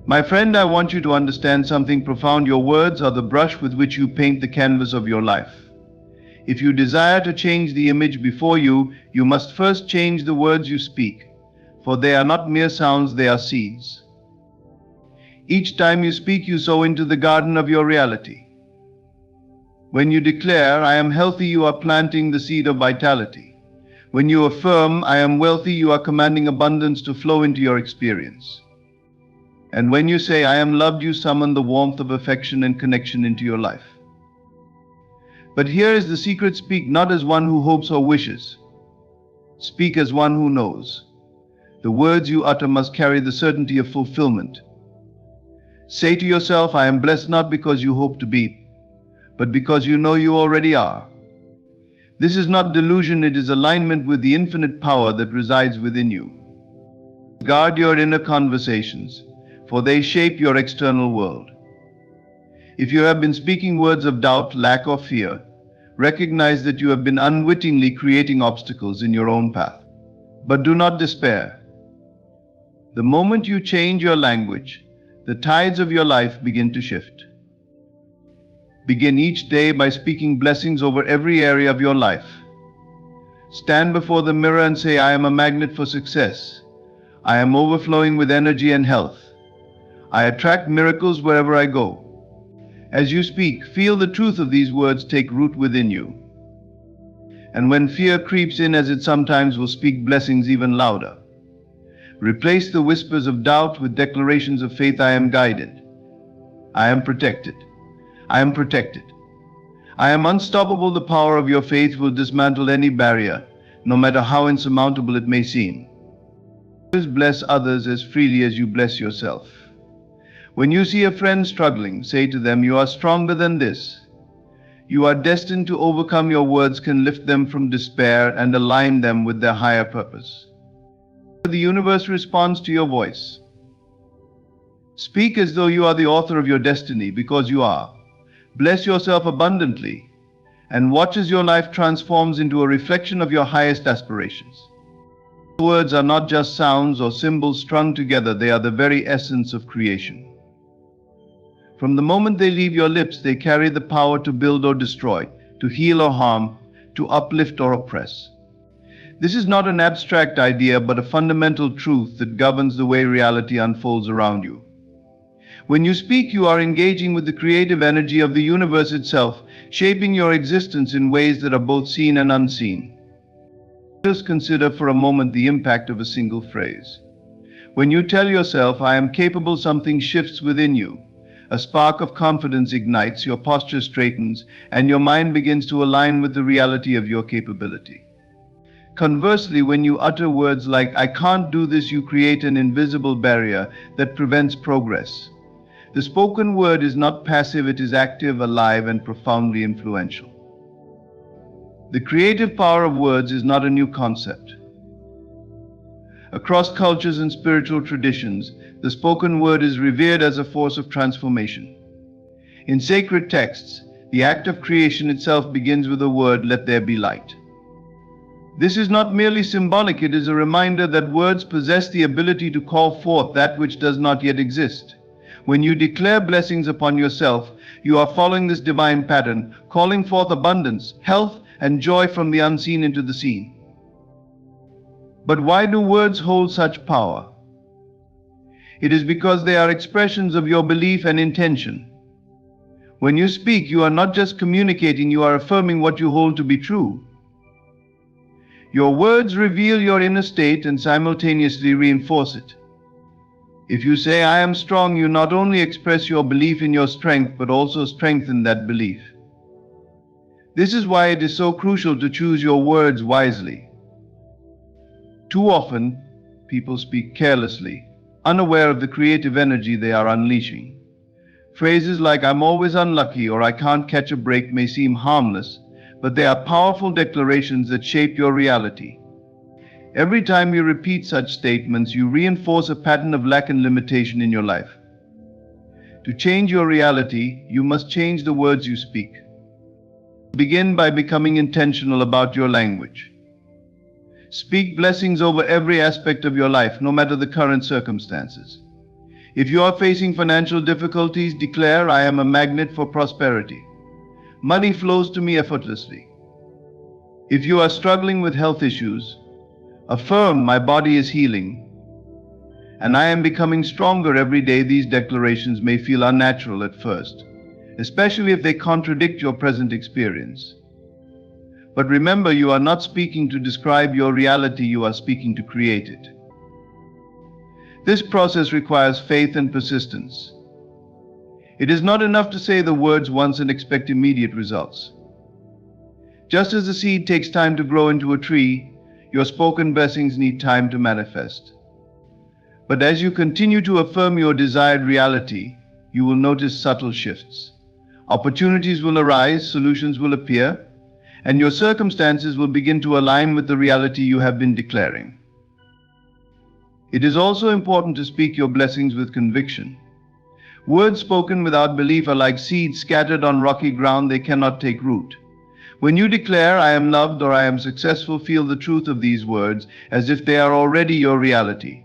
My friend, I want you to understand something profound. Your words are the brush with which you paint the canvas of your life. If you desire to change the image before you, you must first change the words you speak, for they are not mere sounds, they are seeds. Each time you speak, you sow into the garden of your reality. When you declare, I am healthy, you are planting the seed of vitality. When you affirm, I am wealthy, you are commanding abundance to flow into your experience. And when you say, I am loved, you summon the warmth of affection and connection into your life. But here is the secret: speak not as one who hopes or wishes. Speak as one who knows. The words you utter must carry the certainty of fulfillment. Say to yourself, I am blessed not because you hope to be, but because you know you already are. This is not delusion, it is alignment with the infinite power that resides within you. Guard your inner conversations, for they shape your external world. If you have been speaking words of doubt, lack, or fear, recognize that you have been unwittingly creating obstacles in your own path. But do not despair. The moment you change your language, the tides of your life begin to shift. Begin each day by speaking blessings over every area of your life. Stand before the mirror and say, I am a magnet for success. I am overflowing with energy and health. I attract miracles wherever I go. As you speak, feel the truth of these words take root within you. And when fear creeps in, as it sometimes will, speak blessings even louder. Replace the whispers of doubt with declarations of faith. I am guided. I am protected. I am protected. I am unstoppable. The power of your faith will dismantle any barrier, no matter how insurmountable it may seem. Bless others as freely as you bless yourself. When you see a friend struggling, say to them, you are stronger than this. You are destined to overcome. Your words can lift them from despair and align them with their higher purpose. The universe responds to your voice. Speak as though you are the author of your destiny, because you are. Bless yourself abundantly, and watch as your life transforms into a reflection of your highest aspirations. Words are not just sounds or symbols strung together, they are the very essence of creation. From the moment they leave your lips, they carry the power to build or destroy, to heal or harm, to uplift or oppress. This is not an abstract idea, but a fundamental truth that governs the way reality unfolds around you. When you speak, you are engaging with the creative energy of the universe itself, shaping your existence in ways that are both seen and unseen. Just consider for a moment the impact of a single phrase. When you tell yourself, I am capable, something shifts within you. A spark of confidence ignites, your posture straightens, and your mind begins to align with the reality of your capability. Conversely, when you utter words like, I can't do this, you create an invisible barrier that prevents progress. The spoken word is not passive, it is active, alive, and profoundly influential. The creative power of words is not a new concept. Across cultures and spiritual traditions, the spoken word is revered as a force of transformation. In sacred texts, the act of creation itself begins with the word, let there be light. This is not merely symbolic, it is a reminder that words possess the ability to call forth that which does not yet exist. When you declare blessings upon yourself, you are following this divine pattern, calling forth abundance, health, and joy from the unseen into the seen. But why do words hold such power? It is because they are expressions of your belief and intention. When you speak, you are not just communicating, you are affirming what you hold to be true. Your words reveal your inner state and simultaneously reinforce it. If you say, I am strong, you not only express your belief in your strength, but also strengthen that belief. This is why it is so crucial to choose your words wisely. Too often, people speak carelessly, unaware of the creative energy they are unleashing. Phrases like, I'm always unlucky, or I can't catch a break may seem harmless, but they are powerful declarations that shape your reality. Every time you repeat such statements, you reinforce a pattern of lack and limitation in your life. To change your reality, you must change the words you speak. Begin by becoming intentional about your language. Speak blessings over every aspect of your life, no matter the current circumstances. If you are facing financial difficulties, declare, I am a magnet for prosperity. Money flows to me effortlessly. If you are struggling with health issues, affirm, my body is healing, and I am becoming stronger every day. These declarations may feel unnatural at first, especially if they contradict your present experience. But remember, you are not speaking to describe your reality, you are speaking to create it. This process requires faith and persistence. It is not enough to say the words once and expect immediate results. Just as the seed takes time to grow into a tree, your spoken blessings need time to manifest. But as you continue to affirm your desired reality, you will notice subtle shifts. Opportunities will arise, solutions will appear, and your circumstances will begin to align with the reality you have been declaring. It is also important to speak your blessings with conviction. Words spoken without belief are like seeds scattered on rocky ground. They cannot take root. When you declare, I am loved or I am successful, feel the truth of these words as if they are already your reality.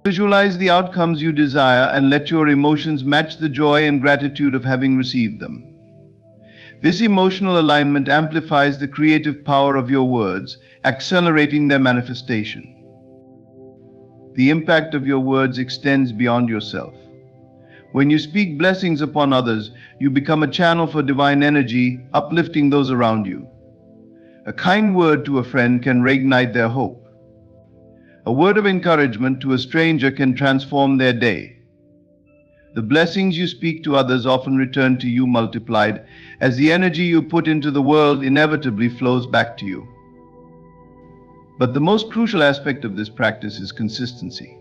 Visualize the outcomes you desire and let your emotions match the joy and gratitude of having received them. This emotional alignment amplifies the creative power of your words, accelerating their manifestation. The impact of your words extends beyond yourself. When you speak blessings upon others, you become a channel for divine energy, uplifting those around you. A kind word to a friend can reignite their hope. A word of encouragement to a stranger can transform their day. The blessings you speak to others often return to you multiplied, as the energy you put into the world inevitably flows back to you. But the most crucial aspect of this practice is consistency.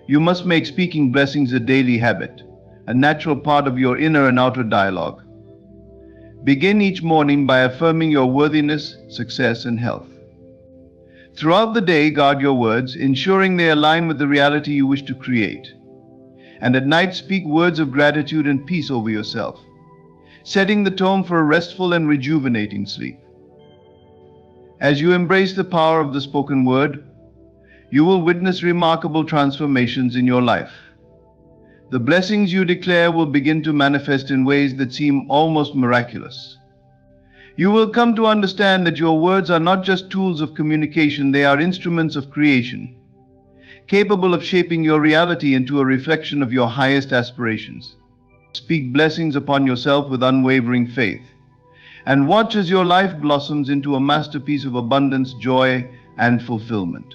You must make speaking blessings a daily habit, a natural part of your inner and outer dialogue. Begin each morning by affirming your worthiness, success, and health. Throughout the day, guard your words, ensuring they align with the reality you wish to create. And at night, speak words of gratitude and peace over yourself, setting the tone for a restful and rejuvenating sleep. As you embrace the power of the spoken word, you will witness remarkable transformations in your life. The blessings you declare will begin to manifest in ways that seem almost miraculous. You will come to understand that your words are not just tools of communication, they are instruments of creation, capable of shaping your reality into a reflection of your highest aspirations. Speak blessings upon yourself with unwavering faith, and watch as your life blossoms into a masterpiece of abundance, joy, and fulfillment.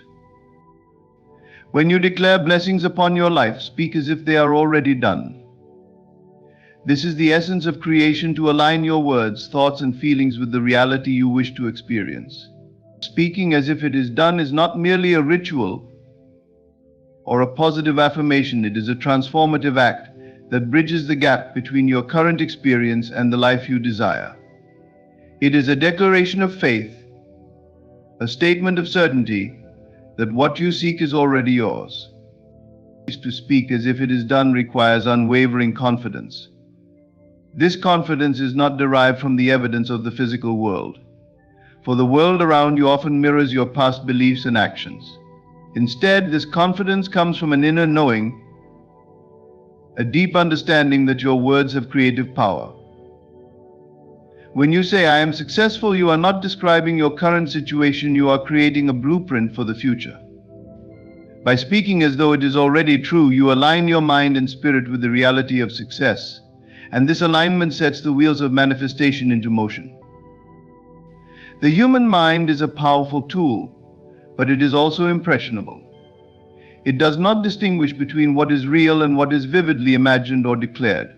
When you declare blessings upon your life, speak as if they are already done. This is the essence of creation, to align your words, thoughts, and feelings with the reality you wish to experience. Speaking as if it is done is not merely a ritual or a positive affirmation, it is a transformative act that bridges the gap between your current experience and the life you desire. It is a declaration of faith, a statement of certainty that what you seek is already yours. To speak as if it is done requires unwavering confidence. This confidence is not derived from the evidence of the physical world, for the world around you often mirrors your past beliefs and actions. Instead, this confidence comes from an inner knowing, a deep understanding that your words have creative power. When you say, I am successful, you are not describing your current situation, you are creating a blueprint for the future. By speaking as though it is already true, you align your mind and spirit with the reality of success, and this alignment sets the wheels of manifestation into motion. The human mind is a powerful tool, but it is also impressionable. It does not distinguish between what is real and what is vividly imagined or declared.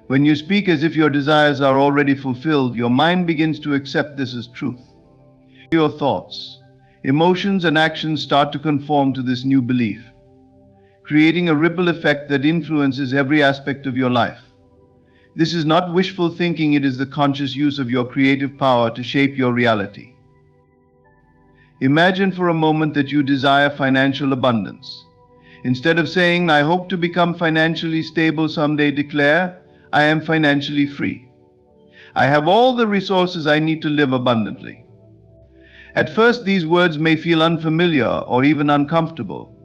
When you speak as if your desires are already fulfilled, your mind begins to accept this as truth. Your thoughts, emotions, and actions start to conform to this new belief, creating a ripple effect that influences every aspect of your life. This is not wishful thinking, it is the conscious use of your creative power to shape your reality. Imagine for a moment that you desire financial abundance. Instead of saying, I hope to become financially stable someday, declare, I am financially free. I have all the resources I need to live abundantly. At first, these words may feel unfamiliar or even uncomfortable,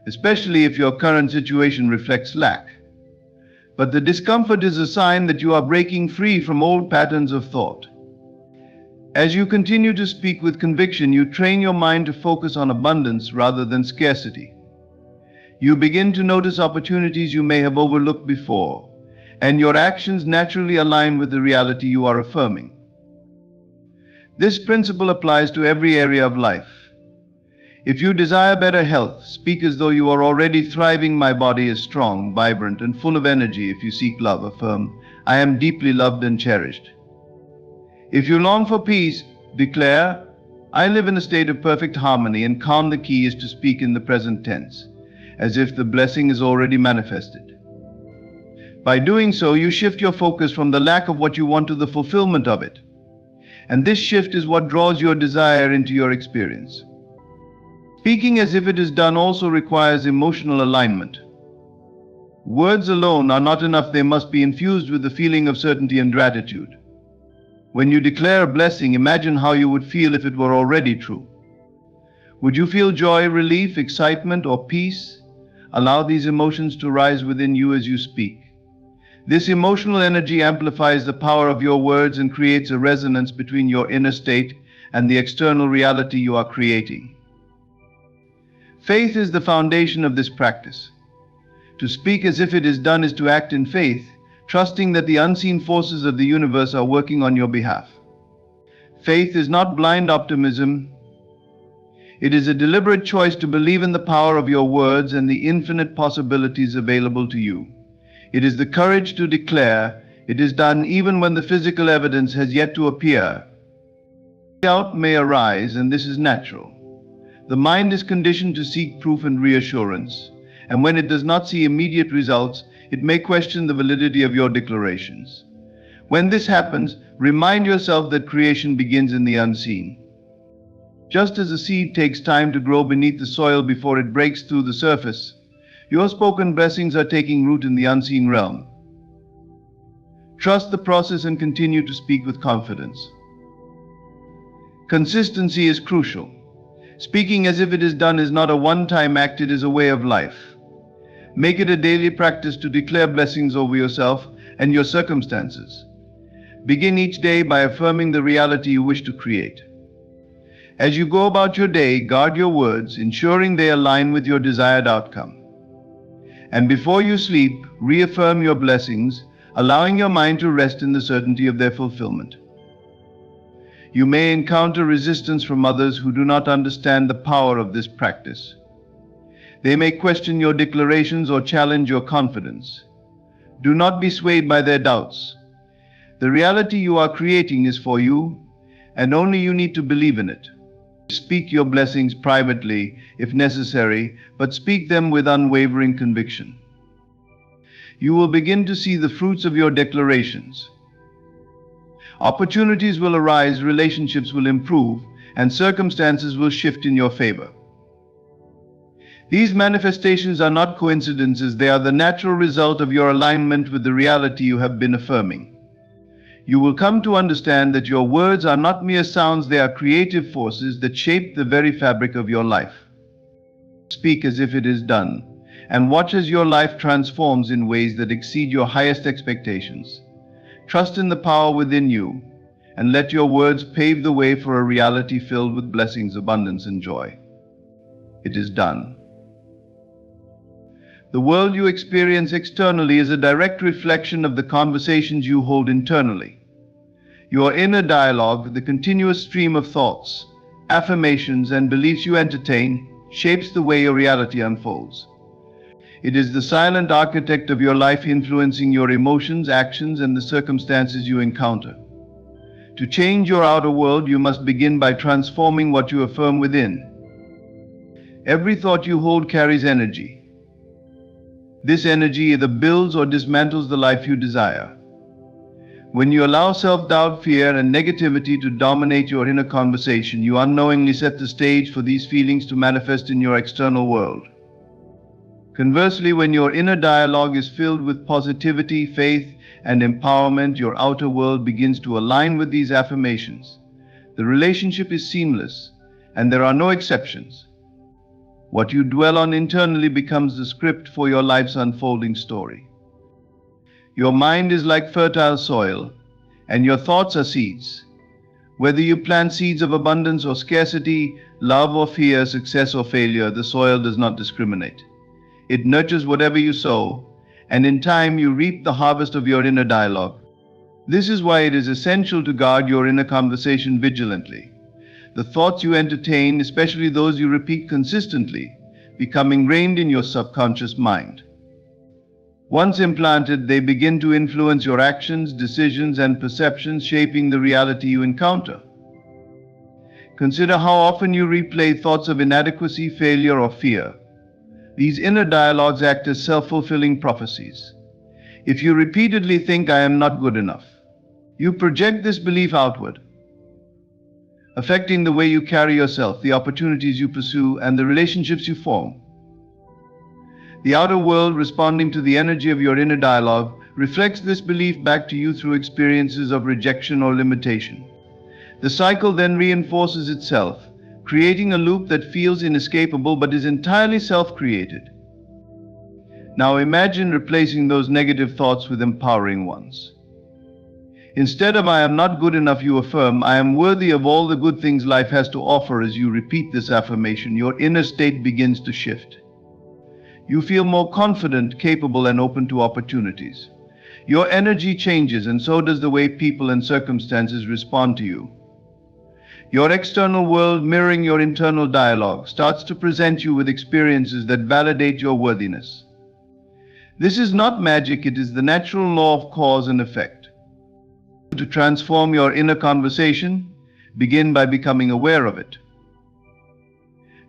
especially if your current situation reflects lack. But the discomfort is a sign that you are breaking free from old patterns of thought. As you continue to speak with conviction, you train your mind to focus on abundance rather than scarcity. You begin to notice opportunities you may have overlooked before, and your actions naturally align with the reality you are affirming. This principle applies to every area of life. If you desire better health, speak as though you are already thriving. My body is strong, vibrant, and full of energy. If you seek love, affirm, I am deeply loved and cherished. If you long for peace, declare, I live in a state of perfect harmony and calm. The key is to speak in the present tense, as if the blessing is already manifested. By doing so, you shift your focus from the lack of what you want to the fulfillment of it. And this shift is what draws your desire into your experience. Speaking as if it is done also requires emotional alignment. Words alone are not enough, they must be infused with the feeling of certainty and gratitude. When you declare a blessing, imagine how you would feel if it were already true. Would you feel joy, relief, excitement, or peace? Allow these emotions to rise within you as you speak. This emotional energy amplifies the power of your words and creates a resonance between your inner state and the external reality you are creating. Faith is the foundation of this practice. To speak as if it is done is to act in faith, trusting that the unseen forces of the universe are working on your behalf. Faith is not blind optimism. It is a deliberate choice to believe in the power of your words and the infinite possibilities available to you. It is the courage to declare, it is done even when the physical evidence has yet to appear. Doubt may arise, and this is natural. The mind is conditioned to seek proof and reassurance, and when it does not see immediate results, it may question the validity of your declarations. When this happens, remind yourself that creation begins in the unseen. Just as a seed takes time to grow beneath the soil before it breaks through the surface, your spoken blessings are taking root in the unseen realm. Trust the process and continue to speak with confidence. Consistency is crucial. Speaking as if it is done is not a one-time act, it is a way of life. Make it a daily practice to declare blessings over yourself and your circumstances. Begin each day by affirming the reality you wish to create. As you go about your day, guard your words, ensuring they align with your desired outcome. And before you sleep, reaffirm your blessings, allowing your mind to rest in the certainty of their fulfillment. You may encounter resistance from others who do not understand the power of this practice. They may question your declarations or challenge your confidence. Do not be swayed by their doubts. The reality you are creating is for you, and only you need to believe in it. Speak your blessings privately, if necessary, but speak them with unwavering conviction. You will begin to see the fruits of your declarations. Opportunities will arise, relationships will improve, and circumstances will shift in your favor. These manifestations are not coincidences, they are the natural result of your alignment with the reality you have been affirming. You will come to understand that your words are not mere sounds, they are creative forces that shape the very fabric of your life. Speak as if it is done, and watch as your life transforms in ways that exceed your highest expectations. Trust in the power within you, and let your words pave the way for a reality filled with blessings, abundance, and joy. It is done. The world you experience externally is a direct reflection of the conversations you hold internally. Your inner dialogue, the continuous stream of thoughts, affirmations, and beliefs you entertain, shapes the way your reality unfolds. It is the silent architect of your life, influencing your emotions, actions, and the circumstances you encounter. To change your outer world, you must begin by transforming what you affirm within. Every thought you hold carries energy. This energy either builds or dismantles the life you desire. When you allow self-doubt, fear, and negativity to dominate your inner conversation, you unknowingly set the stage for these feelings to manifest in your external world. Conversely, when your inner dialogue is filled with positivity, faith, and empowerment, your outer world begins to align with these affirmations. The relationship is seamless, and there are no exceptions. What you dwell on internally becomes the script for your life's unfolding story. Your mind is like fertile soil, and your thoughts are seeds. Whether you plant seeds of abundance or scarcity, love or fear, success or failure, the soil does not discriminate. It nurtures whatever you sow, and in time you reap the harvest of your inner dialogue. This is why it is essential to guard your inner conversation vigilantly. The thoughts you entertain, especially those you repeat consistently, become ingrained in your subconscious mind. Once implanted, they begin to influence your actions, decisions, and perceptions, shaping the reality you encounter. Consider how often you replay thoughts of inadequacy, failure, or fear. These inner dialogues act as self-fulfilling prophecies. If you repeatedly think, "I am not good enough," you project this belief outward, affecting the way you carry yourself, the opportunities you pursue, and the relationships you form. The outer world, responding to the energy of your inner dialogue, reflects this belief back to you through experiences of rejection or limitation. The cycle then reinforces itself, creating a loop that feels inescapable but is entirely self-created. Now imagine replacing those negative thoughts with empowering ones. Instead of "I am not good enough," you affirm, "I am worthy of all the good things life has to offer." As you repeat this affirmation, your inner state begins to shift. You feel more confident, capable, and open to opportunities. Your energy changes, and so does the way people and circumstances respond to you. Your external world, mirroring your internal dialogue, starts to present you with experiences that validate your worthiness. This is not magic, it is the natural law of cause and effect. To transform your inner conversation, begin by becoming aware of it.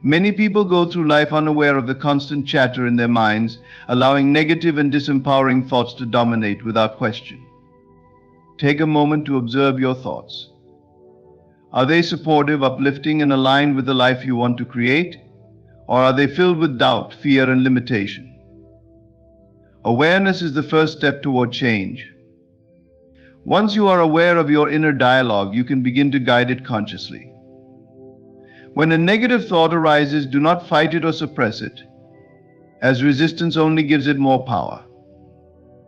Many people go through life unaware of the constant chatter in their minds, allowing negative and disempowering thoughts to dominate without question. Take a moment to observe your thoughts. Are they supportive, uplifting, and aligned with the life you want to create? Or are they filled with doubt, fear, and limitation? Awareness is the first step toward change. Once you are aware of your inner dialogue, you can begin to guide it consciously. When a negative thought arises, do not fight it or suppress it, as resistance only gives it more power.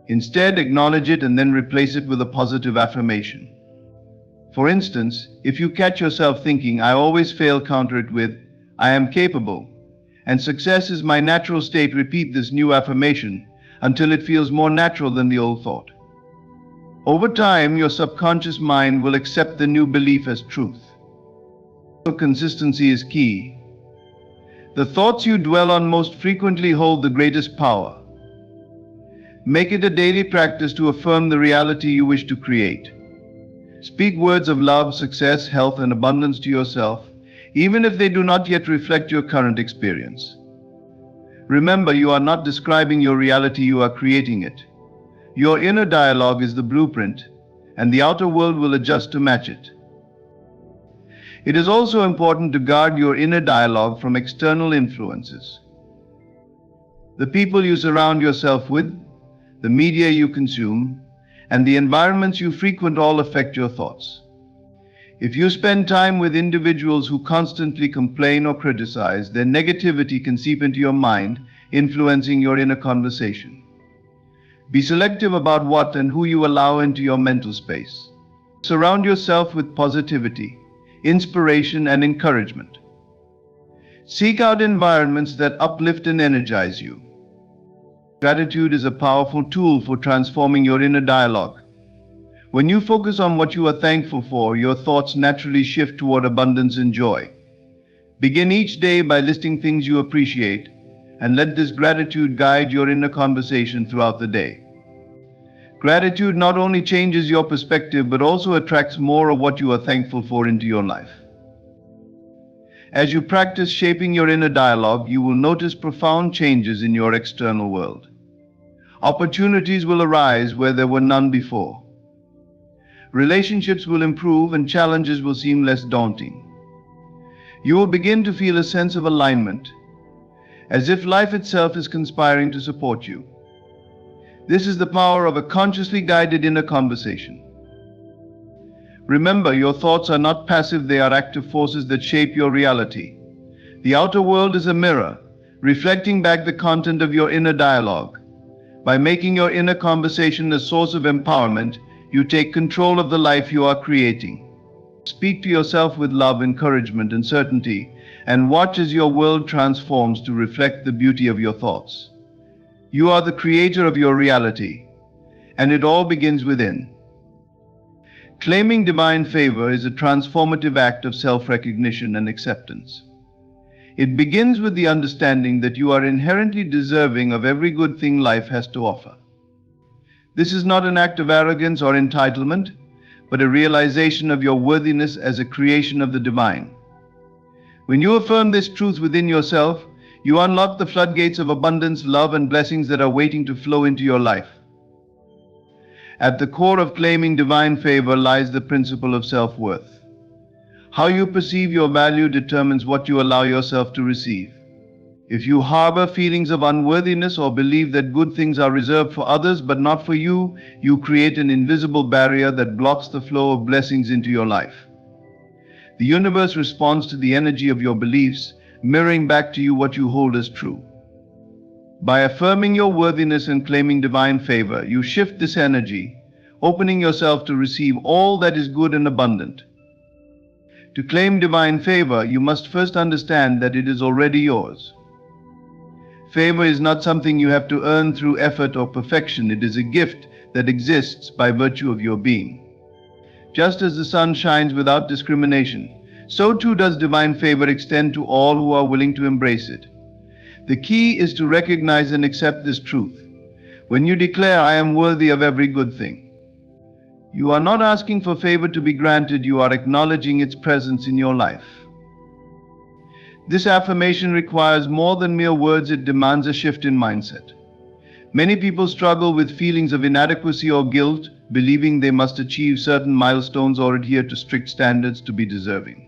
Instead, acknowledge it and then replace it with a positive affirmation. For instance, if you catch yourself thinking, "I always fail," counter it with, "I am capable," and "success is my natural state." Repeat this new affirmation until it feels more natural than the old thought. Over time, your subconscious mind will accept the new belief as truth. So consistency is key. The thoughts you dwell on most frequently hold the greatest power. Make it a daily practice to affirm the reality you wish to create. Speak words of love, success, health, and abundance to yourself, even if they do not yet reflect your current experience. Remember, you are not describing your reality, you are creating it. Your inner dialogue is the blueprint, and the outer world will adjust to match it. It is also important to guard your inner dialogue from external influences. The people you surround yourself with, the media you consume, and the environments you frequent all affect your thoughts. If you spend time with individuals who constantly complain or criticize, their negativity can seep into your mind, influencing your inner conversation. Be selective about what and who you allow into your mental space. Surround yourself with positivity, inspiration, and encouragement. Seek out environments that uplift and energize you. Gratitude is a powerful tool for transforming your inner dialogue. When you focus on what you are thankful for, your thoughts naturally shift toward abundance and joy. Begin each day by listing things you appreciate, and let this gratitude guide your inner conversation throughout the day. Gratitude not only changes your perspective, but also attracts more of what you are thankful for into your life. As you practice shaping your inner dialogue, you will notice profound changes in your external world. Opportunities will arise where there were none before. Relationships will improve and challenges will seem less daunting. You will begin to feel a sense of alignment, as if life itself is conspiring to support you. This is the power of a consciously guided inner conversation. Remember, your thoughts are not passive, they are active forces that shape your reality. The outer world is a mirror, reflecting back the content of your inner dialogue. By making your inner conversation a source of empowerment, you take control of the life you are creating. Speak to yourself with love, encouragement, and certainty, and watch as your world transforms to reflect the beauty of your thoughts. You are the creator of your reality, and it all begins within. Claiming divine favor is a transformative act of self-recognition and acceptance. It begins with the understanding that you are inherently deserving of every good thing life has to offer. This is not an act of arrogance or entitlement, but a realization of your worthiness as a creation of the divine. When you affirm this truth within yourself, you unlock the floodgates of abundance, love, and blessings that are waiting to flow into your life. At the core of claiming divine favor lies the principle of self-worth. How you perceive your value determines what you allow yourself to receive. If you harbor feelings of unworthiness or believe that good things are reserved for others but not for you, you create an invisible barrier that blocks the flow of blessings into your life. The universe responds to the energy of your beliefs, mirroring back to you what you hold as true. By affirming your worthiness and claiming divine favor, you shift this energy, opening yourself to receive all that is good and abundant. To claim divine favor, you must first understand that it is already yours. Favor is not something you have to earn through effort or perfection. It is a gift that exists by virtue of your being. Just as the sun shines without discrimination, so too does divine favor extend to all who are willing to embrace it. The key is to recognize and accept this truth. When you declare, "I am worthy of every good thing," you are not asking for favor to be granted, you are acknowledging its presence in your life. This affirmation requires more than mere words, it demands a shift in mindset. Many people struggle with feelings of inadequacy or guilt, believing they must achieve certain milestones or adhere to strict standards to be deserving.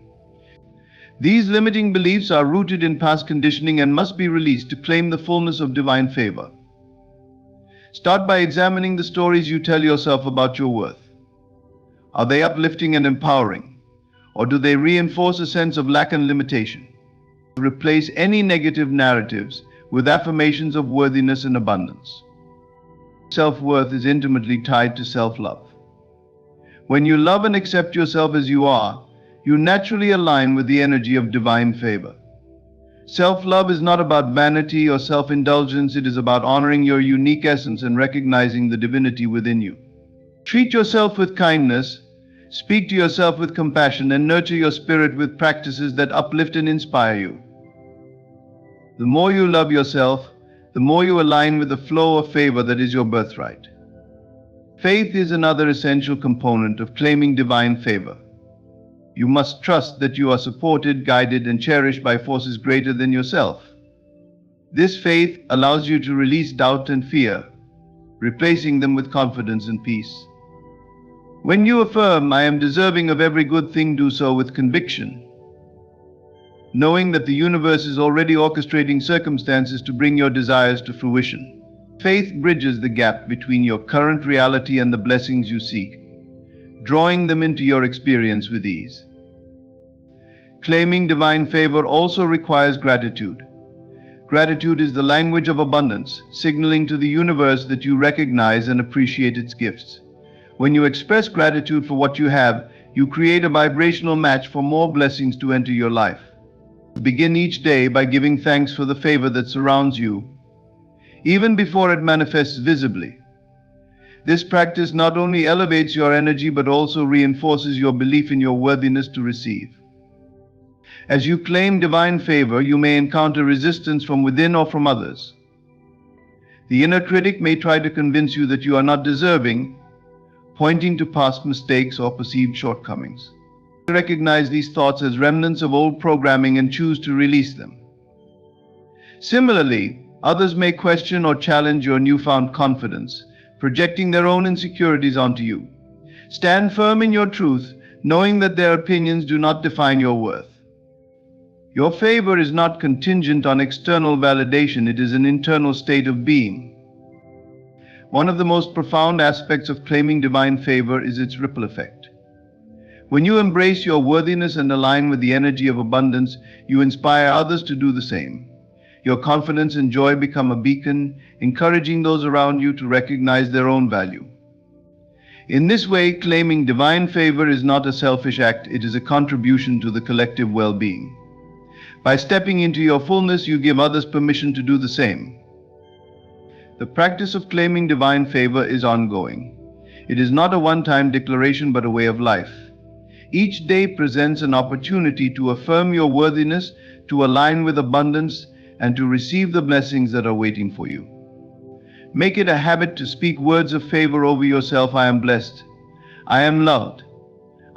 These limiting beliefs are rooted in past conditioning and must be released to claim the fullness of divine favor. Start by examining the stories you tell yourself about your worth. Are they uplifting and empowering, or do they reinforce a sense of lack and limitation? Replace any negative narratives with affirmations of worthiness and abundance. Self-worth is intimately tied to self-love. When you love and accept yourself as you are, you naturally align with the energy of divine favor. Self-love is not about vanity or self-indulgence, it is about honoring your unique essence and recognizing the divinity within you. Treat yourself with kindness, speak to yourself with compassion, and nurture your spirit with practices that uplift and inspire you. The more you love yourself, the more you align with the flow of favor that is your birthright. Faith is another essential component of claiming divine favor. You must trust that you are supported, guided, and cherished by forces greater than yourself. This faith allows you to release doubt and fear, replacing them with confidence and peace. When you affirm, "I am deserving of every good thing," do so with conviction, knowing that the universe is already orchestrating circumstances to bring your desires to fruition. Faith bridges the gap between your current reality and the blessings you seek, drawing them into your experience with ease. Claiming divine favor also requires gratitude. Gratitude is the language of abundance, signaling to the universe that you recognize and appreciate its gifts. When you express gratitude for what you have, you create a vibrational match for more blessings to enter your life. Begin each day by giving thanks for the favor that surrounds you, even before it manifests visibly. This practice not only elevates your energy but also reinforces your belief in your worthiness to receive. As you claim divine favor, you may encounter resistance from within or from others. The inner critic may try to convince you that you are not deserving, pointing to past mistakes or perceived shortcomings. Recognize these thoughts as remnants of old programming and choose to release them. Similarly, others may question or challenge your newfound confidence, projecting their own insecurities onto you. Stand firm in your truth, knowing that their opinions do not define your worth. Your favor is not contingent on external validation, it is an internal state of being. One of the most profound aspects of claiming divine favor is its ripple effect. When you embrace your worthiness and align with the energy of abundance, you inspire others to do the same. Your confidence and joy become a beacon, encouraging those around you to recognize their own value. In this way, claiming divine favor is not a selfish act, it is a contribution to the collective well-being. By stepping into your fullness, you give others permission to do the same. The practice of claiming divine favor is ongoing. It is not a one-time declaration but a way of life. Each day presents an opportunity to affirm your worthiness, to align with abundance, and to receive the blessings that are waiting for you. Make it a habit to speak words of favor over yourself. I am blessed. I am loved.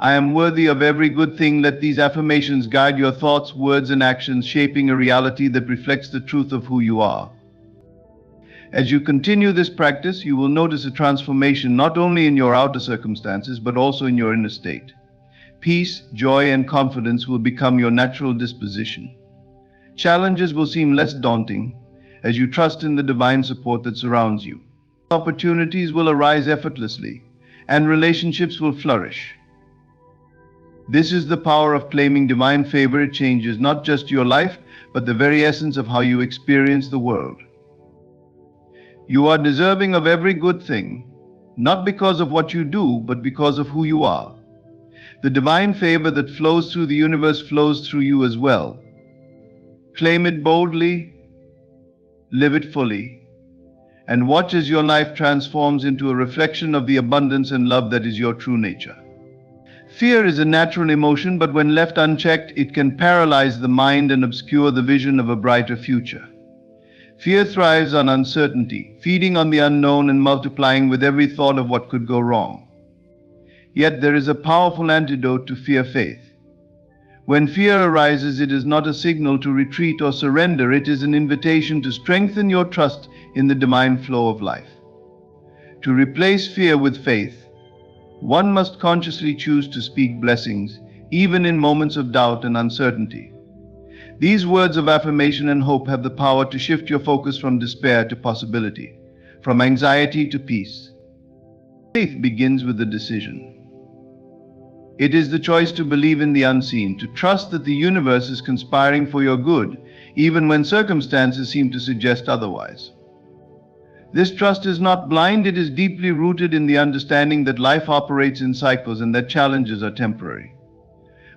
I am worthy of every good thing. Let these affirmations guide your thoughts, words, and actions, shaping a reality that reflects the truth of who you are. As you continue this practice, you will notice a transformation not only in your outer circumstances, but also in your inner state. Peace, joy, and confidence will become your natural disposition. Challenges will seem less daunting as you trust in the divine support that surrounds you. Opportunities will arise effortlessly, and relationships will flourish. This is the power of claiming divine favor. It changes not just your life, but the very essence of how you experience the world. You are deserving of every good thing, not because of what you do, but because of who you are. The divine favor that flows through the universe flows through you as well. Claim it boldly, live it fully, and watch as your life transforms into a reflection of the abundance and love that is your true nature. Fear is a natural emotion, but when left unchecked, it can paralyze the mind and obscure the vision of a brighter future. Fear thrives on uncertainty, feeding on the unknown and multiplying with every thought of what could go wrong. Yet there is a powerful antidote to fear: faith. When fear arises, it is not a signal to retreat or surrender. It is an invitation to strengthen your trust in the divine flow of life. To replace fear with faith, one must consciously choose to speak blessings, even in moments of doubt and uncertainty. These words of affirmation and hope have the power to shift your focus from despair to possibility, from anxiety to peace. Faith begins with a decision. It is the choice to believe in the unseen, to trust that the universe is conspiring for your good, even when circumstances seem to suggest otherwise. This trust is not blind, it is deeply rooted in the understanding that life operates in cycles and that challenges are temporary.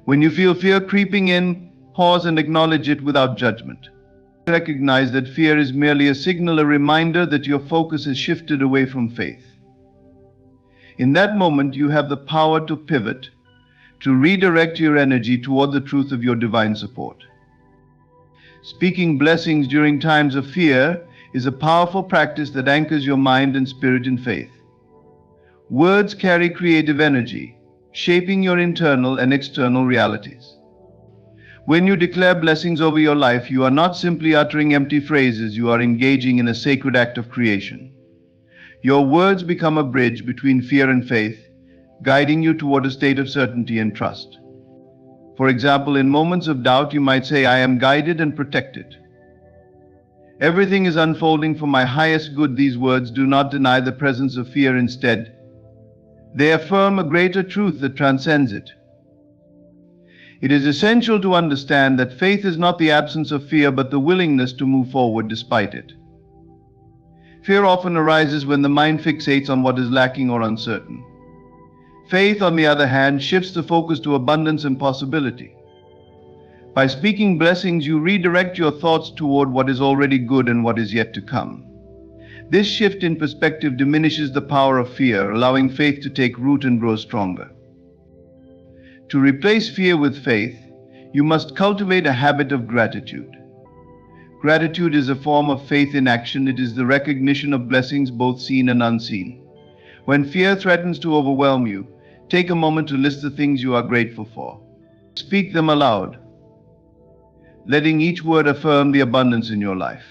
When you feel fear creeping in, pause and acknowledge it without judgment. Recognize that fear is merely a signal, a reminder that your focus has shifted away from faith. In that moment, you have the power to pivot, to redirect your energy toward the truth of your divine support. Speaking blessings during times of fear is a powerful practice that anchors your mind and spirit in faith. Words carry creative energy, shaping your internal and external realities. When you declare blessings over your life, you are not simply uttering empty phrases, you are engaging in a sacred act of creation. Your words become a bridge between fear and faith, guiding you toward a state of certainty and trust. For example, in moments of doubt, you might say, I am guided and protected. Everything is unfolding for my highest good. These words do not deny the presence of fear. Instead, they affirm a greater truth that transcends it. It is essential to understand that faith is not the absence of fear, but the willingness to move forward despite it. Fear often arises when the mind fixates on what is lacking or uncertain. Faith, on the other hand, shifts the focus to abundance and possibility. By speaking blessings, you redirect your thoughts toward what is already good and what is yet to come. This shift in perspective diminishes the power of fear, allowing faith to take root and grow stronger. To replace fear with faith, you must cultivate a habit of gratitude. Gratitude is a form of faith in action. It is the recognition of blessings both seen and unseen. When fear threatens to overwhelm you, take a moment to list the things you are grateful for. Speak them aloud, letting each word affirm the abundance in your life.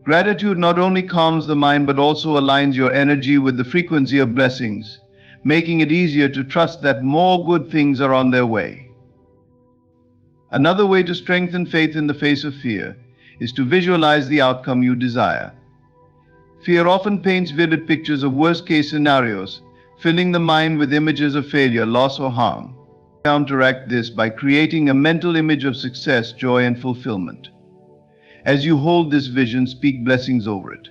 Gratitude not only calms the mind but also aligns your energy with the frequency of blessings, making it easier to trust that more good things are on their way. Another way to strengthen faith in the face of fear is to visualize the outcome you desire. Fear often paints vivid pictures of worst-case scenarios, filling the mind with images of failure, loss, or harm. Counteract this by creating a mental image of success, joy, and fulfillment. As you hold this vision, speak blessings over it.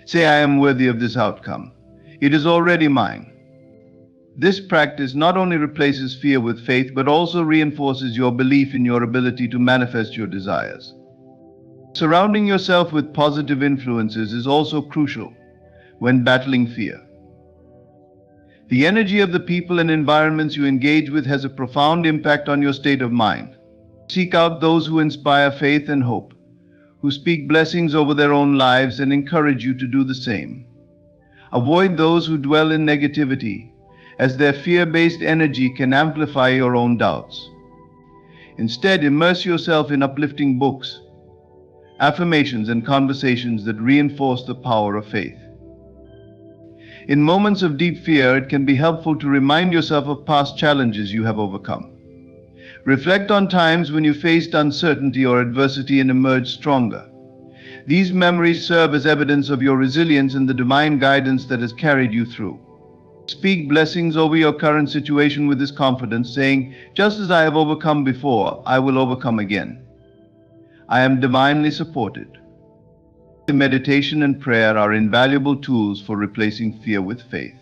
Say, I am worthy of this outcome. It is already mine. This practice not only replaces fear with faith, but also reinforces your belief in your ability to manifest your desires. Surrounding yourself with positive influences is also crucial when battling fear. The energy of the people and environments you engage with has a profound impact on your state of mind. Seek out those who inspire faith and hope, who speak blessings over their own lives and encourage you to do the same. Avoid those who dwell in negativity, as their fear-based energy can amplify your own doubts. Instead, immerse yourself in uplifting books, affirmations, and conversations that reinforce the power of faith. In moments of deep fear, it can be helpful to remind yourself of past challenges you have overcome. Reflect on times when you faced uncertainty or adversity and emerged stronger. These memories serve as evidence of your resilience and the divine guidance that has carried you through. Speak blessings over your current situation with this confidence, saying, just as I have overcome before, I will overcome again. I am divinely supported. Meditation and prayer are invaluable tools for replacing fear with faith.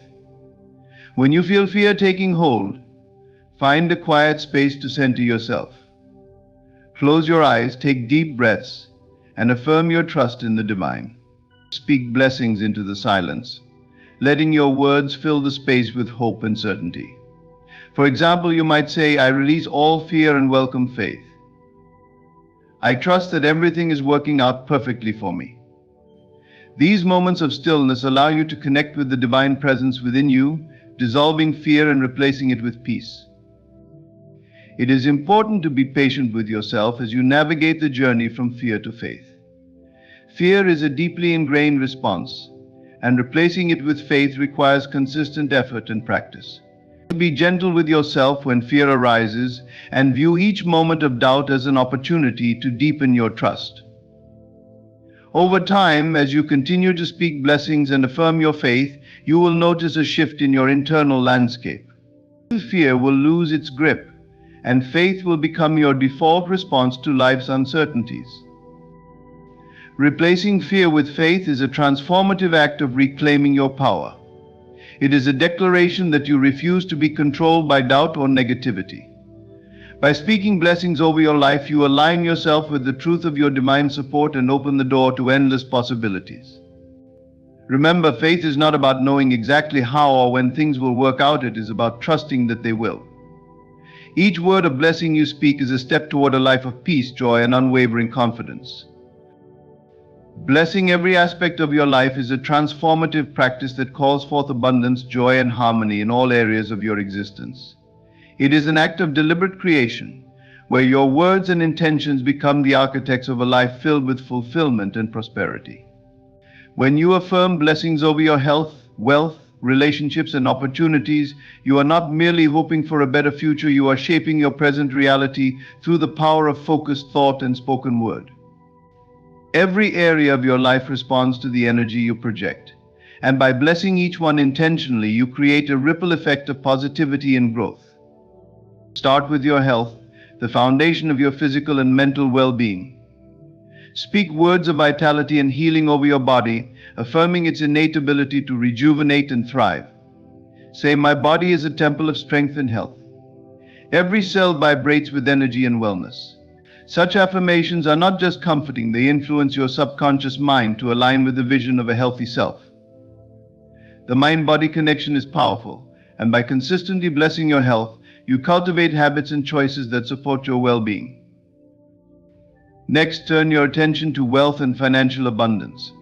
When you feel fear taking hold, find a quiet space to center yourself. Close your eyes, take deep breaths, and affirm your trust in the divine. Speak blessings into the silence, letting your words fill the space with hope and certainty. For example, you might say, I release all fear and welcome faith. I trust that everything is working out perfectly for me. These moments of stillness allow you to connect with the divine presence within you, dissolving fear and replacing it with peace. It is important to be patient with yourself as you navigate the journey from fear to faith. Fear is a deeply ingrained response, and replacing it with faith requires consistent effort and practice. Be gentle with yourself when fear arises, and view each moment of doubt as an opportunity to deepen your trust. Over time, as you continue to speak blessings and affirm your faith, you will notice a shift in your internal landscape. Fear will lose its grip, and faith will become your default response to life's uncertainties. Replacing fear with faith is a transformative act of reclaiming your power. It is a declaration that you refuse to be controlled by doubt or negativity. By speaking blessings over your life, you align yourself with the truth of your divine support and open the door to endless possibilities. Remember, faith is not about knowing exactly how or when things will work out. It is about trusting that they will. Each word of blessing you speak is a step toward a life of peace, joy, and unwavering confidence. Blessing every aspect of your life is a transformative practice that calls forth abundance, joy, and harmony in all areas of your existence. It is an act of deliberate creation, where your words and intentions become the architects of a life filled with fulfillment and prosperity. When you affirm blessings over your health, wealth, relationships, and opportunities, you are not merely hoping for a better future, you are shaping your present reality through the power of focused thought and spoken word. Every area of your life responds to the energy you project, and by blessing each one intentionally, you create a ripple effect of positivity and growth. Start with your health, the foundation of your physical and mental well-being. Speak words of vitality and healing over your body, affirming its innate ability to rejuvenate and thrive. Say, my body is a temple of strength and health. Every cell vibrates with energy and wellness. Such affirmations are not just comforting, they influence your subconscious mind to align with the vision of a healthy self. The mind-body connection is powerful, and by consistently blessing your health, you cultivate habits and choices that support your well-being. Next, turn your attention to wealth and financial abundance.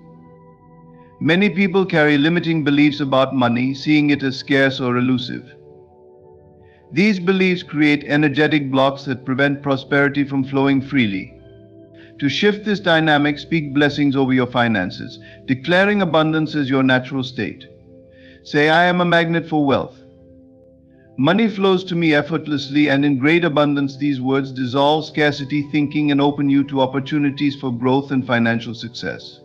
Many people carry limiting beliefs about money, seeing it as scarce or elusive. These beliefs create energetic blocks that prevent prosperity from flowing freely. To shift this dynamic, speak blessings over your finances, declaring abundance as your natural state. Say, I am a magnet for wealth. Money flows to me effortlessly and in great abundance. These words dissolve scarcity thinking and open you to opportunities for growth and financial success.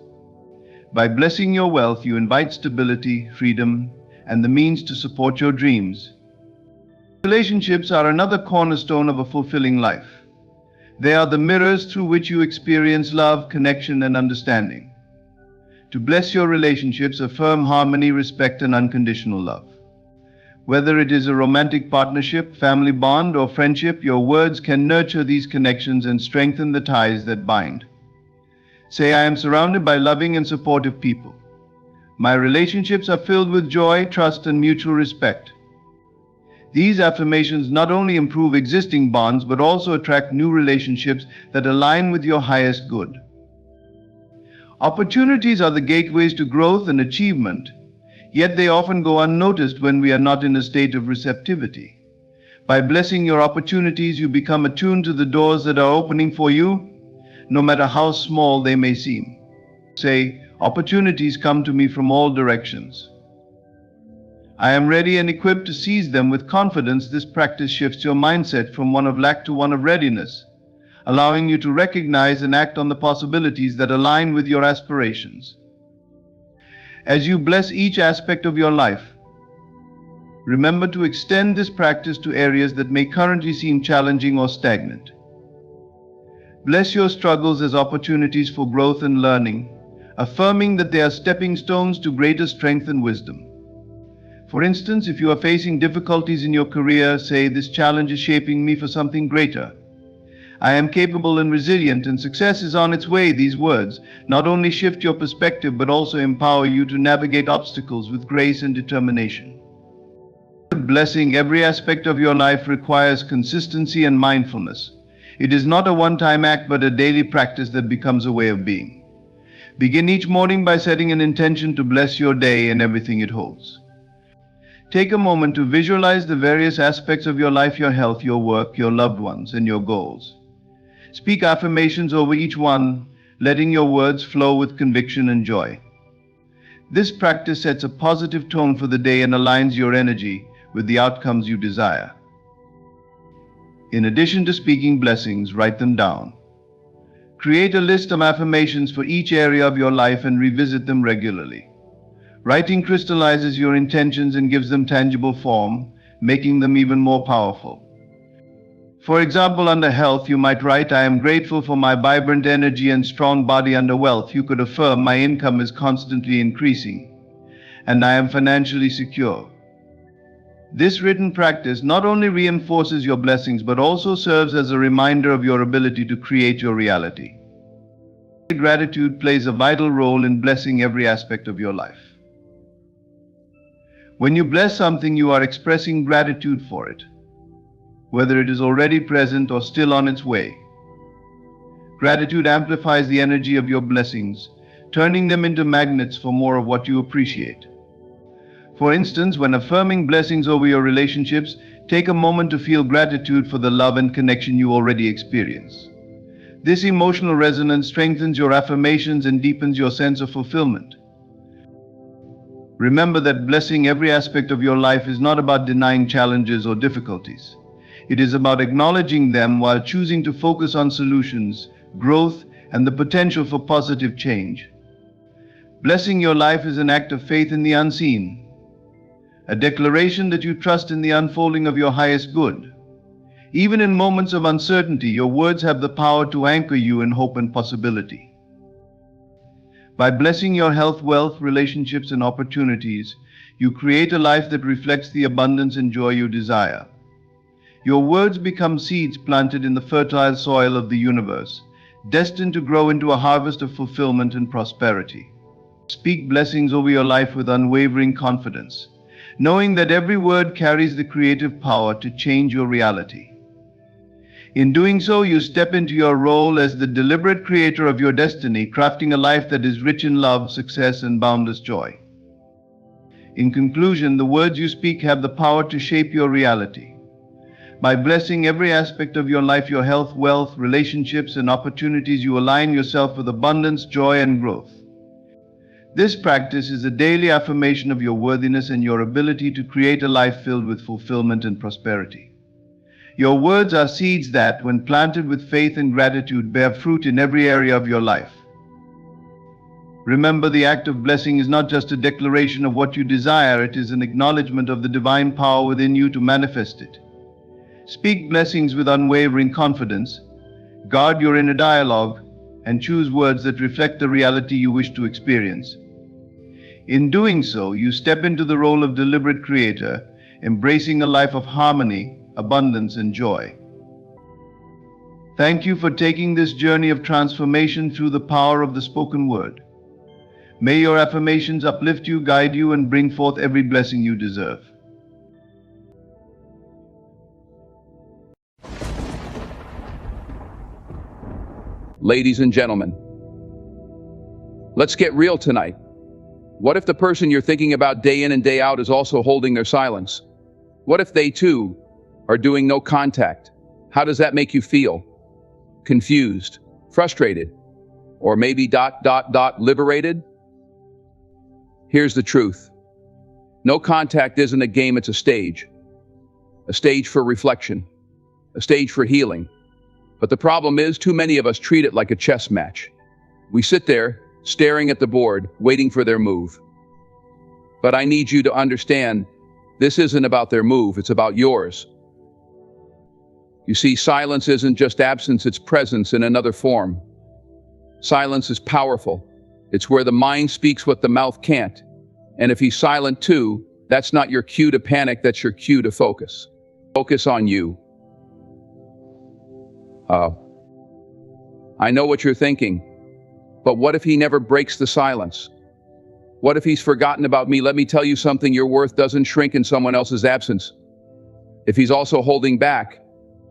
By blessing your wealth, you invite stability, freedom, and the means to support your dreams. Relationships are another cornerstone of a fulfilling life. They are the mirrors through which you experience love, connection, and understanding. To bless your relationships, affirm harmony, respect, and unconditional love. Whether it is a romantic partnership, family bond, or friendship, your words can nurture these connections and strengthen the ties that bind. Say, I am surrounded by loving and supportive people. My relationships are filled with joy, trust, and mutual respect. These affirmations not only improve existing bonds but also attract new relationships that align with your highest good. Opportunities are the gateways to growth and achievement, yet they often go unnoticed when we are not in a state of receptivity. By blessing your opportunities, you become attuned to the doors that are opening for you, no matter how small they may seem. Say, opportunities come to me from all directions. I am ready and equipped to seize them with confidence. This practice shifts your mindset from one of lack to one of readiness, allowing you to recognize and act on the possibilities that align with your aspirations. As you bless each aspect of your life, remember to extend this practice to areas that may currently seem challenging or stagnant. Bless your struggles as opportunities for growth and learning, affirming that they are stepping stones to greater strength and wisdom. For instance, if you are facing difficulties in your career, say, this challenge is shaping me for something greater. I am capable and resilient, and success is on its way. These words not only shift your perspective but also empower you to navigate obstacles with grace and determination. Blessing every aspect of your life requires consistency and mindfulness. It is not a one-time act but a daily practice that becomes a way of being. Begin each morning by setting an intention to bless your day and everything it holds. Take a moment to visualize the various aspects of your life: your health, your work, your loved ones, and your goals. Speak affirmations over each one, letting your words flow with conviction and joy. This practice sets a positive tone for the day and aligns your energy with the outcomes you desire. In addition to speaking blessings, write them down. Create a list of affirmations for each area of your life and revisit them regularly. Writing crystallizes your intentions and gives them tangible form, making them even more powerful. For example, under health, you might write, I am grateful for my vibrant energy and strong body. Under wealth, you could affirm, my income is constantly increasing, and I am financially secure. This written practice not only reinforces your blessings but also serves as a reminder of your ability to create your reality. Gratitude plays a vital role in blessing every aspect of your life. When you bless something, you are expressing gratitude for it, whether it is already present or still on its way. Gratitude amplifies the energy of your blessings, turning them into magnets for more of what you appreciate. For instance, when affirming blessings over your relationships, take a moment to feel gratitude for the love and connection you already experience. This emotional resonance strengthens your affirmations and deepens your sense of fulfillment. Remember that blessing every aspect of your life is not about denying challenges or difficulties. It is about acknowledging them while choosing to focus on solutions, growth, and the potential for positive change. Blessing your life is an act of faith in the unseen, a declaration that you trust in the unfolding of your highest good. Even in moments of uncertainty, your words have the power to anchor you in hope and possibility. By blessing your health, wealth, relationships, and opportunities, you create a life that reflects the abundance and joy you desire. Your words become seeds planted in the fertile soil of the universe, destined to grow into a harvest of fulfillment and prosperity. Speak blessings over your life with unwavering confidence, knowing that every word carries the creative power to change your reality. In doing so, you step into your role as the deliberate creator of your destiny, crafting a life that is rich in love, success, and boundless joy. In conclusion, the words you speak have the power to shape your reality. By blessing every aspect of your life, your health, wealth, relationships, and opportunities, you align yourself with abundance, joy, and growth. This practice is a daily affirmation of your worthiness and your ability to create a life filled with fulfillment and prosperity. Your words are seeds that, when planted with faith and gratitude, bear fruit in every area of your life. Remember, the act of blessing is not just a declaration of what you desire, it is an acknowledgement of the divine power within you to manifest it. Speak blessings with unwavering confidence, Guard your inner dialogue and choose words that reflect the reality you wish to experience. In doing so, you step into the role of deliberate creator, embracing a life of harmony, abundance, and joy. Thank you for taking this journey of transformation through the power of the spoken word. May your affirmations uplift you, guide you, and bring forth every blessing you deserve. Ladies and gentlemen, let's get real tonight. What if the person you're thinking about day in and day out is also holding their silence? What if they too are doing no contact? How does that make you feel? Confused, frustrated, or maybe liberated? Here's the truth. No contact isn't a game, it's a stage for reflection, a stage for healing. But the problem is, too many of us treat it like a chess match. We sit there, staring at the board, waiting for their move. But I need you to understand, this isn't about their move, it's about yours. You see, silence isn't just absence, it's presence in another form. Silence is powerful. It's where the mind speaks what the mouth can't. And if he's silent too, that's not your cue to panic, that's your cue to focus. Focus on you. I know what you're thinking, but what if he never breaks the silence? What if he's forgotten about me? Let me tell you something, your worth doesn't shrink in someone else's absence. If he's also holding back,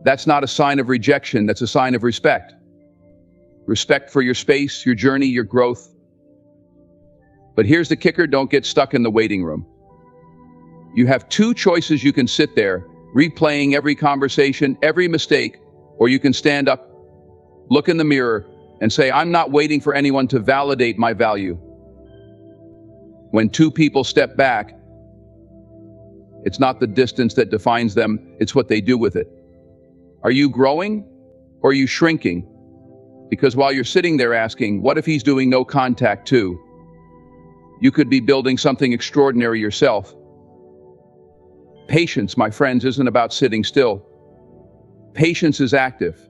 that's not a sign of rejection, that's a sign of respect. Respect for your space, your journey, your growth. But here's the kicker, don't get stuck in the waiting room. You have two choices. You can sit there, replaying every conversation, every mistake, or you can stand up, look in the mirror, and say, I'm not waiting for anyone to validate my value. When two people step back, it's not the distance that defines them, it's what they do with it. Are you growing or are you shrinking? Because while you're sitting there asking, what if he's doing no contact too? You could be building something extraordinary yourself. Patience, my friends, isn't about sitting still. Patience is active.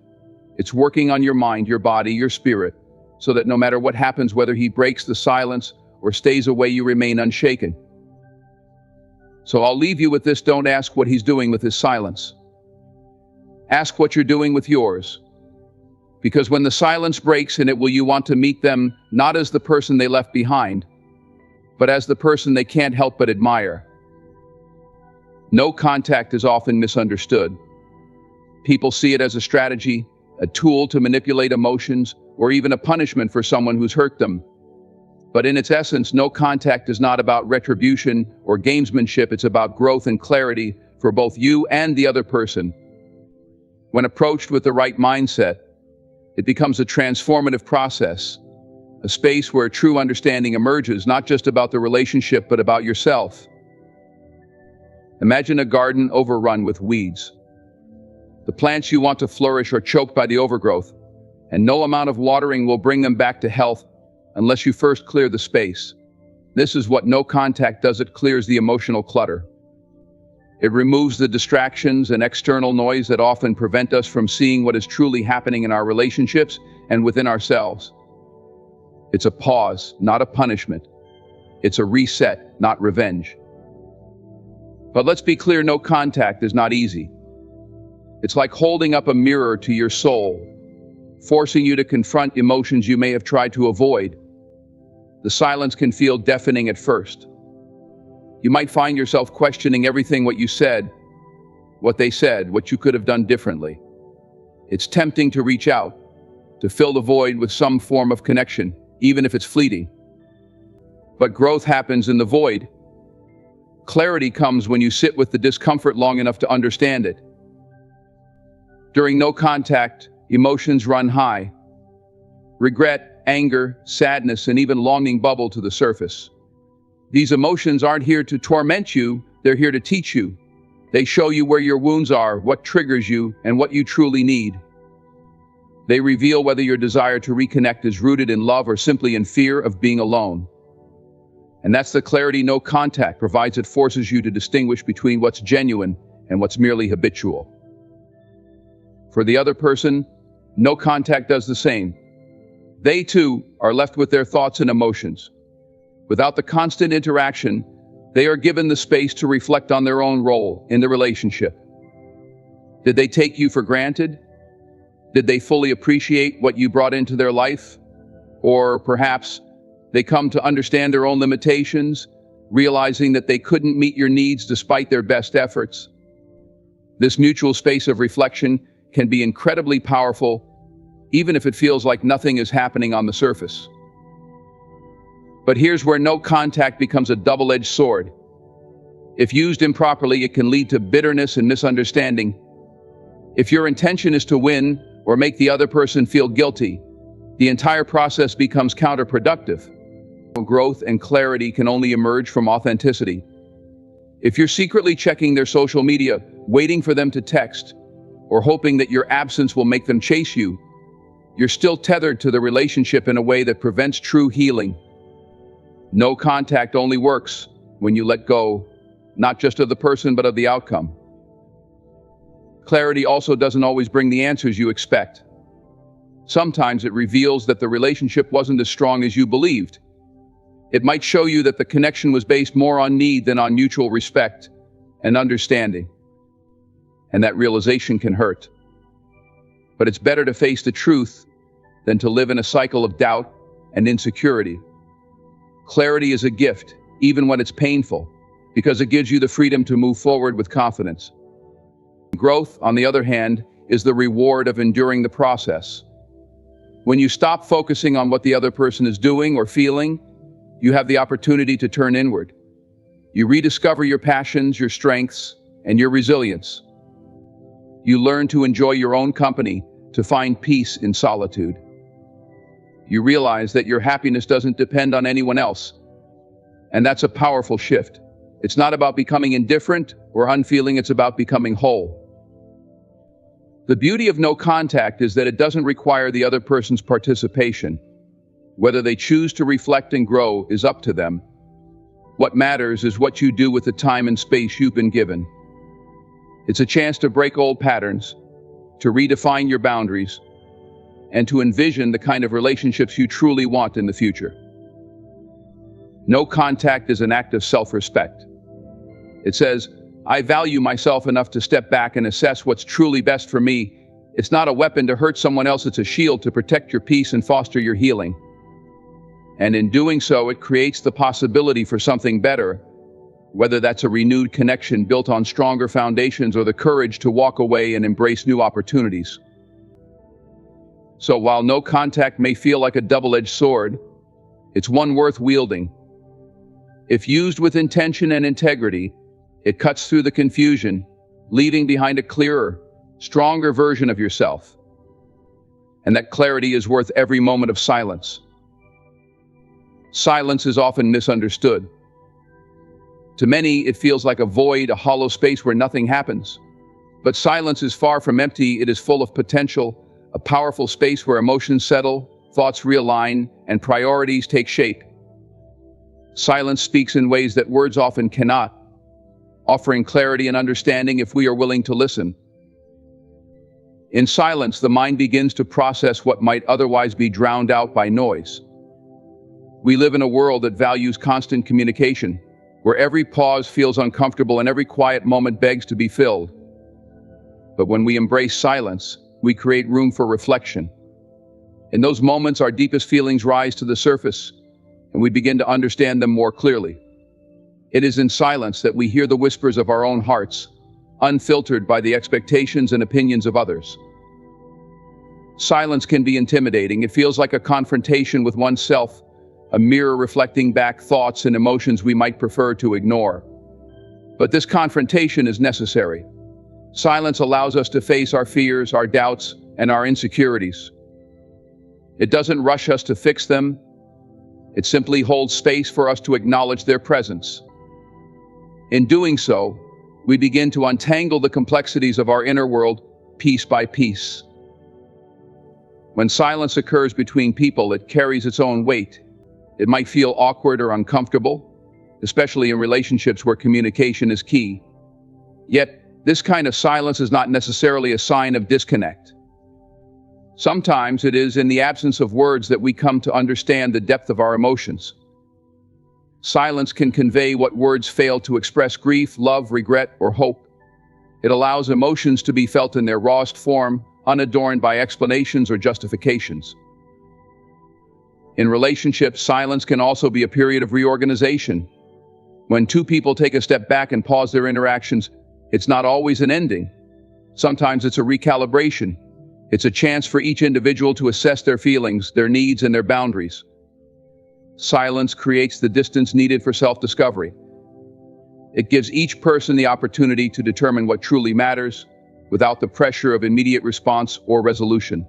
It's working on your mind, your body, your spirit, so that no matter what happens, whether he breaks the silence or stays away, you remain unshaken. So I'll leave you with this, don't ask what he's doing with his silence. Ask what you're doing with yours. Because when the silence breaks in it, will you want to meet them not as the person they left behind, but as the person they can't help but admire. No contact is often misunderstood. People see it as a strategy, a tool to manipulate emotions, or even a punishment for someone who's hurt them. But in its essence, no contact is not about retribution or gamesmanship, it's about growth and clarity for both you and the other person. When approached with the right mindset, it becomes a transformative process, a space where true understanding emerges, not just about the relationship, but about yourself. Imagine a garden overrun with weeds. The plants you want to flourish are choked by the overgrowth, and no amount of watering will bring them back to health unless you first clear the space. This is what no contact does. It clears the emotional clutter. It removes the distractions and external noise that often prevent us from seeing what is truly happening in our relationships and within ourselves. It's a pause, not a punishment. It's a reset, not revenge. But let's be clear, no contact is not easy. It's like holding up a mirror to your soul, forcing you to confront emotions you may have tried to avoid. The silence can feel deafening at first. You might find yourself questioning everything what you said, what they said, what you could have done differently. It's tempting to reach out, to fill the void with some form of connection, even if it's fleeting. But growth happens in the void. Clarity comes when you sit with the discomfort long enough to understand it. During no contact, emotions run high. Regret, anger, sadness, and even longing bubble to the surface. These emotions aren't here to torment you, they're here to teach you. They show you where your wounds are, what triggers you, and what you truly need. They reveal whether your desire to reconnect is rooted in love or simply in fear of being alone. And that's the clarity no contact provides. It forces you to distinguish between what's genuine and what's merely habitual. For the other person, No contact does the same. They too are left with their thoughts and emotions. Without the constant interaction, they are given the space to reflect on their own role in the relationship. Did they take you for granted? Did they fully appreciate what you brought into their life? Or perhaps they come to understand their own limitations, realizing that they couldn't meet your needs despite their best efforts? This mutual space of reflection can be incredibly powerful, even if it feels like nothing is happening on the surface. But here's where no contact becomes a double-edged sword. If used improperly, it can lead to bitterness and misunderstanding. If your intention is to win or make the other person feel guilty, the entire process becomes counterproductive. Growth and clarity can only emerge from authenticity. If you're secretly checking their social media, waiting for them to text, or hoping that your absence will make them chase you, you're still tethered to the relationship in a way that prevents true healing. No contact only works when you let go, not just of the person, but of the outcome. Clarity also doesn't always bring the answers you expect. Sometimes it reveals that the relationship wasn't as strong as you believed. It might show you that the connection was based more on need than on mutual respect and understanding. And that realization can hurt. But it's better to face the truth than to live in a cycle of doubt and insecurity. Clarity is a gift, even when it's painful, because it gives you the freedom to move forward with confidence. Growth, on the other hand, is the reward of enduring the process. When you stop focusing on what the other person is doing or feeling, you have the opportunity to turn inward. You rediscover your passions, your strengths, and your resilience. You learn to enjoy your own company, to find peace in solitude. You realize that your happiness doesn't depend on anyone else. And that's a powerful shift. It's not about becoming indifferent or unfeeling, it's about becoming whole. The beauty of no contact is that it doesn't require the other person's participation. Whether they choose to reflect and grow is up to them. What matters is what you do with the time and space you've been given. It's a chance to break old patterns, to redefine your boundaries, and to envision the kind of relationships you truly want in the future. No contact is an act of self-respect. It says, I value myself enough to step back and assess what's truly best for me. It's not a weapon to hurt someone else, it's a shield to protect your peace and foster your healing. And in doing so, it creates the possibility for something better, whether that's a renewed connection built on stronger foundations or the courage to walk away and embrace new opportunities. So while no contact may feel like a double-edged sword, it's one worth wielding. If used with intention and integrity, it cuts through the confusion, leaving behind a clearer, stronger version of yourself. And that clarity is worth every moment of silence. Silence is often misunderstood. To many, it feels like a void, a hollow space where nothing happens. But silence is far from empty, it is full of potential, a powerful space where emotions settle, thoughts realign, and priorities take shape. Silence speaks in ways that words often cannot, offering clarity and understanding if we are willing to listen. In silence, the mind begins to process what might otherwise be drowned out by noise. We live in a world that values constant communication, where every pause feels uncomfortable and every quiet moment begs to be filled. But when we embrace silence, we create room for reflection. In those moments, our deepest feelings rise to the surface, and we begin to understand them more clearly. It is in silence that we hear the whispers of our own hearts, unfiltered by the expectations and opinions of others. Silence can be intimidating. It feels like a confrontation with oneself, a mirror reflecting back thoughts and emotions we might prefer to ignore. But this confrontation is necessary. Silence allows us to face our fears, our doubts, and our insecurities. It doesn't rush us to fix them. It simply holds space for us to acknowledge their presence. In doing so, we begin to untangle the complexities of our inner world piece by piece. When silence occurs between people, it carries its own weight. It might feel awkward or uncomfortable, especially in relationships where communication is key. Yet, this kind of silence is not necessarily a sign of disconnect. Sometimes it is in the absence of words that we come to understand the depth of our emotions. Silence can convey what words fail to express: grief, love, regret, or hope. It allows emotions to be felt in their rawest form, unadorned by explanations or justifications. In relationships, silence can also be a period of reorganization. When two people take a step back and pause their interactions, it's not always an ending. Sometimes it's a recalibration. It's a chance for each individual to assess their feelings, their needs, and their boundaries. Silence creates the distance needed for self-discovery. It gives each person the opportunity to determine what truly matters, without the pressure of immediate response or resolution.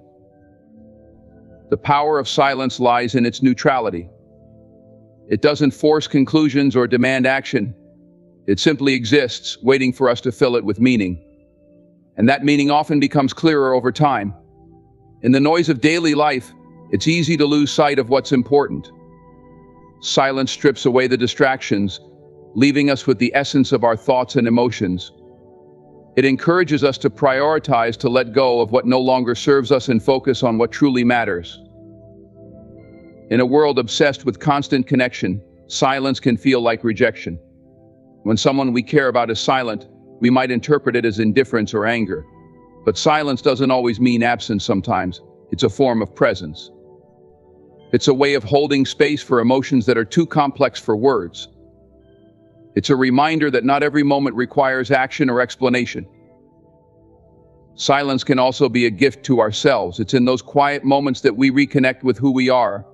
The power of silence lies in its neutrality. It doesn't force conclusions or demand action. It simply exists, waiting for us to fill it with meaning. And that meaning often becomes clearer over time. In the noise of daily life, it's easy to lose sight of what's important. Silence strips away the distractions, leaving us with the essence of our thoughts and emotions. It encourages us to prioritize, to let go of what no longer serves us and focus on what truly matters. In a world obsessed with constant connection, silence can feel like rejection. When someone we care about is silent, we might interpret it as indifference or anger. But silence doesn't always mean absence. Sometimes it's a form of presence. It's a way of holding space for emotions that are too complex for words. It's a reminder that not every moment requires action or explanation. Silence can also be a gift to ourselves. It's in those quiet moments that we reconnect with who we are.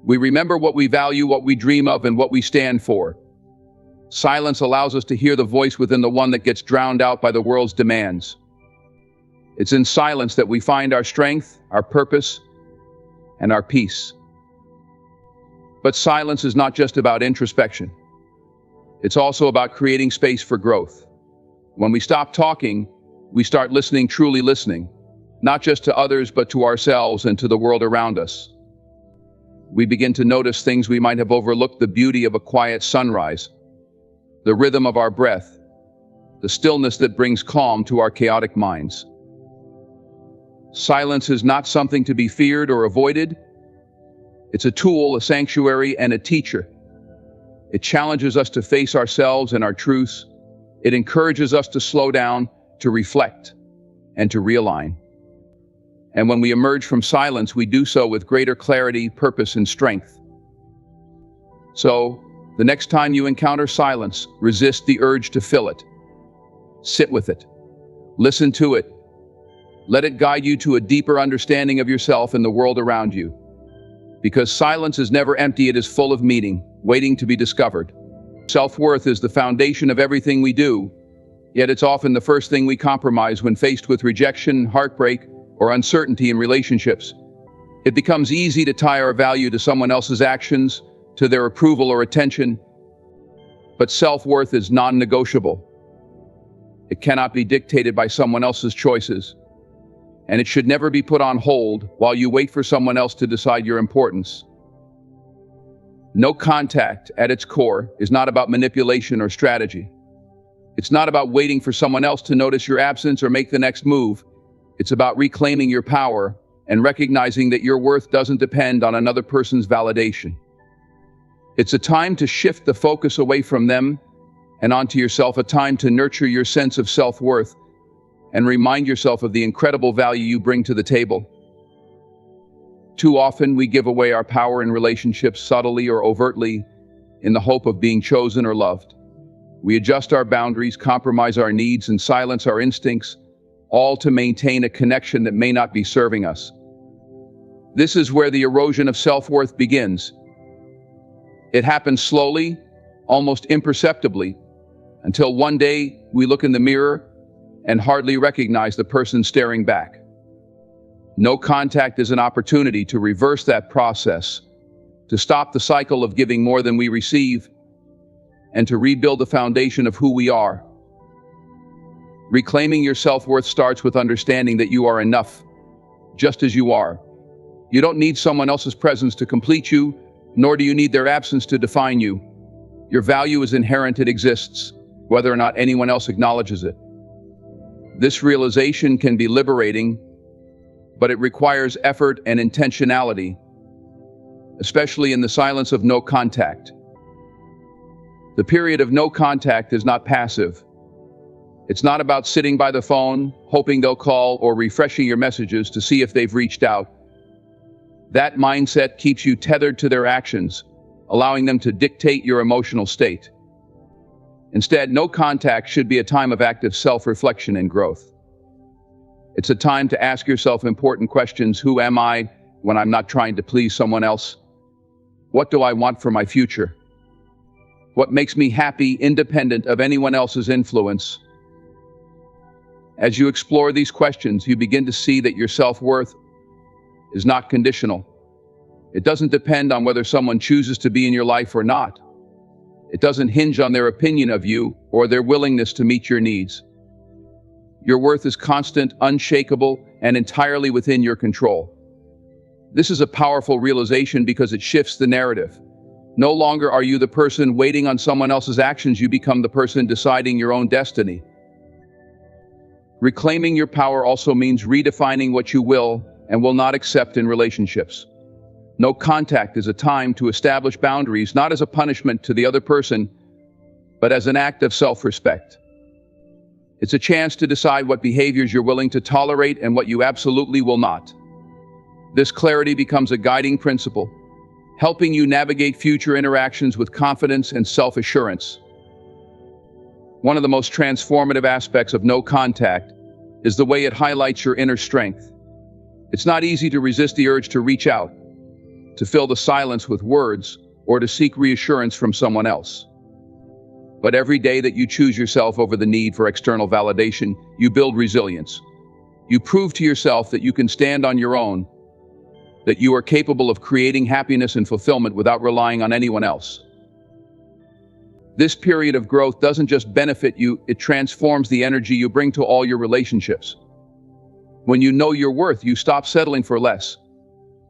We remember what we value, what we dream of, and what we stand for. Silence allows us to hear the voice within the one that gets drowned out by the world's demands. It's in silence that we find our strength, our purpose, and our peace. But silence is not just about introspection. It's also about creating space for growth. When we stop talking, we start listening, truly listening, not just to others, but to ourselves and to the world around us. We begin to notice things we might have overlooked: the beauty of a quiet sunrise, the rhythm of our breath, the stillness that brings calm to our chaotic minds. Silence is not something to be feared or avoided. It's a tool, a sanctuary, and a teacher. It challenges us to face ourselves and our truths. It encourages us to slow down, to reflect, and to realign. And when we emerge from silence, we do so with greater clarity, purpose, and strength. So, the next time you encounter silence, resist the urge to fill it. Sit with it. Listen to it. Let it guide you to a deeper understanding of yourself and the world around you. Because silence is never empty, it is full of meaning, waiting to be discovered. Self-worth is the foundation of everything we do, yet it's often the first thing we compromise when faced with rejection, heartbreak, or uncertainty in relationships. It becomes easy to tie our value to someone else's actions, to their approval or attention. But self-worth is non-negotiable. It cannot be dictated by someone else's choices, and it should never be put on hold while you wait for someone else to decide your importance. No contact, at its core, is not about manipulation or strategy. It's not about waiting for someone else to notice your absence or make the next move. It's about reclaiming your power and recognizing that your worth doesn't depend on another person's validation. It's a time to shift the focus away from them and onto yourself, a time to nurture your sense of self-worth and remind yourself of the incredible value you bring to the table. Too often we give away our power in relationships, subtly or overtly, in the hope of being chosen or loved. We adjust our boundaries, compromise our needs, and silence our instincts, all to maintain a connection that may not be serving us. This is where the erosion of self-worth begins. It happens slowly, almost imperceptibly, until one day we look in the mirror and hardly recognize the person staring back. No contact is an opportunity to reverse that process, to stop the cycle of giving more than we receive, and to rebuild the foundation of who we are. Reclaiming your self-worth starts with understanding that you are enough, just as you are. You don't need someone else's presence to complete you, nor do you need their absence to define you. Your value is inherent, it exists, whether or not anyone else acknowledges it. This realization can be liberating, but it requires effort and intentionality, especially in the silence of no contact. The period of no contact is not passive. It's not about sitting by the phone, hoping they'll call, or refreshing your messages to see if they've reached out. That mindset keeps you tethered to their actions, allowing them to dictate your emotional state. Instead, no contact should be a time of active self-reflection and growth. It's a time to ask yourself important questions. Who am I when I'm not trying to please someone else? What do I want for my future? What makes me happy independent of anyone else's influence? As you explore these questions, you begin to see that your self-worth is not conditional. It doesn't depend on whether someone chooses to be in your life or not. It doesn't hinge on their opinion of you or their willingness to meet your needs. Your worth is constant, unshakable, and entirely within your control. This is a powerful realization because it shifts the narrative. No longer are you the person waiting on someone else's actions, you become the person deciding your own destiny. Reclaiming your power also means redefining what you will and will not accept in relationships. No contact is a time to establish boundaries, not as a punishment to the other person, but as an act of self-respect. It's a chance to decide what behaviors you're willing to tolerate and what you absolutely will not. This clarity becomes a guiding principle, helping you navigate future interactions with confidence and self-assurance. One of the most transformative aspects of no contact is the way it highlights your inner strength. It's not easy to resist the urge to reach out, to fill the silence with words, or to seek reassurance from someone else. But every day that you choose yourself over the need for external validation, you build resilience. You prove to yourself that you can stand on your own, that you are capable of creating happiness and fulfillment without relying on anyone else. This period of growth doesn't just benefit you, it transforms the energy you bring to all your relationships. When you know your worth, you stop settling for less.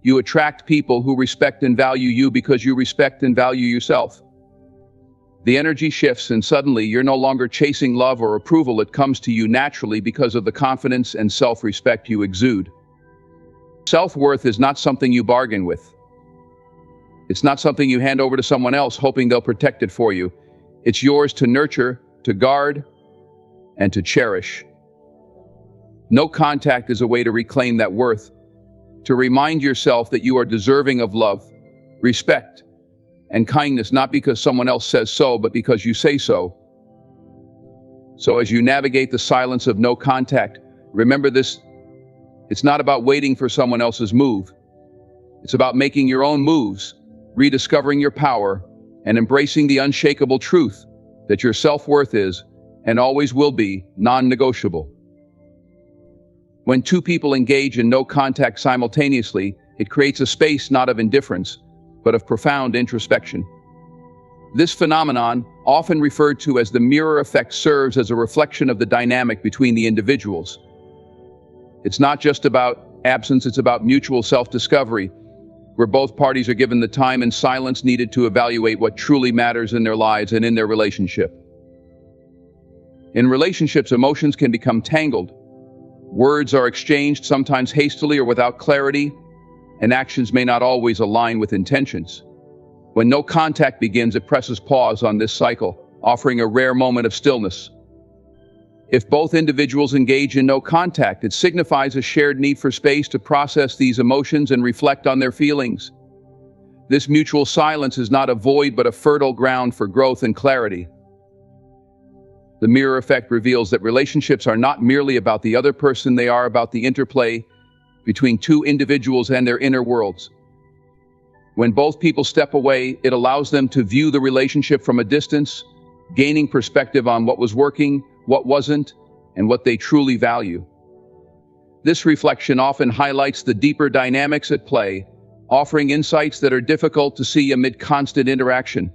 You attract people who respect and value you because you respect and value yourself. The energy shifts and suddenly you're no longer chasing love or approval. It comes to you naturally because of the confidence and self-respect you exude. Self-worth is not something you bargain with. It's not something you hand over to someone else hoping they'll protect it for you. It's yours to nurture, to guard, and to cherish. No contact is a way to reclaim that worth, to remind yourself that you are deserving of love, respect, and kindness, not because someone else says so, but because you say so. So as you navigate the silence of no contact, remember this: it's not about waiting for someone else's move. It's about making your own moves, rediscovering your power, and embracing the unshakable truth that your self-worth is, and always will be, non-negotiable. When two people engage in no contact simultaneously, it creates a space not of indifference, but of profound introspection. This phenomenon, often referred to as the mirror effect, serves as a reflection of the dynamic between the individuals. It's not just about absence, it's about mutual self-discovery, where both parties are given the time and silence needed to evaluate what truly matters in their lives and in their relationship. In relationships, emotions can become tangled. Words are exchanged, sometimes hastily or without clarity, and actions may not always align with intentions. When no contact begins, it presses pause on this cycle, offering a rare moment of stillness. If both individuals engage in no contact, it signifies a shared need for space to process these emotions and reflect on their feelings. This mutual silence is not a void, but a fertile ground for growth and clarity. The mirror effect reveals that relationships are not merely about the other person, they are about the interplay between two individuals and their inner worlds. When both people step away, it allows them to view the relationship from a distance, gaining perspective on what was working, what wasn't, and what they truly value. This reflection often highlights the deeper dynamics at play, offering insights that are difficult to see amid constant interaction.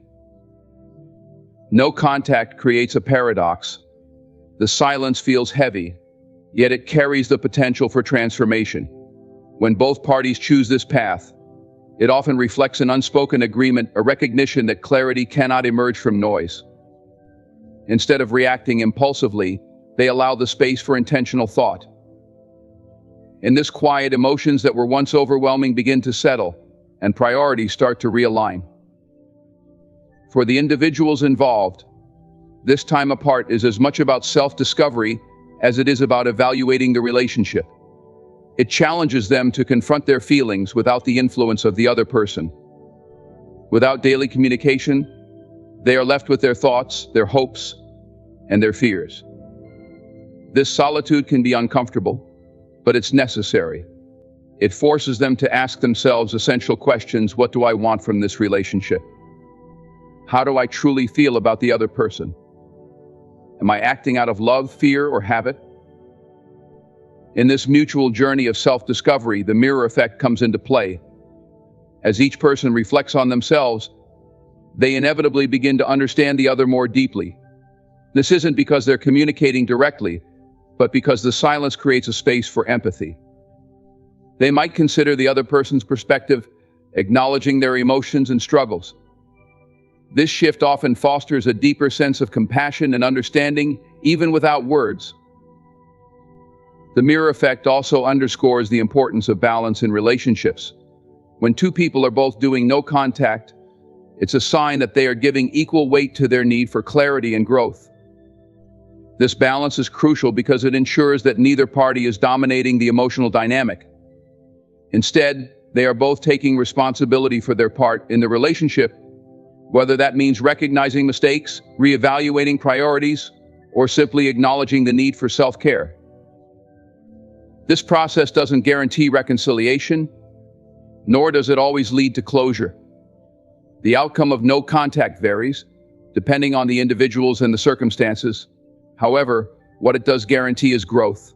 No contact creates a paradox. The silence feels heavy, yet it carries the potential for transformation. When both parties choose this path, it often reflects an unspoken agreement, a recognition that clarity cannot emerge from noise. Instead of reacting impulsively, they allow the space for intentional thought. In this quiet, emotions that were once overwhelming begin to settle, and priorities start to realign. For the individuals involved, this time apart is as much about self-discovery as it is about evaluating the relationship. It challenges them to confront their feelings without the influence of the other person. Without daily communication, they are left with their thoughts, their hopes, and their fears. This solitude can be uncomfortable, but it's necessary. It forces them to ask themselves essential questions. What do I want from this relationship? How do I truly feel about the other person? Am I acting out of love, fear, or habit? In this mutual journey of self-discovery, the mirror effect comes into play. As each person reflects on themselves, they inevitably begin to understand the other more deeply. This isn't because they're communicating directly, but because the silence creates a space for empathy. They might consider the other person's perspective, acknowledging their emotions and struggles. This shift often fosters a deeper sense of compassion and understanding, even without words. The mirror effect also underscores the importance of balance in relationships. When two people are both doing no contact, it's a sign that they are giving equal weight to their need for clarity and growth. This balance is crucial because it ensures that neither party is dominating the emotional dynamic. Instead, they are both taking responsibility for their part in the relationship, whether that means recognizing mistakes, reevaluating priorities, or simply acknowledging the need for self-care. This process doesn't guarantee reconciliation, nor does it always lead to closure. The outcome of no contact varies, depending on the individuals and the circumstances. However, what it does guarantee is growth.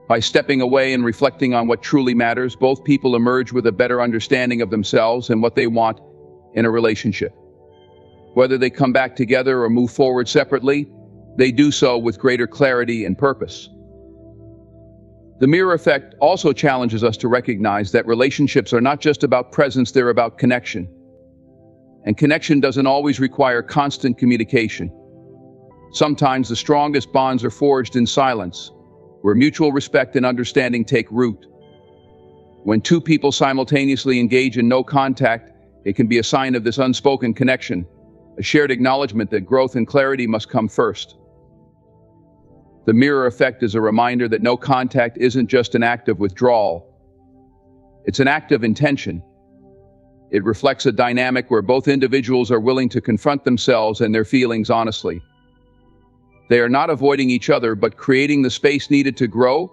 By stepping away and reflecting on what truly matters, both people emerge with a better understanding of themselves and what they want in a relationship. Whether they come back together or move forward separately, they do so with greater clarity and purpose. The mirror effect also challenges us to recognize that relationships are not just about presence, they're about connection. And connection doesn't always require constant communication. Sometimes the strongest bonds are forged in silence, where mutual respect and understanding take root. When two people simultaneously engage in no contact, it can be a sign of this unspoken connection, a shared acknowledgement that growth and clarity must come first. The mirror effect is a reminder that no contact isn't just an act of withdrawal. It's an act of intention. It reflects a dynamic where both individuals are willing to confront themselves and their feelings honestly. They are not avoiding each other, but creating the space needed to grow,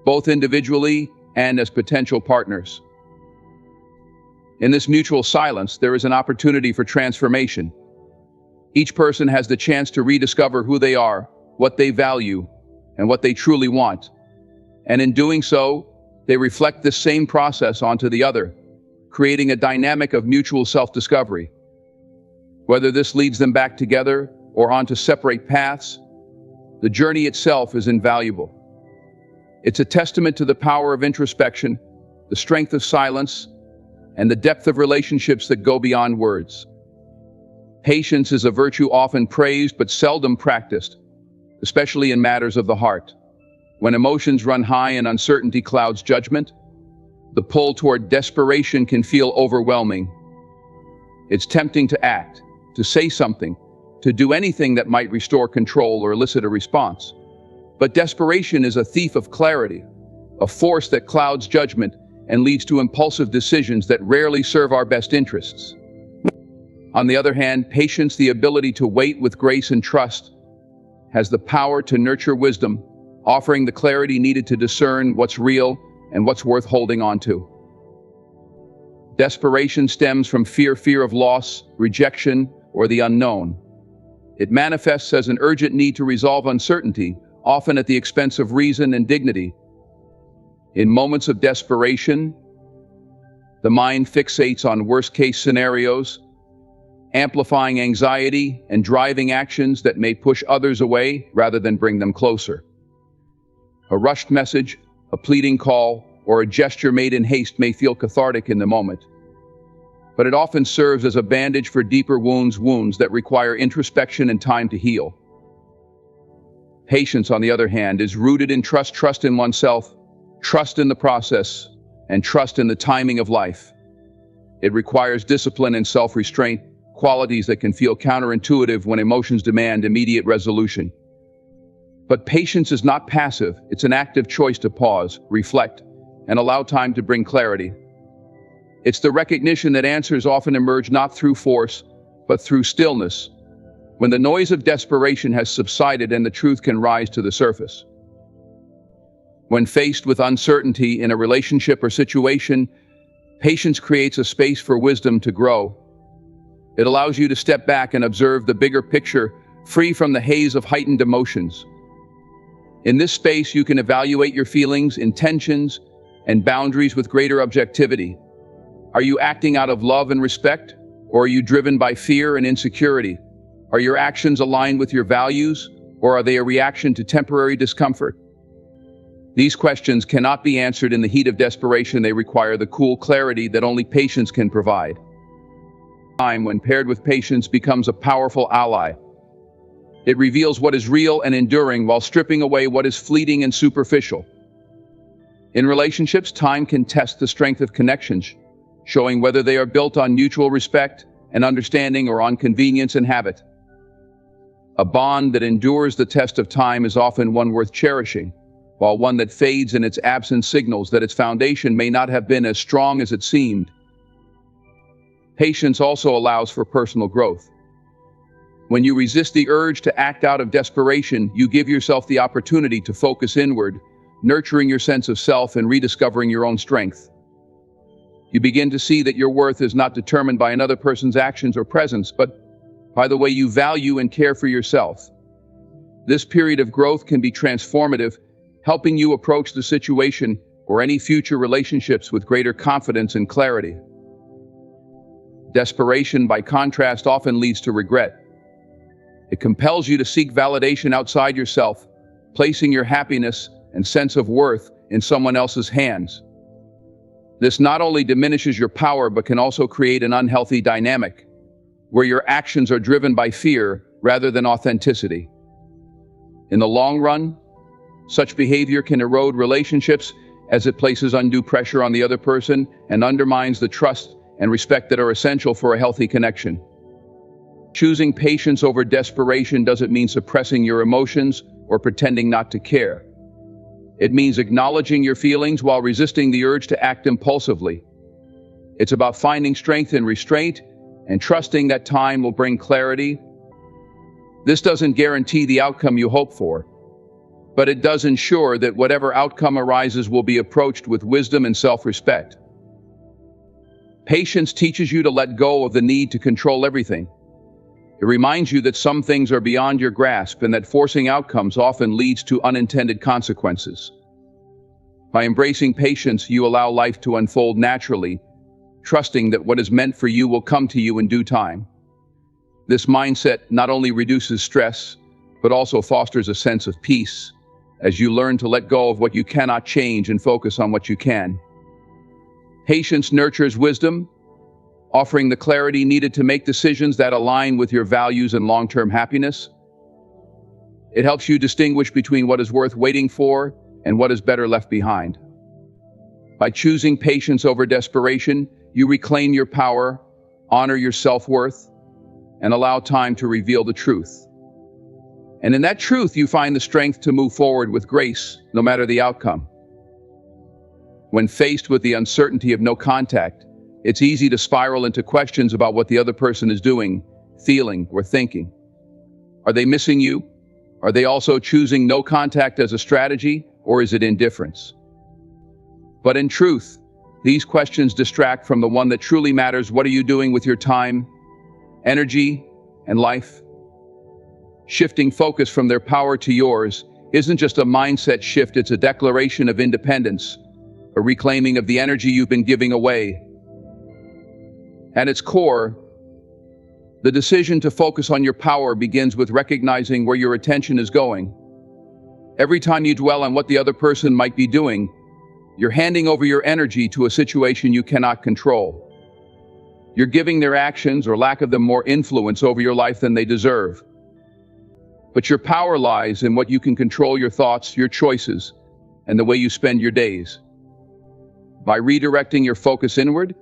both individually and as potential partners. In this mutual silence, there is an opportunity for transformation. Each person has the chance to rediscover who they are, what they value, and what they truly want. And in doing so, they reflect this same process onto the other, creating a dynamic of mutual self-discovery. Whether this leads them back together or onto separate paths, the journey itself is invaluable. It's a testament to the power of introspection, the strength of silence, and the depth of relationships that go beyond words. Patience is a virtue often praised but seldom practiced, especially in matters of the heart. When emotions run high and uncertainty clouds judgment, the pull toward desperation can feel overwhelming. It's tempting to act, to say something, to do anything that might restore control or elicit a response. But desperation is a thief of clarity, a force that clouds judgment and leads to impulsive decisions that rarely serve our best interests. On the other hand, patience, the ability to wait with grace and trust, has the power to nurture wisdom, offering the clarity needed to discern what's real and what's worth holding on to. Desperation stems from fear of loss, rejection, or the unknown. It manifests as an urgent need to resolve uncertainty, often at the expense of reason and dignity. In moments of desperation, the mind fixates on worst-case scenarios, amplifying anxiety and driving actions that may push others away rather than bring them closer. A rushed message, a pleading call, or a gesture made in haste may feel cathartic in the moment, but it often serves as a bandage for deeper wounds that require introspection and time to heal. Patience, on the other hand, is rooted in trust in oneself, trust in the process, and trust in the timing of life. It requires discipline and self-restraint, qualities that can feel counterintuitive when emotions demand immediate resolution. But patience is not passive. It's an active choice to pause, reflect, and allow time to bring clarity. It's the recognition that answers often emerge not through force, but through stillness, when the noise of desperation has subsided and the truth can rise to the surface. When faced with uncertainty in a relationship or situation, patience creates a space for wisdom to grow. It allows you to step back and observe the bigger picture, free from the haze of heightened emotions. In this space, you can evaluate your feelings, intentions, and boundaries with greater objectivity. Are you acting out of love and respect, or are you driven by fear and insecurity? Are your actions aligned with your values, or are they a reaction to temporary discomfort? These questions cannot be answered in the heat of desperation. They require the cool clarity that only patience can provide. Time, when paired with patience, becomes a powerful ally. It reveals what is real and enduring while stripping away what is fleeting and superficial. In relationships, time can test the strength of connections, showing whether they are built on mutual respect and understanding or on convenience and habit. A bond that endures the test of time is often one worth cherishing, while one that fades in its absence signals that its foundation may not have been as strong as it seemed. Patience also allows for personal growth. When you resist the urge to act out of desperation, you give yourself the opportunity to focus inward, nurturing your sense of self and rediscovering your own strength. You begin to see that your worth is not determined by another person's actions or presence, but by the way you value and care for yourself. This period of growth can be transformative, helping you approach the situation or any future relationships with greater confidence and clarity. Desperation, by contrast, often leads to regret. It compels you to seek validation outside yourself, placing your happiness and sense of worth in someone else's hands. This not only diminishes your power, but can also create an unhealthy dynamic, where your actions are driven by fear rather than authenticity. In the long run, such behavior can erode relationships as it places undue pressure on the other person and undermines the trust and respect that are essential for a healthy connection. Choosing patience over desperation doesn't mean suppressing your emotions or pretending not to care. It means acknowledging your feelings while resisting the urge to act impulsively. It's about finding strength in restraint and trusting that time will bring clarity. This doesn't guarantee the outcome you hope for, but it does ensure that whatever outcome arises will be approached with wisdom and self-respect. Patience teaches you to let go of the need to control everything. It reminds you that some things are beyond your grasp and that forcing outcomes often leads to unintended consequences. By embracing patience, you allow life to unfold naturally, trusting that what is meant for you will come to you in due time. This mindset not only reduces stress, but also fosters a sense of peace, as you learn to let go of what you cannot change and focus on what you can. Patience nurtures wisdom, offering the clarity needed to make decisions that align with your values and long-term happiness. It helps you distinguish between what is worth waiting for and what is better left behind. By choosing patience over desperation, you reclaim your power, honor your self-worth, and allow time to reveal the truth. And in that truth, you find the strength to move forward with grace, no matter the outcome. When faced with the uncertainty of no contact, it's easy to spiral into questions about what the other person is doing, feeling, or thinking. Are they missing you? Are they also choosing no contact as a strategy, or is it indifference? But in truth, these questions distract from the one that truly matters. What are you doing with your time, energy, and life? Shifting focus from their power to yours isn't just a mindset shift, it's a declaration of independence, a reclaiming of the energy you've been giving away. At its core, the decision to focus on your power begins with recognizing where your attention is going. Every time you dwell on what the other person might be doing, you're handing over your energy to a situation you cannot control. You're giving their actions or lack of them more influence over your life than they deserve. But your power lies in what you can control: your thoughts, your choices, and the way you spend your days. By redirecting your focus inward,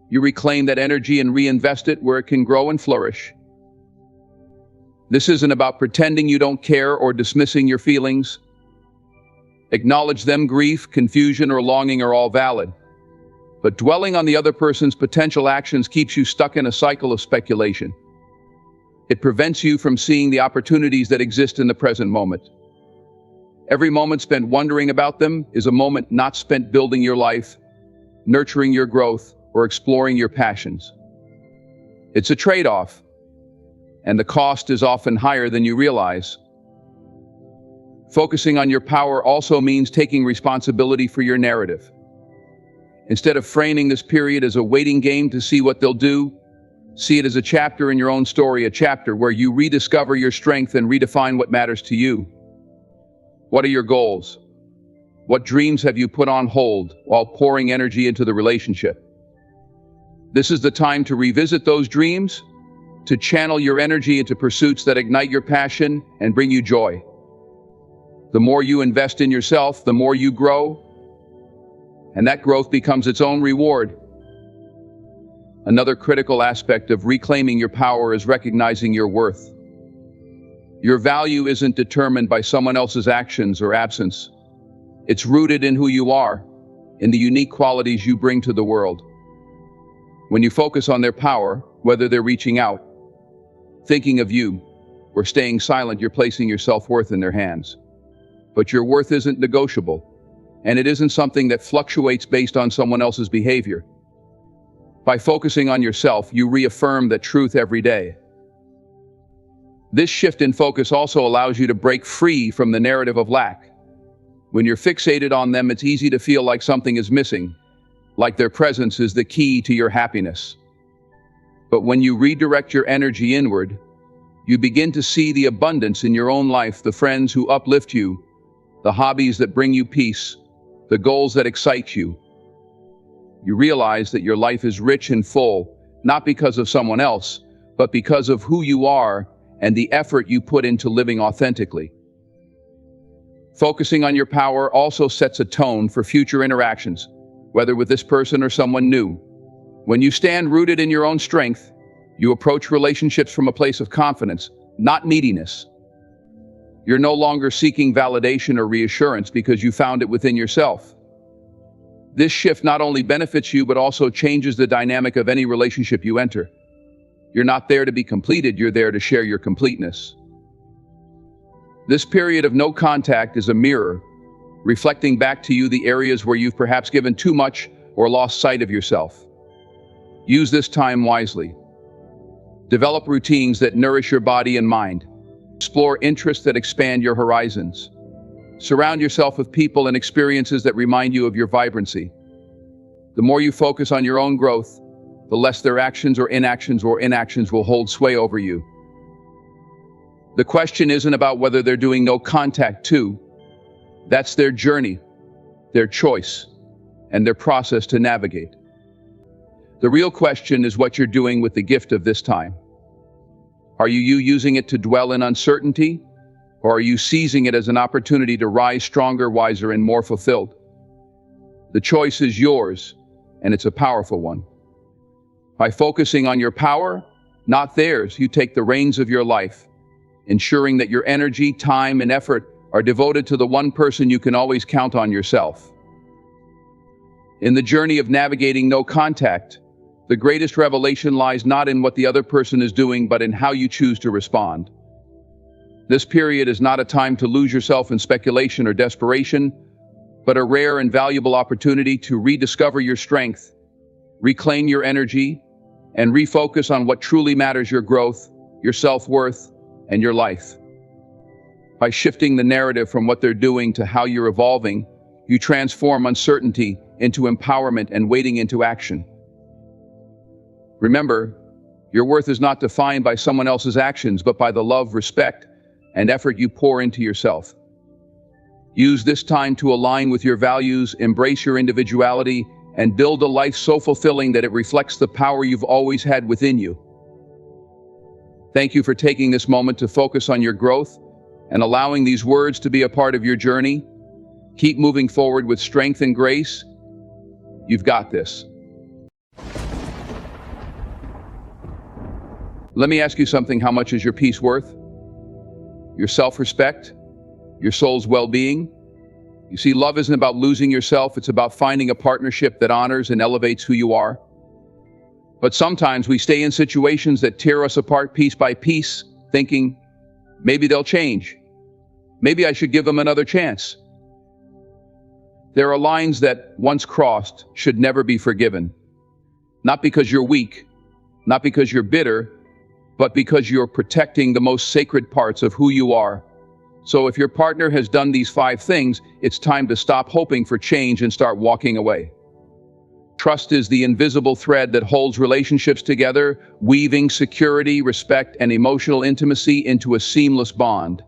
you reclaim that energy and reinvest it where it can grow and flourish. This isn't about pretending you don't care or dismissing your feelings. Acknowledge them. Grief, confusion, or longing are all valid. But dwelling on the other person's potential actions keeps you stuck in a cycle of speculation. It prevents you from seeing the opportunities that exist in the present moment. Every moment spent wondering about them is a moment not spent building your life, nurturing your growth, or exploring your passions. It's a trade-off, and the cost is often higher than you realize. Focusing on your power also means taking responsibility for your narrative. Instead of framing this period as a waiting game to see what they'll do, see it as a chapter in your own story, a chapter where you rediscover your strength and redefine what matters to you. What are your goals? What dreams have you put on hold while pouring energy into the relationship? This is the time to revisit those dreams, to channel your energy into pursuits that ignite your passion and bring you joy. The more you invest in yourself, the more you grow, and that growth becomes its own reward. Another critical aspect of reclaiming your power is recognizing your worth. Your value isn't determined by someone else's actions or absence. It's rooted in who you are, in the unique qualities you bring to the world. When you focus on their power, whether they're reaching out, thinking of you, or staying silent, you're placing your self-worth in their hands. But your worth isn't negotiable, and it isn't something that fluctuates based on someone else's behavior. By focusing on yourself, you reaffirm that truth every day. This shift in focus also allows you to break free from the narrative of lack. When you're fixated on them, it's easy to feel like something is missing, like their presence is the key to your happiness. But when you redirect your energy inward, you begin to see the abundance in your own life, the friends who uplift you, the hobbies that bring you peace, the goals that excite you. You realize that your life is rich and full, not because of someone else, but because of who you are and the effort you put into living authentically. Focusing on your power also sets a tone for future interactions, whether with this person or someone new. When you stand rooted in your own strength, you approach relationships from a place of confidence, not neediness. You're no longer seeking validation or reassurance because you found it within yourself. This shift not only benefits you, but also changes the dynamic of any relationship you enter. You're not there to be completed, you're there to share your completeness. This period of no contact is a mirror, reflecting back to you the areas where you've perhaps given too much or lost sight of yourself. Use this time wisely. Develop routines that nourish your body and mind. Explore interests that expand your horizons. Surround yourself with people and experiences that remind you of your vibrancy. The more you focus on your own growth, the less their actions or inactions will hold sway over you. The question isn't about whether they're doing no contact too. That's their journey, their choice, and their process to navigate. The real question is what you're doing with the gift of this time. Are you using it to dwell in uncertainty, or are you seizing it as an opportunity to rise stronger, wiser, and more fulfilled? The choice is yours, and it's a powerful one. By focusing on your power, not theirs, you take the reins of your life, ensuring that your energy, time, and effort are devoted to the one person you can always count on, yourself. In the journey of navigating no contact, the greatest revelation lies not in what the other person is doing, but in how you choose to respond. This period is not a time to lose yourself in speculation or desperation, but a rare and valuable opportunity to rediscover your strength, reclaim your energy, and refocus on what truly matters: your growth, your self-worth, and your life. By shifting the narrative from what they're doing to how you're evolving, you transform uncertainty into empowerment and waiting into action. Remember, your worth is not defined by someone else's actions, but by the love, respect, and effort you pour into yourself. Use this time to align with your values, embrace your individuality, and build a life so fulfilling that it reflects the power you've always had within you. Thank you for taking this moment to focus on your growth and allowing these words to be a part of your journey. Keep moving forward with strength and grace. You've got this. Let me ask you something. How much is your peace worth? Your self-respect? Your soul's well-being? You see, love isn't about losing yourself. It's about finding a partnership that honors and elevates who you are. But sometimes we stay in situations that tear us apart piece by piece, thinking, maybe they'll change. Maybe I should give them another chance. There are lines that, once crossed, should never be forgiven. Not because you're weak, not because you're bitter, but because you're protecting the most sacred parts of who you are. So if your partner has done these 5 things, it's time to stop hoping for change and start walking away. Trust is the invisible thread that holds relationships together, weaving security, respect, and emotional intimacy into a seamless bond.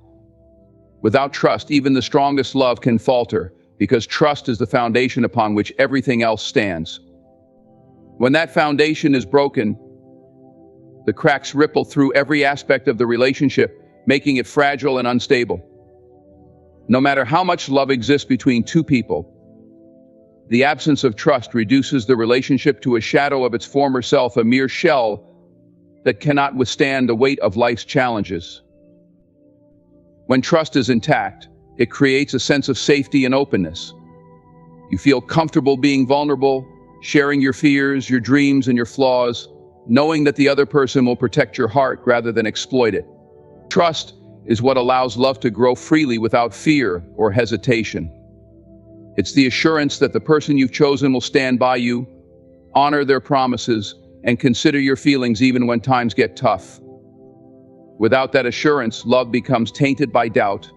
Without trust, even the strongest love can falter, because trust is the foundation upon which everything else stands. When that foundation is broken, the cracks ripple through every aspect of the relationship, making it fragile and unstable. No matter how much love exists between 2 people, the absence of trust reduces the relationship to a shadow of its former self, a mere shell that cannot withstand the weight of life's challenges. When trust is intact, it creates a sense of safety and openness. You feel comfortable being vulnerable, sharing your fears, your dreams, and your flaws, knowing that the other person will protect your heart rather than exploit it. Trust is what allows love to grow freely without fear or hesitation. It's the assurance that the person you've chosen will stand by you, honor their promises, and consider your feelings even when times get tough. Without that assurance, love becomes tainted by doubt,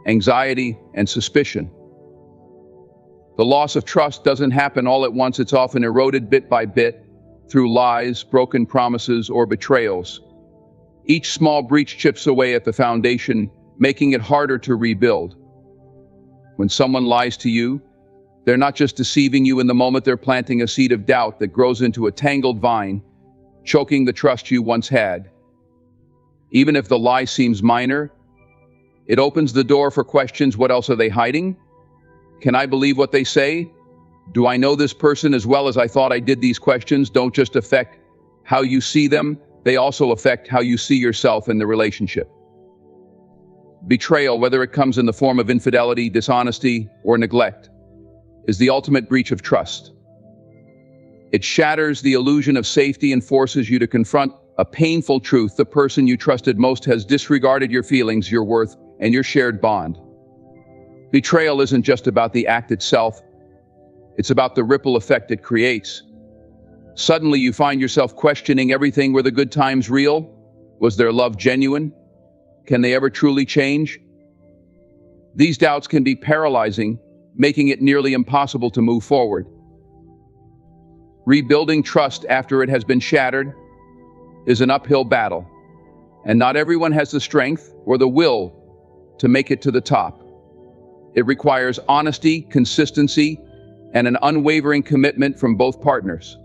anxiety, and suspicion. The loss of trust doesn't happen all at once. It's often eroded bit by bit through lies, broken promises, or betrayals. Each small breach chips away at the foundation, making it harder to rebuild. When someone lies to you, they're not just deceiving you in the moment, they're planting a seed of doubt that grows into a tangled vine, choking the trust you once had. Even if the lie seems minor, it opens the door for questions. What else are they hiding? Can I believe what they say? Do I know this person as well as I thought I did? These questions don't just affect how you see them, they also affect how you see yourself in the relationship. Betrayal, whether it comes in the form of infidelity, dishonesty, or neglect, is the ultimate breach of trust. It shatters the illusion of safety and forces you to confront a painful truth. The person you trusted most has disregarded your feelings, your worth, and your shared bond. Betrayal isn't just about the act itself, it's about the ripple effect it creates. Suddenly you find yourself questioning everything. Were the good times real? Was their love genuine? Can they ever truly change? These doubts can be paralyzing, making it nearly impossible to move forward. Rebuilding trust after it has been shattered is an uphill battle, and not everyone has the strength or the will to make it to the top. It requires honesty, consistency, and an unwavering commitment from both partners.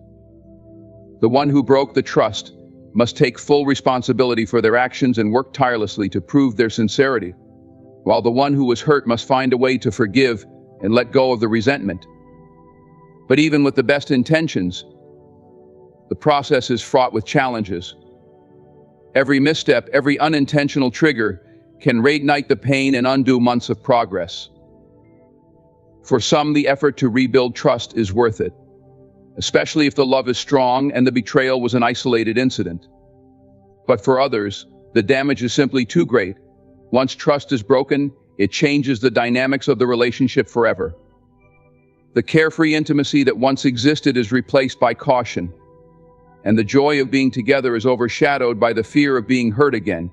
The one who broke the trust must take full responsibility for their actions and work tirelessly to prove their sincerity, while the one who was hurt must find a way to forgive and let go of the resentment. But even with the best intentions, the process is fraught with challenges. Every misstep, every unintentional trigger can reignite the pain and undo months of progress. For some, the effort to rebuild trust is worth it, especially if the love is strong and the betrayal was an isolated incident. But for others, the damage is simply too great. Once trust is broken, it changes the dynamics of the relationship forever. The carefree intimacy that once existed is replaced by caution, and the joy of being together is overshadowed by the fear of being hurt again.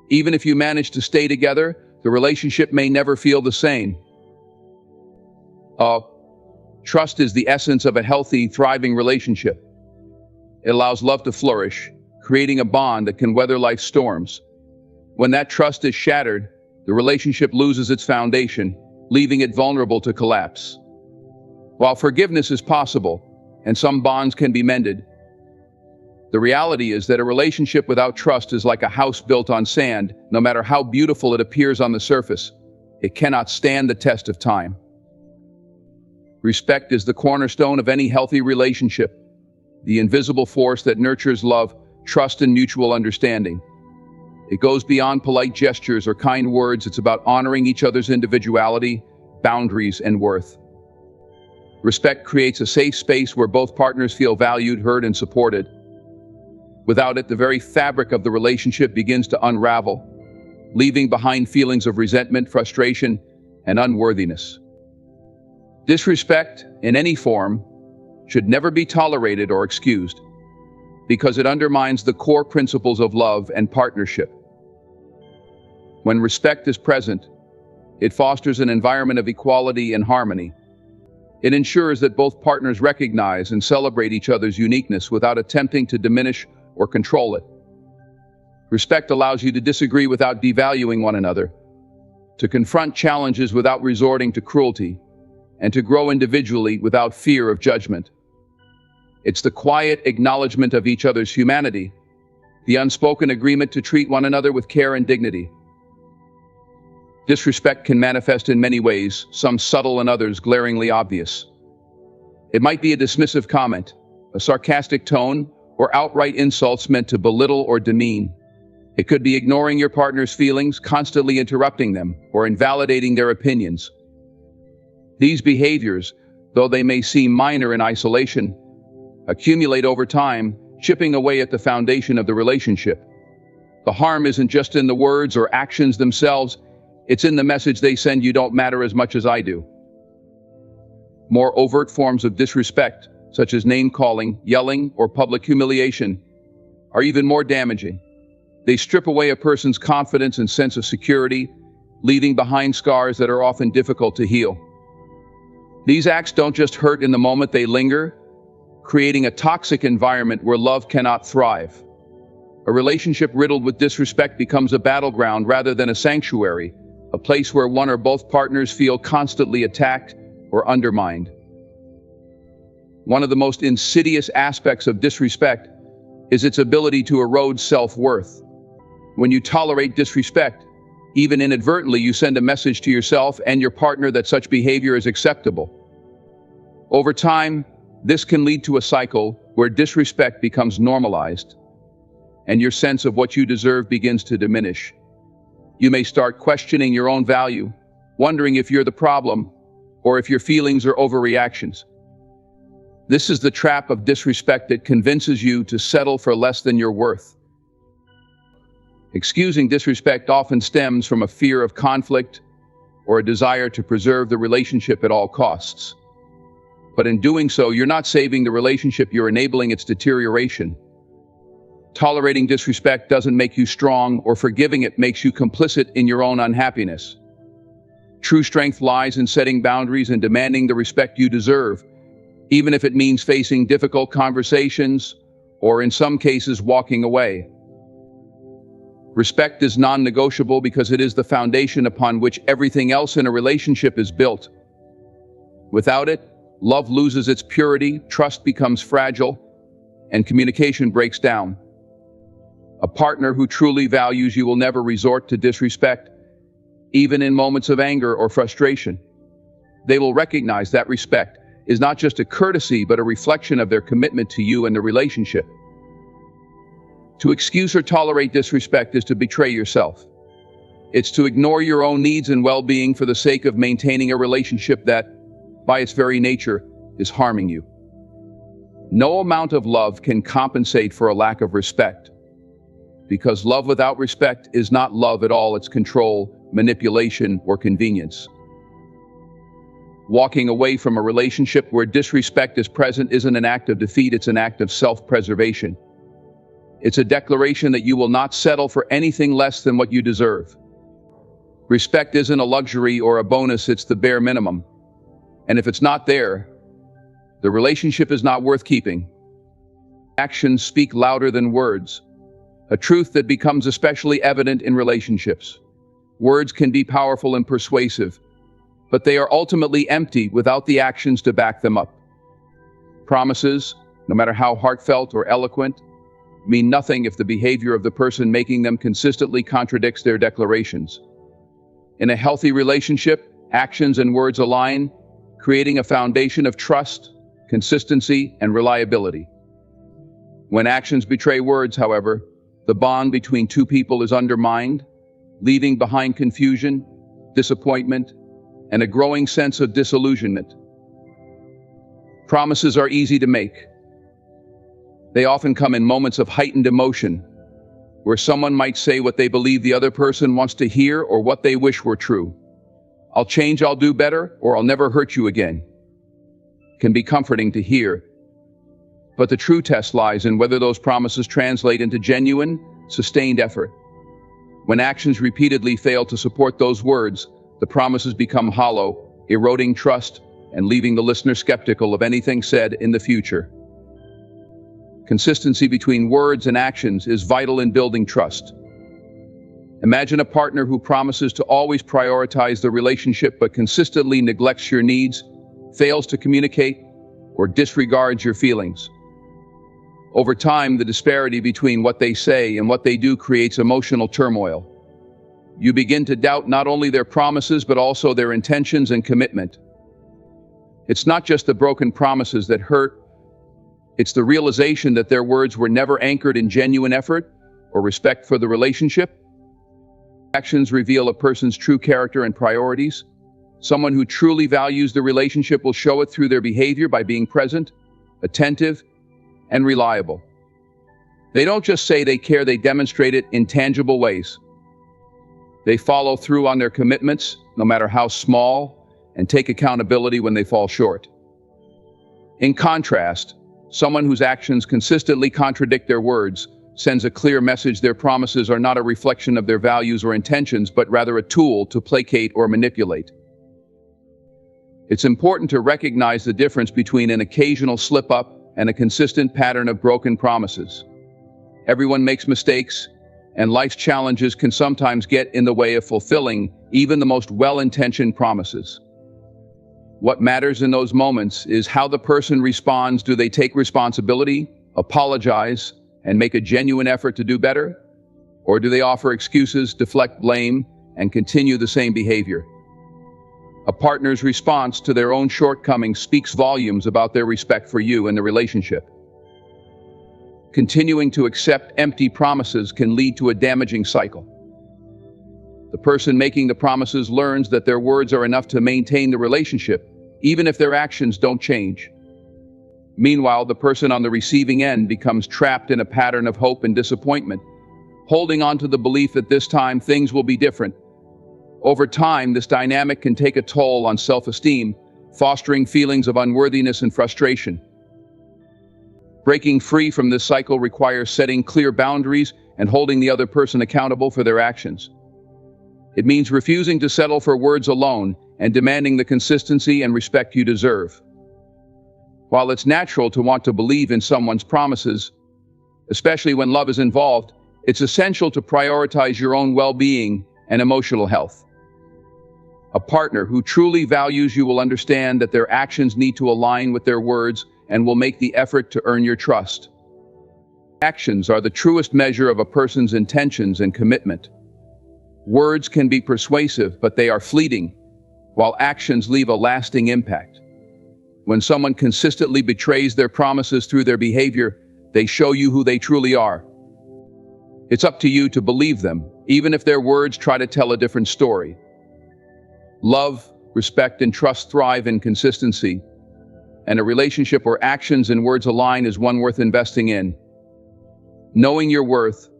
Even if you manage to stay together, the relationship may never feel the same. Trust is the essence of a healthy, thriving relationship. It allows love to flourish, creating a bond that can weather life's storms. When that trust is shattered, the relationship loses its foundation, leaving it vulnerable to collapse. While forgiveness is possible, and some bonds can be mended, the reality is that a relationship without trust is like a house built on sand. No matter how beautiful it appears on the surface, It cannot stand the test of time. Respect is the cornerstone of any healthy relationship, the invisible force that nurtures love, trust, and mutual understanding. It goes beyond polite gestures or kind words. It's about honoring each other's individuality, boundaries, and worth. Respect creates a safe space where both partners feel valued, heard, and supported. Without it, the very fabric of the relationship begins to unravel, leaving behind feelings of resentment, frustration, and unworthiness. Disrespect, in any form, should never be tolerated or excused, because it undermines the core principles of love and partnership. When respect is present, it fosters an environment of equality and harmony. It ensures that both partners recognize and celebrate each other's uniqueness without attempting to diminish or control it. Respect allows you to disagree without devaluing one another, to confront challenges without resorting to cruelty, and to grow individually without fear of judgment. It's the quiet acknowledgement of each other's humanity, the unspoken agreement to treat one another with care and dignity. Disrespect can manifest in many ways, some subtle and others glaringly obvious. It might be a dismissive comment, a sarcastic tone, or outright insults meant to belittle or demean. It could be ignoring your partner's feelings, constantly interrupting them, or invalidating their opinions. These behaviors, though they may seem minor in isolation, accumulate over time, chipping away at the foundation of the relationship. The harm isn't just in the words or actions themselves, it's in the message they send: you don't matter as much as I do. More overt forms of disrespect, such as name-calling, yelling, or public humiliation, are even more damaging. They strip away a person's confidence and sense of security, leaving behind scars that are often difficult to heal. These acts don't just hurt in the moment, they linger, creating a toxic environment where love cannot thrive. A relationship riddled with disrespect becomes a battleground rather than a sanctuary, a place where one or both partners feel constantly attacked or undermined. One of the most insidious aspects of disrespect is its ability to erode self-worth. When you tolerate disrespect, even inadvertently, you send a message to yourself and your partner that such behavior is acceptable. Over time, this can lead to a cycle where disrespect becomes normalized, and your sense of what you deserve begins to diminish. You may start questioning your own value, wondering if you're the problem, or if your feelings are overreactions. This is the trap of disrespect that convinces you to settle for less than your worth. Excusing disrespect often stems from a fear of conflict or a desire to preserve the relationship at all costs. But in doing so, you're not saving the relationship, you're enabling its deterioration. Tolerating disrespect doesn't make you strong, or forgiving it makes you complicit in your own unhappiness. True strength lies in setting boundaries and demanding the respect you deserve, even if it means facing difficult conversations or, in some cases, walking away. Respect is non-negotiable because it is the foundation upon which everything else in a relationship is built. Without it, love loses its purity, trust becomes fragile, and communication breaks down. A partner who truly values you will never resort to disrespect, even in moments of anger or frustration. They will recognize that respect is not just a courtesy, but a reflection of their commitment to you and the relationship. To excuse or tolerate disrespect is to betray yourself. It's to ignore your own needs and well-being for the sake of maintaining a relationship that, by its very nature, is harming you. No amount of love can compensate for a lack of respect, because love without respect is not love at all. It's control, manipulation, or convenience. Walking away from a relationship where disrespect is present isn't an act of defeat, it's an act of self-preservation. It's a declaration that you will not settle for anything less than what you deserve. Respect isn't a luxury or a bonus, it's the bare minimum. And if it's not there, the relationship is not worth keeping. Actions speak louder than words, a truth that becomes especially evident in relationships. Words can be powerful and persuasive, but they are ultimately empty without the actions to back them up. Promises, no matter how heartfelt or eloquent, mean nothing if the behavior of the person making them consistently contradicts their declarations. In a healthy relationship, actions and words align, creating a foundation of trust, consistency, and reliability. When actions betray words, however, the bond between two people is undermined, leaving behind confusion, disappointment, and a growing sense of disillusionment. Promises are easy to make. They often come in moments of heightened emotion, where someone might say what they believe the other person wants to hear or what they wish were true. "I'll change, I'll do better," or "I'll never hurt you again." Can be comforting to hear. But the true test lies in whether those promises translate into genuine, sustained effort. When actions repeatedly fail to support those words, the promises become hollow, eroding trust and leaving the listener skeptical of anything said in the future. Consistency between words and actions is vital in building trust. Imagine a partner who promises to always prioritize the relationship but consistently neglects your needs, fails to communicate, or disregards your feelings. Over time, the disparity between what they say and what they do creates emotional turmoil. You begin to doubt not only their promises but also their intentions and commitment. It's not just the broken promises that hurt, it's the realization that their words were never anchored in genuine effort or respect for the relationship. Actions reveal a person's true character and priorities. Someone who truly values the relationship will show it through their behavior by being present, attentive, and reliable. They don't just say they care, they demonstrate it in tangible ways. They follow through on their commitments, no matter how small, and take accountability when they fall short. In contrast, someone whose actions consistently contradict their words sends a clear message their promises are not a reflection of their values or intentions, but rather a tool to placate or manipulate. It's important to recognize the difference between an occasional slip-up and a consistent pattern of broken promises. Everyone makes mistakes, and life's challenges can sometimes get in the way of fulfilling even the most well-intentioned promises. What matters in those moments is how the person responds. Do they take responsibility, apologize, and make a genuine effort to do better? Or do they offer excuses, deflect blame, and continue the same behavior? A partner's response to their own shortcomings speaks volumes about their respect for you and the relationship. Continuing to accept empty promises can lead to a damaging cycle. The person making the promises learns that their words are enough to maintain the relationship, even if their actions don't change. Meanwhile, the person on the receiving end becomes trapped in a pattern of hope and disappointment, holding on to the belief that this time things will be different. Over time, this dynamic can take a toll on self-esteem, fostering feelings of unworthiness and frustration. Breaking free from this cycle requires setting clear boundaries and holding the other person accountable for their actions. It means refusing to settle for words alone and demanding the consistency and respect you deserve. While it's natural to want to believe in someone's promises, especially when love is involved, it's essential to prioritize your own well-being and emotional health. A partner who truly values you will understand that their actions need to align with their words and will make the effort to earn your trust. Actions are the truest measure of a person's intentions and commitment. Words can be persuasive, but they are fleeting, while actions leave a lasting impact. When someone consistently betrays their promises through their behavior, they show you who they truly are. It's up to you to believe them, even if their words try to tell a different story. Love, respect, and trust thrive in consistency, and a relationship where actions and words align is one worth investing in. Knowing your worth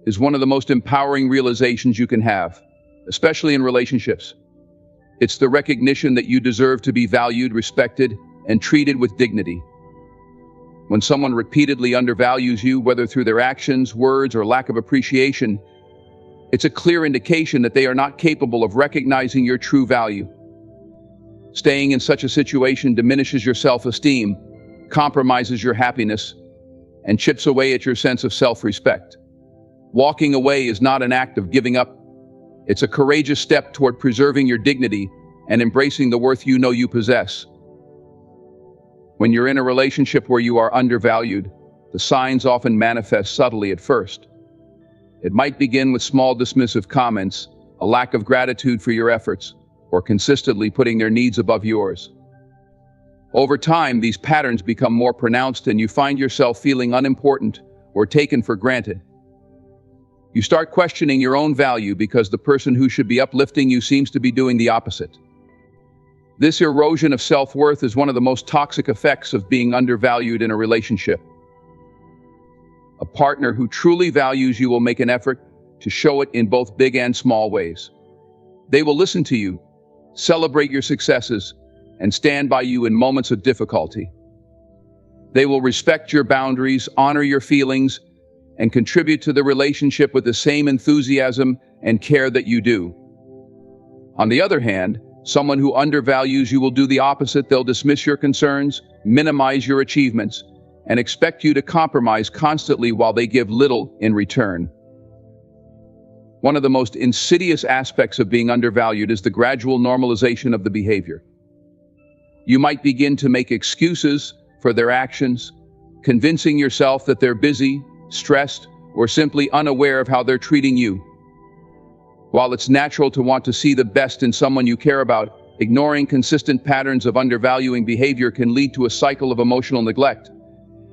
is one of the most empowering realizations you can have, especially in relationships. It's the recognition that you deserve to be valued, respected, and treated with dignity. When someone repeatedly undervalues you, whether through their actions, words, or lack of appreciation, it's a clear indication that they are not capable of recognizing your true value. Staying in such a situation diminishes your self-esteem, compromises your happiness, and chips away at your sense of self-respect. Walking away is not an act of giving up. It's a courageous step toward preserving your dignity and embracing the worth you know you possess. When you're in a relationship where you are undervalued, the signs often manifest subtly at first. It might begin with small dismissive comments, a lack of gratitude for your efforts, or consistently putting their needs above yours. Over time, these patterns become more pronounced and you find yourself feeling unimportant or taken for granted. You start questioning your own value because the person who should be uplifting you seems to be doing the opposite. This erosion of self-worth is one of the most toxic effects of being undervalued in a relationship. A partner who truly values you will make an effort to show it in both big and small ways. They will listen to you, celebrate your successes, and stand by you in moments of difficulty. They will respect your boundaries, honor your feelings, and contribute to the relationship with the same enthusiasm and care that you do. On the other hand, someone who undervalues you will do the opposite. They'll dismiss your concerns, minimize your achievements, and expect you to compromise constantly while they give little in return. One of the most insidious aspects of being undervalued is the gradual normalization of the behavior. You might begin to make excuses for their actions, convincing yourself that they're busy, stressed, or simply unaware of how they're treating you. While it's natural to want to see the best in someone you care about, ignoring consistent patterns of undervaluing behavior can lead to a cycle of emotional neglect.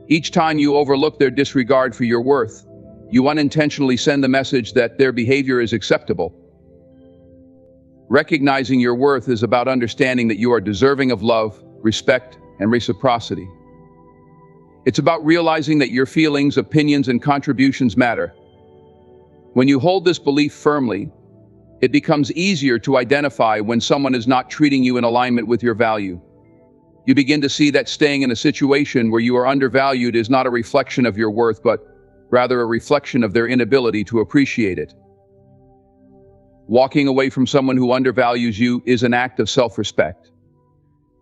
Each time you overlook their disregard for your worth, you unintentionally send the message that their behavior is acceptable. Recognizing your worth is about understanding that you are deserving of love, respect, and reciprocity. It's about realizing that your feelings, opinions, and contributions matter. When you hold this belief firmly, it becomes easier to identify when someone is not treating you in alignment with your value. You begin to see that staying in a situation where you are undervalued is not a reflection of your worth, but rather a reflection of their inability to appreciate it. Walking away from someone who undervalues you is an act of self-respect.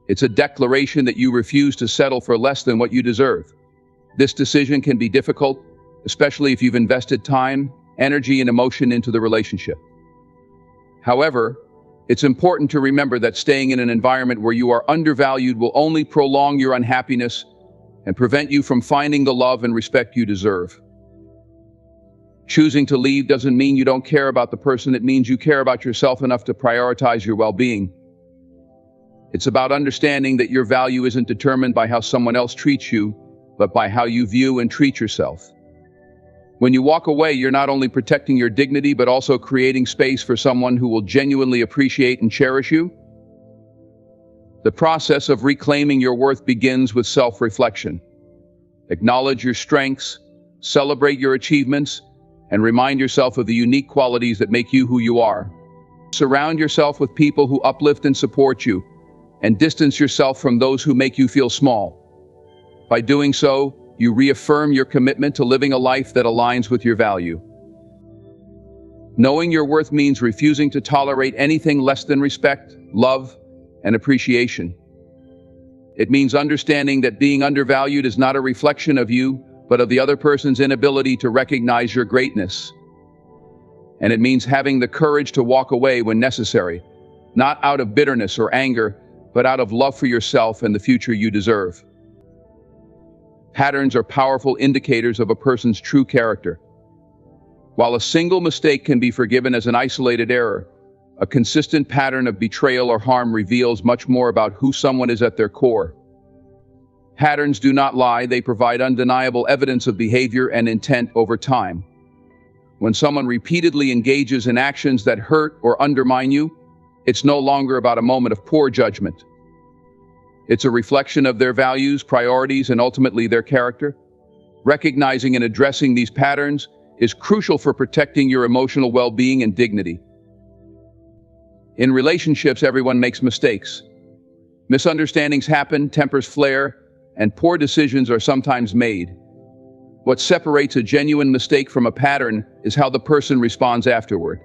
It's a declaration that you refuse to settle for less than what you deserve. This decision can be difficult, especially if you've invested time, energy, and emotion into the relationship. However, it's important to remember that staying in an environment where you are undervalued will only prolong your unhappiness and prevent you from finding the love and respect you deserve. Choosing to leave doesn't mean you don't care about the person. It means you care about yourself enough to prioritize your well-being. It's about understanding that your value isn't determined by how someone else treats you, but by how you view and treat yourself. When you walk away, you're not only protecting your dignity, but also creating space for someone who will genuinely appreciate and cherish you. The process of reclaiming your worth begins with self-reflection. Acknowledge your strengths, celebrate your achievements, and remind yourself of the unique qualities that make you who you are. Surround yourself with people who uplift and support you, and distance yourself from those who make you feel small. By doing so, you reaffirm your commitment to living a life that aligns with your value. Knowing your worth means refusing to tolerate anything less than respect, love, and appreciation. It means understanding that being undervalued is not a reflection of you, but of the other person's inability to recognize your greatness. And it means having the courage to walk away when necessary, not out of bitterness or anger, but out of love for yourself and the future you deserve. Patterns are powerful indicators of a person's true character. While a single mistake can be forgiven as an isolated error, a consistent pattern of betrayal or harm reveals much more about who someone is at their core. Patterns do not lie, they provide undeniable evidence of behavior and intent over time. When someone repeatedly engages in actions that hurt or undermine you, it's no longer about a moment of poor judgment. It's a reflection of their values, priorities, and ultimately their character. Recognizing and addressing these patterns is crucial for protecting your emotional well-being and dignity. In relationships, everyone makes mistakes. Misunderstandings happen, tempers flare, and poor decisions are sometimes made. What separates a genuine mistake from a pattern is how the person responds afterward.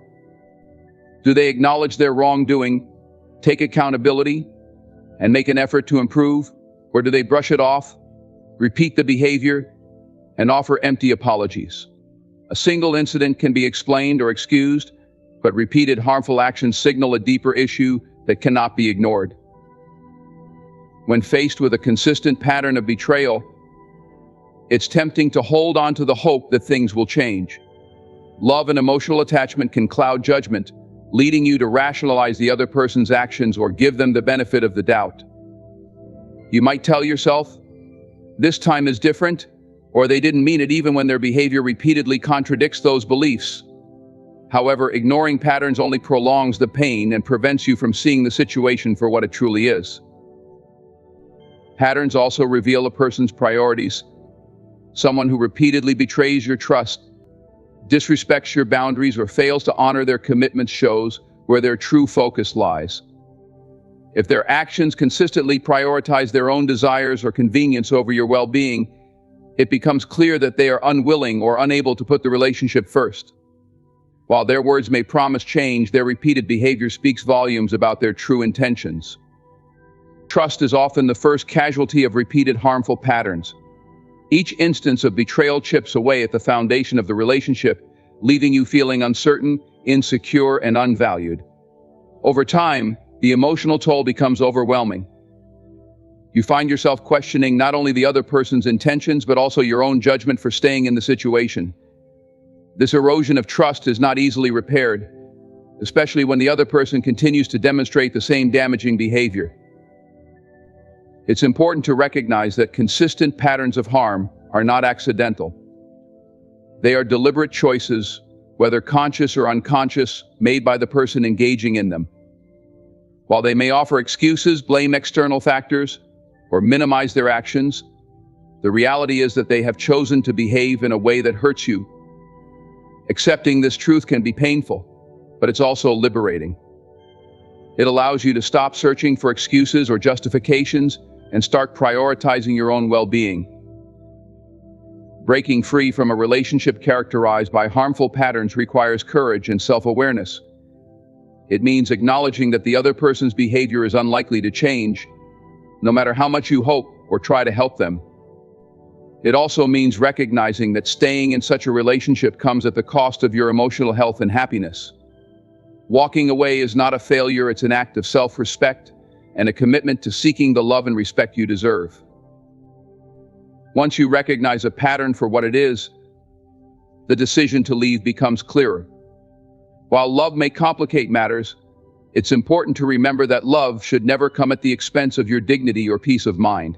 Do they acknowledge their wrongdoing, take accountability, and make an effort to improve? Or do they brush it off, repeat the behavior, and offer empty apologies? A single incident can be explained or excused, but repeated harmful actions signal a deeper issue that cannot be ignored. When faced with a consistent pattern of betrayal, it's tempting to hold on to the hope that things will change. Love and emotional attachment can cloud judgment, leading you to rationalize the other person's actions or give them the benefit of the doubt. You might tell yourself, "This time is different," or "They didn't mean it," even when their behavior repeatedly contradicts those beliefs. However, ignoring patterns only prolongs the pain and prevents you from seeing the situation for what it truly is. Patterns also reveal a person's priorities. Someone who repeatedly betrays your trust, disrespects your boundaries, or fails to honor their commitments shows where their true focus lies. If their actions consistently prioritize their own desires or convenience over your well-being, it becomes clear that they are unwilling or unable to put the relationship first. While their words may promise change, their repeated behavior speaks volumes about their true intentions. Trust is often the first casualty of repeated harmful patterns. Each instance of betrayal chips away at the foundation of the relationship, leaving you feeling uncertain, insecure, and unvalued. Over time, the emotional toll becomes overwhelming. You find yourself questioning not only the other person's intentions, but also your own judgment for staying in the situation. This erosion of trust is not easily repaired, especially when the other person continues to demonstrate the same damaging behavior. It's important to recognize that consistent patterns of harm are not accidental. They are deliberate choices, whether conscious or unconscious, made by the person engaging in them. While they may offer excuses, blame external factors, or minimize their actions, the reality is that they have chosen to behave in a way that hurts you. Accepting this truth can be painful, but it's also liberating. It allows you to stop searching for excuses or justifications and start prioritizing your own well-being. Breaking free from a relationship characterized by harmful patterns requires courage and self-awareness. It means acknowledging that the other person's behavior is unlikely to change, no matter how much you hope or try to help them. It also means recognizing that staying in such a relationship comes at the cost of your emotional health and happiness. Walking away is not a failure, it's an act of self-respect and a commitment to seeking the love and respect you deserve. Once you recognize a pattern for what it is, the decision to leave becomes clearer. While love may complicate matters, it's important to remember that love should never come at the expense of your dignity or peace of mind.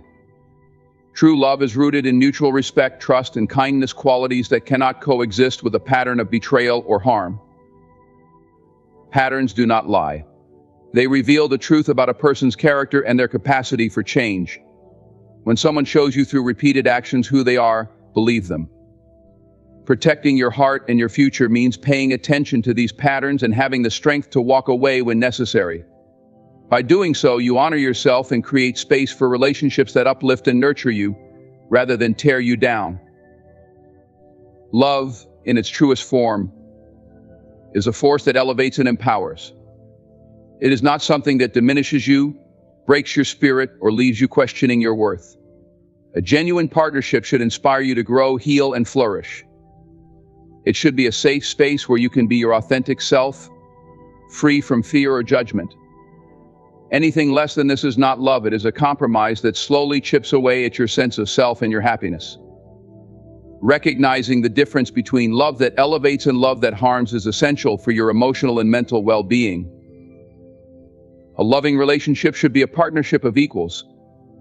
True love is rooted in mutual respect, trust, and kindness, qualities that cannot coexist with a pattern of betrayal or harm. Patterns do not lie. They reveal the truth about a person's character and their capacity for change. When someone shows you through repeated actions who they are, believe them. Protecting your heart and your future means paying attention to these patterns and having the strength to walk away when necessary. By doing so, you honor yourself and create space for relationships that uplift and nurture you, rather than tear you down. Love, in its truest form, is a force that elevates and empowers. It is not something that diminishes you, breaks your spirit, or leaves you questioning your worth. A genuine partnership should inspire you to grow, heal, and flourish. It should be a safe space where you can be your authentic self, free from fear or judgment. Anything less than this is not love. It is a compromise that slowly chips away at your sense of self and your happiness. Recognizing the difference between love that elevates and love that harms is essential for your emotional and mental well-being. A loving relationship should be a partnership of equals,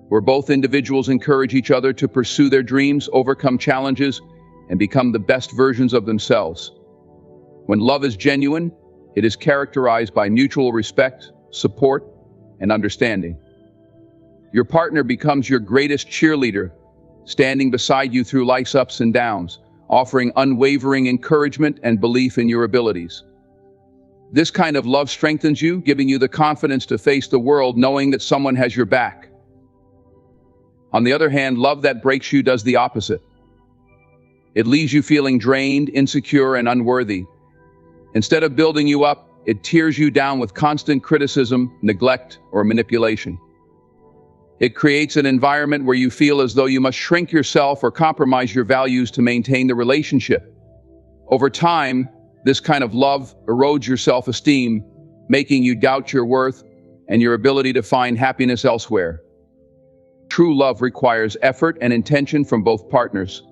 where both individuals encourage each other to pursue their dreams, overcome challenges, and become the best versions of themselves. When love is genuine, it is characterized by mutual respect, support, and understanding. Your partner becomes your greatest cheerleader, standing beside you through life's ups and downs, offering unwavering encouragement and belief in your abilities. This kind of love strengthens you, giving you the confidence to face the world knowing that someone has your back. On the other hand, love that breaks you does the opposite. It leaves you feeling drained, insecure, and unworthy. Instead of building you up, it tears you down with constant criticism, neglect, or manipulation. It creates an environment where you feel as though you must shrink yourself or compromise your values to maintain the relationship. Over time, this kind of love erodes your self-esteem, making you doubt your worth and your ability to find happiness elsewhere. True love requires effort and intention from both partners.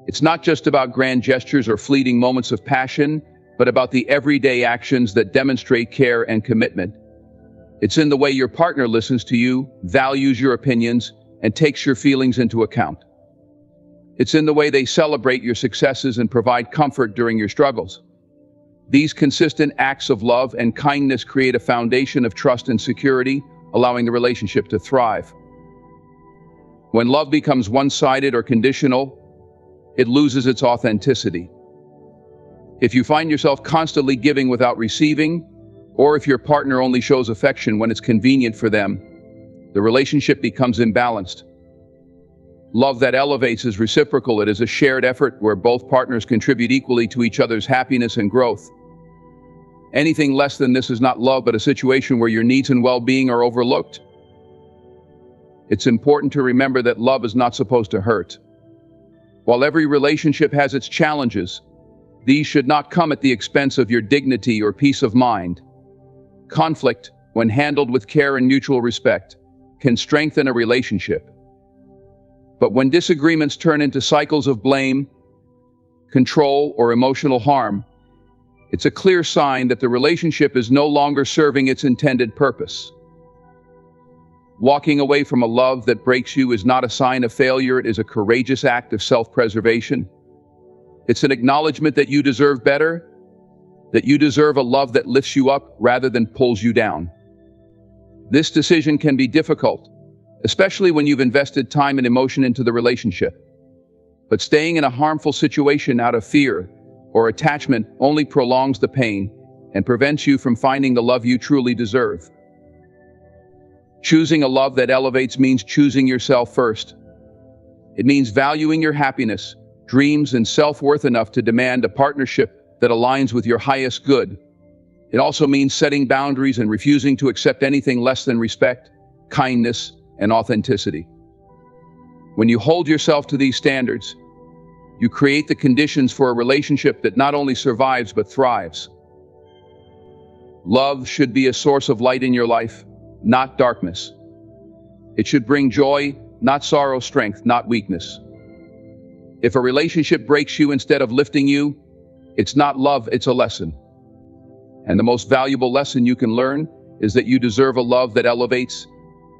It's not just about grand gestures or fleeting moments of passion. but about the everyday actions that demonstrate care and commitment. It's in the way your partner listens to you, values your opinions, and takes your feelings into account. It's in the way they celebrate your successes and provide comfort during your struggles. These consistent acts of love and kindness create a foundation of trust and security, allowing the relationship to thrive. When love becomes one-sided or conditional, it loses its authenticity. If you find yourself constantly giving without receiving, or if your partner only shows affection when it's convenient for them, the relationship becomes imbalanced. Love that elevates is reciprocal. It is a shared effort where both partners contribute equally to each other's happiness and growth. Anything less than this is not love, but a situation where your needs and well-being are overlooked. It's important to remember that love is not supposed to hurt. While every relationship has its challenges, these should not come at the expense of your dignity or peace of mind. Conflict, when handled with care and mutual respect, can strengthen a relationship. But when disagreements turn into cycles of blame, control, or emotional harm, it's a clear sign that the relationship is no longer serving its intended purpose. Walking away from a love that breaks you is not a sign of failure. It is a courageous act of self-preservation. It's an acknowledgement that you deserve better, that you deserve a love that lifts you up rather than pulls you down. This decision can be difficult, especially when you've invested time and emotion into the relationship. But staying in a harmful situation out of fear or attachment only prolongs the pain and prevents you from finding the love you truly deserve. Choosing a love that elevates means choosing yourself first. It means valuing your happiness, dreams, and self-worth enough to demand a partnership that aligns with your highest good. It also means setting boundaries and refusing to accept anything less than respect, kindness, and authenticity. When you hold yourself to these standards, you create the conditions for a relationship that not only survives but thrives. Love should be a source of light in your life, not darkness. It should bring joy, not sorrow, strength, not weakness. If a relationship breaks you instead of lifting you, it's not love, it's a lesson. And the most valuable lesson you can learn is that you deserve a love that elevates,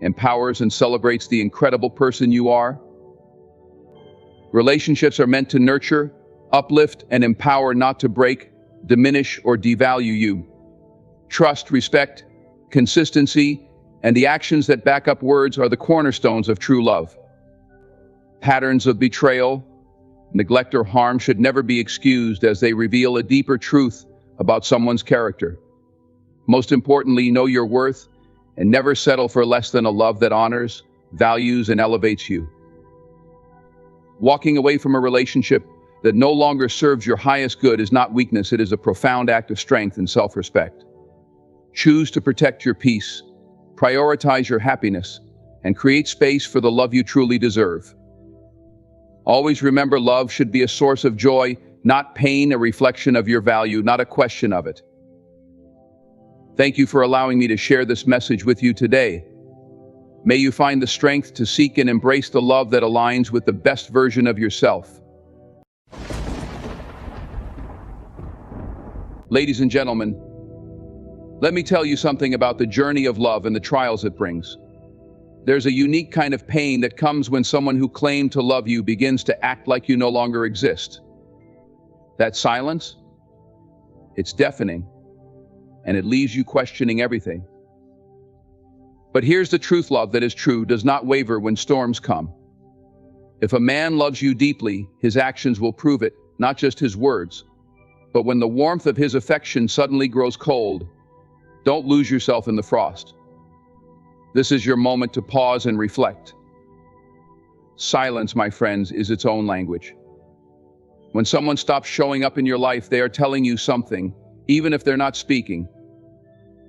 empowers, and celebrates the incredible person you are. Relationships are meant to nurture, uplift, and empower, not to break, diminish, or devalue you. Trust, respect, consistency, and the actions that back up words are the cornerstones of true love. Patterns of betrayal, neglect, or harm should never be excused, as they reveal a deeper truth about someone's character. Most importantly, know your worth and never settle for less than a love that honors, values, and elevates you. Walking away from a relationship that no longer serves your highest good is not weakness, it is a profound act of strength and self-respect. Choose to protect your peace, prioritize your happiness, and create space for the love you truly deserve. Always remember, love should be a source of joy, not pain, a reflection of your value, not a question of it. Thank you for allowing me to share this message with you today. May you find the strength to seek and embrace the love that aligns with the best version of yourself. Ladies and gentlemen, let me tell you something about the journey of love and the trials it brings. There's a unique kind of pain that comes when someone who claimed to love you begins to act like you no longer exist. That silence, it's deafening, and it leaves you questioning everything. But here's the truth: love that is true does not waver when storms come. If a man loves you deeply, his actions will prove it, not just his words. But when the warmth of his affection suddenly grows cold, don't lose yourself in the frost. This is your moment to pause and reflect. Silence, my friends, is its own language. When someone stops showing up in your life, they are telling you something, even if they're not speaking.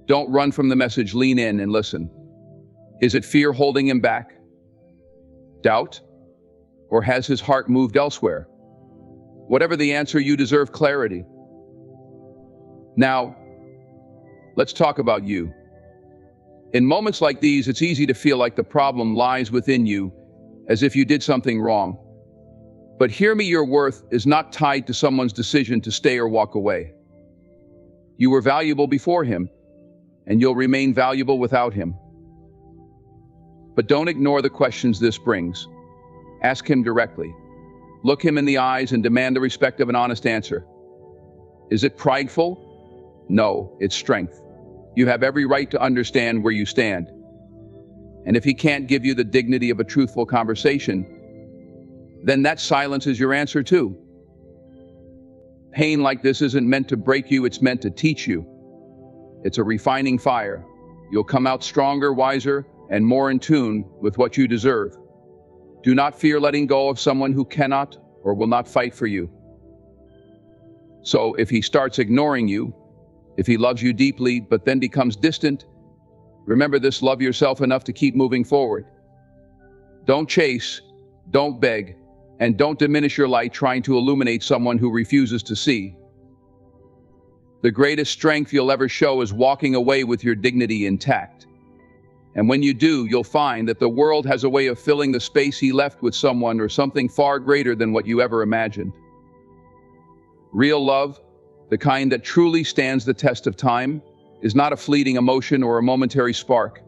Don't run from the message, lean in and listen. Is it fear holding him back? Doubt? Or has his heart moved elsewhere? Whatever the answer, you deserve clarity. Now, let's talk about you. In moments like these, it's easy to feel like the problem lies within you, as if you did something wrong. But hear me, your worth is not tied to someone's decision to stay or walk away. You were valuable before him, and you'll remain valuable without him. But don't ignore the questions this brings. Ask him directly. Look him in the eyes and demand the respect of an honest answer. Is it prideful? No, it's strength. You have every right to understand where you stand. And if he can't give you the dignity of a truthful conversation, then that silence is your answer too. Pain like this isn't meant to break you, it's meant to teach you. It's a refining fire. You'll come out stronger, wiser, and more in tune with what you deserve. Do not fear letting go of someone who cannot or will not fight for you. So if he starts ignoring you, if he loves you deeply but then becomes distant, remember this: love yourself enough to keep moving forward. Don't chase, don't beg, and don't diminish your light trying to illuminate someone who refuses to see. The greatest strength you'll ever show is walking away with your dignity intact. And when you do, you'll find that the world has a way of filling the space he left with someone or something far greater than what you ever imagined. Real love, the kind that truly stands the test of time, is not a fleeting emotion or a momentary spark.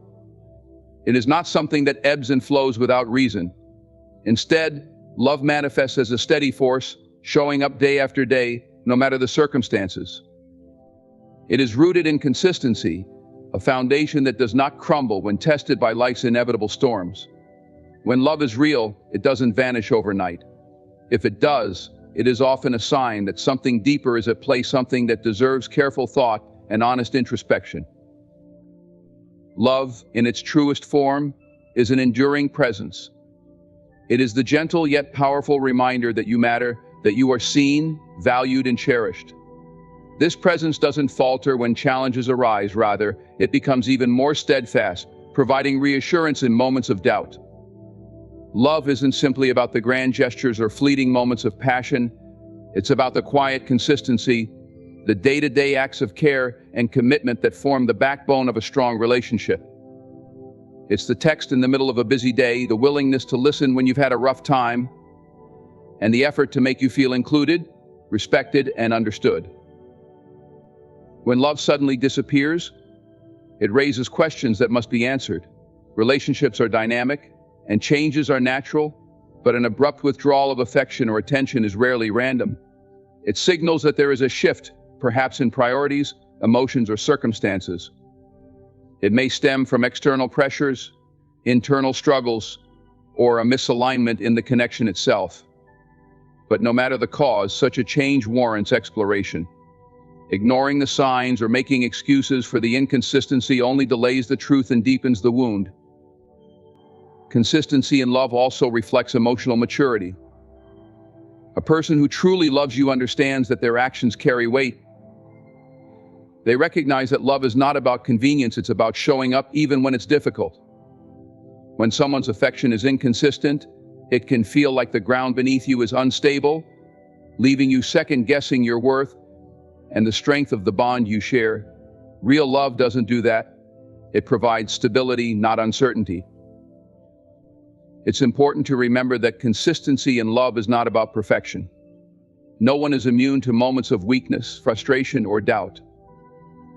It is not something that ebbs and flows without reason. Instead, love manifests as a steady force, showing up day after day, no matter the circumstances. It is rooted in consistency, a foundation that does not crumble when tested by life's inevitable storms. When love is real, it doesn't vanish overnight. If it does, it is often a sign that something deeper is at play, something that deserves careful thought and honest introspection. Love, in its truest form, is an enduring presence. It is the gentle yet powerful reminder that you matter, that you are seen, valued, and cherished. This presence doesn't falter when challenges arise, rather, it becomes even more steadfast, providing reassurance in moments of doubt. Love isn't simply about the grand gestures or fleeting moments of passion. It's about the quiet consistency, the day-to-day acts of care and commitment that form the backbone of a strong relationship. It's the text in the middle of a busy day, the willingness to listen when you've had a rough time, and the effort to make you feel included, respected, and understood. When love suddenly disappears, it raises questions that must be answered. Relationships are dynamic, and changes are natural, but an abrupt withdrawal of affection or attention is rarely random. It signals that there is a shift, perhaps in priorities, emotions, or circumstances. It may stem from external pressures, internal struggles, or a misalignment in the connection itself. But no matter the cause, such a change warrants exploration. Ignoring the signs or making excuses for the inconsistency only delays the truth and deepens the wound. Consistency in love also reflects emotional maturity. A person who truly loves you understands that their actions carry weight. They recognize that love is not about convenience, it's about showing up even when it's difficult. When someone's affection is inconsistent, it can feel like the ground beneath you is unstable, leaving you second-guessing your worth and the strength of the bond you share. Real love doesn't do that. It provides stability, not uncertainty. It's important to remember that consistency in love is not about perfection. No one is immune to moments of weakness, frustration, or doubt.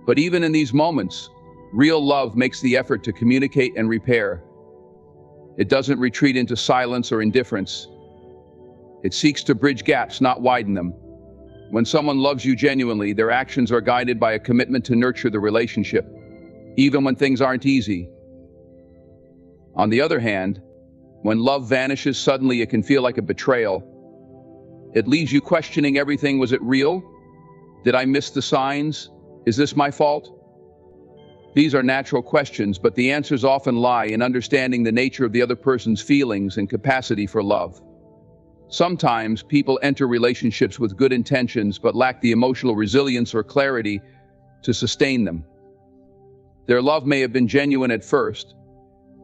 But even in these moments, real love makes the effort to communicate and repair. It doesn't retreat into silence or indifference. It seeks to bridge gaps, not widen them. When someone loves you genuinely, their actions are guided by a commitment to nurture the relationship, even when things aren't easy. On the other hand, when love vanishes suddenly, it can feel like a betrayal. It leaves you questioning everything. Was it real? Did I miss the signs? Is this my fault? These are natural questions, but the answers often lie in understanding the nature of the other person's feelings and capacity for love. Sometimes people enter relationships with good intentions but lack the emotional resilience or clarity to sustain them. Their love may have been genuine at first,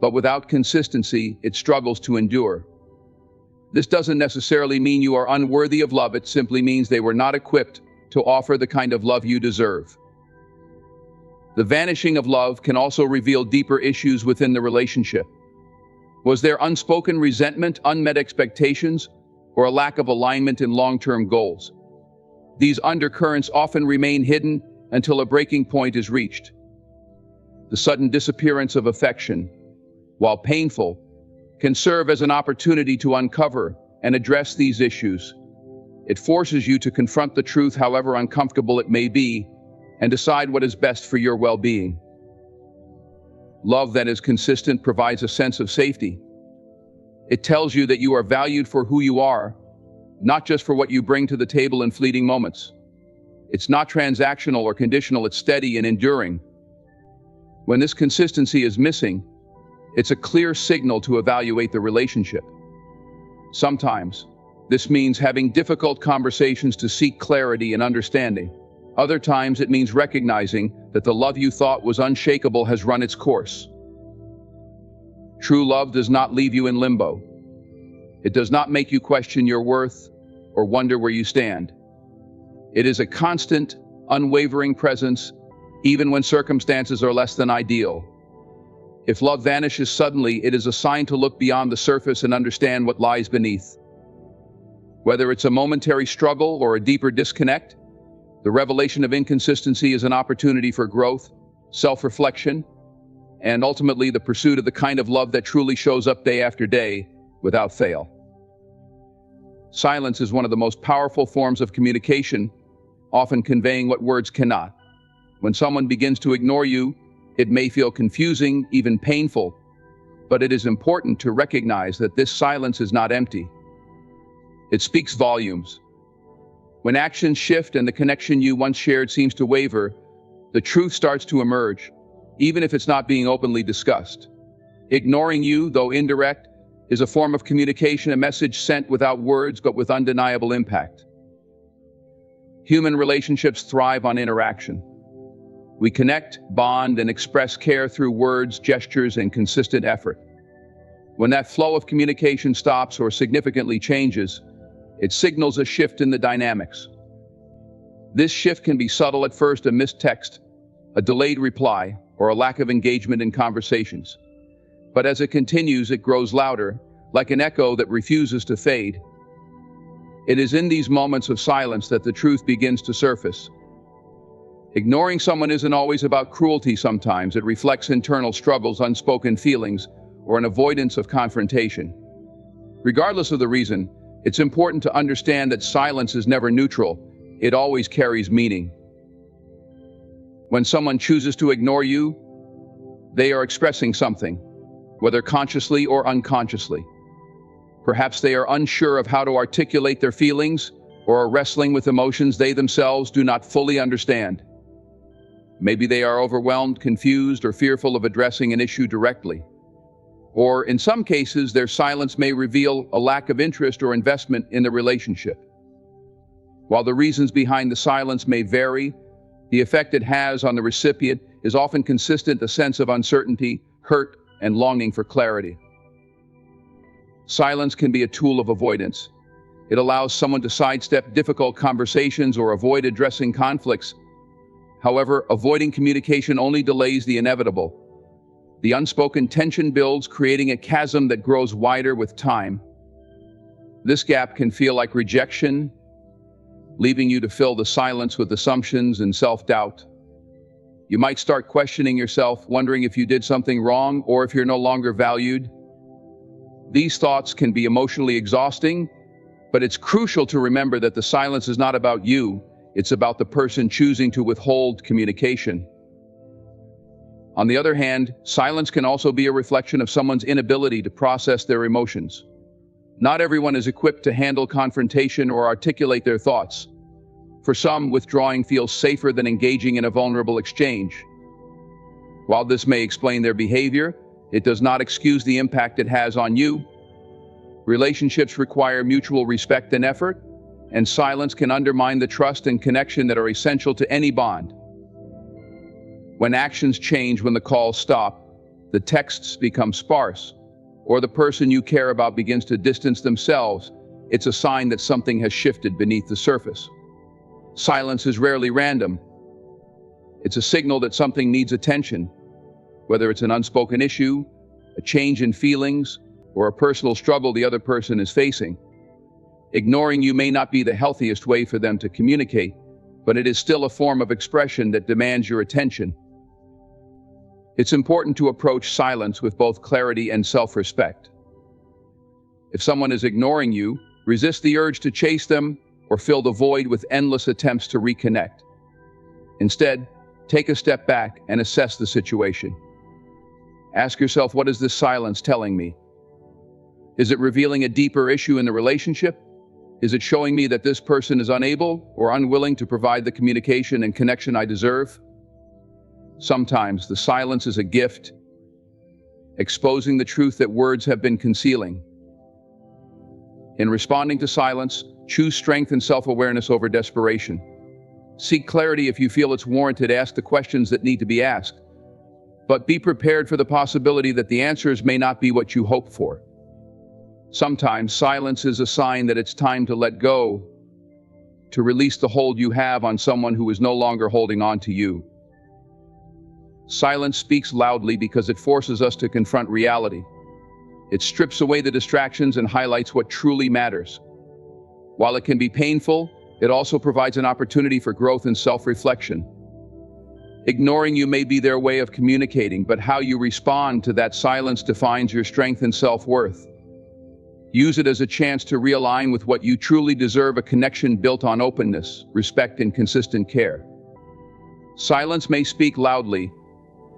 but without consistency, it struggles to endure. This doesn't necessarily mean you are unworthy of love, it simply means they were not equipped to offer the kind of love you deserve. The vanishing of love can also reveal deeper issues within the relationship. Was there unspoken resentment, unmet expectations, or a lack of alignment in long-term goals? These undercurrents often remain hidden until a breaking point is reached. The sudden disappearance of affection, while painful, can serve as an opportunity to uncover and address these issues. It forces you to confront the truth, however uncomfortable it may be, and decide what is best for your well-being. Love that is consistent provides a sense of safety. It tells you that you are valued for who you are, not just for what you bring to the table in fleeting moments. It's not transactional or conditional, it's steady and enduring. When this consistency is missing, it's a clear signal to evaluate the relationship. Sometimes, this means having difficult conversations to seek clarity and understanding. Other times, it means recognizing that the love you thought was unshakable has run its course. True love does not leave you in limbo. It does not make you question your worth or wonder where you stand. It is a constant, unwavering presence, even when circumstances are less than ideal. If love vanishes suddenly, it is a sign to look beyond the surface and understand what lies beneath. Whether it's a momentary struggle or a deeper disconnect, the revelation of inconsistency is an opportunity for growth, self-reflection, and ultimately the pursuit of the kind of love that truly shows up day after day without fail. Silence is one of the most powerful forms of communication, often conveying what words cannot. When someone begins to ignore you, it may feel confusing, even painful, but it is important to recognize that this silence is not empty. It speaks volumes. When actions shift and the connection you once shared seems to waver, the truth starts to emerge, even if it's not being openly discussed. Ignoring you, though indirect, is a form of communication, a message sent without words but with undeniable impact. Human relationships thrive on interaction. We connect, bond, and express care through words, gestures, and consistent effort. When that flow of communication stops or significantly changes, it signals a shift in the dynamics. This shift can be subtle at first: a missed text, a delayed reply, or a lack of engagement in conversations. But as it continues, it grows louder, like an echo that refuses to fade. It is in these moments of silence that the truth begins to surface. Ignoring someone isn't always about cruelty. Sometimes it reflects internal struggles, unspoken feelings, or an avoidance of confrontation. Regardless of the reason, it's important to understand that silence is never neutral. It always carries meaning. When someone chooses to ignore you, they are expressing something, whether consciously or unconsciously. Perhaps they are unsure of how to articulate their feelings or are wrestling with emotions they themselves do not fully understand. Maybe they are overwhelmed, confused, or fearful of addressing an issue directly. Or in some cases, their silence may reveal a lack of interest or investment in the relationship. While the reasons behind the silence may vary, the effect it has on the recipient is often consistent: a sense of uncertainty, hurt, and longing for clarity. Silence can be a tool of avoidance. It allows someone to sidestep difficult conversations or avoid addressing conflicts. However, avoiding communication only delays the inevitable. The unspoken tension builds, creating a chasm that grows wider with time. This gap can feel like rejection, leaving you to fill the silence with assumptions and self-doubt. You might start questioning yourself, wondering if you did something wrong or if you're no longer valued. These thoughts can be emotionally exhausting, but it's crucial to remember that the silence is not about you. It's about the person choosing to withhold communication. On the other hand, silence can also be a reflection of someone's inability to process their emotions. Not everyone is equipped to handle confrontation or articulate their thoughts. For some, withdrawing feels safer than engaging in a vulnerable exchange. While this may explain their behavior, it does not excuse the impact it has on you. Relationships require mutual respect and effort, and silence can undermine the trust and connection that are essential to any bond. When actions change, when the calls stop, the texts become sparse, or the person you care about begins to distance themselves, it's a sign that something has shifted beneath the surface. Silence is rarely random. It's a signal that something needs attention, whether it's an unspoken issue, a change in feelings, or a personal struggle the other person is facing. Ignoring you may not be the healthiest way for them to communicate, but it is still a form of expression that demands your attention. It's important to approach silence with both clarity and self-respect. If someone is ignoring you, resist the urge to chase them or fill the void with endless attempts to reconnect. Instead, take a step back and assess the situation. Ask yourself, what is this silence telling me? Is it revealing a deeper issue in the relationship? Is it showing me that this person is unable or unwilling to provide the communication and connection I deserve? Sometimes the silence is a gift, exposing the truth that words have been concealing. In responding to silence, choose strength and self-awareness over desperation. Seek clarity if you feel it's warranted. Ask the questions that need to be asked. But be prepared for the possibility that the answers may not be what you hope for. Sometimes silence is a sign that it's time to let go, to release the hold you have on someone who is no longer holding on to you. Silence speaks loudly because it forces us to confront reality. It strips away the distractions and highlights what truly matters. While it can be painful, it also provides an opportunity for growth and self-reflection. Ignoring you may be their way of communicating, but how you respond to that silence defines your strength and self-worth. Use it as a chance to realign with what you truly deserve, a connection built on openness, respect, and consistent care. Silence may speak loudly,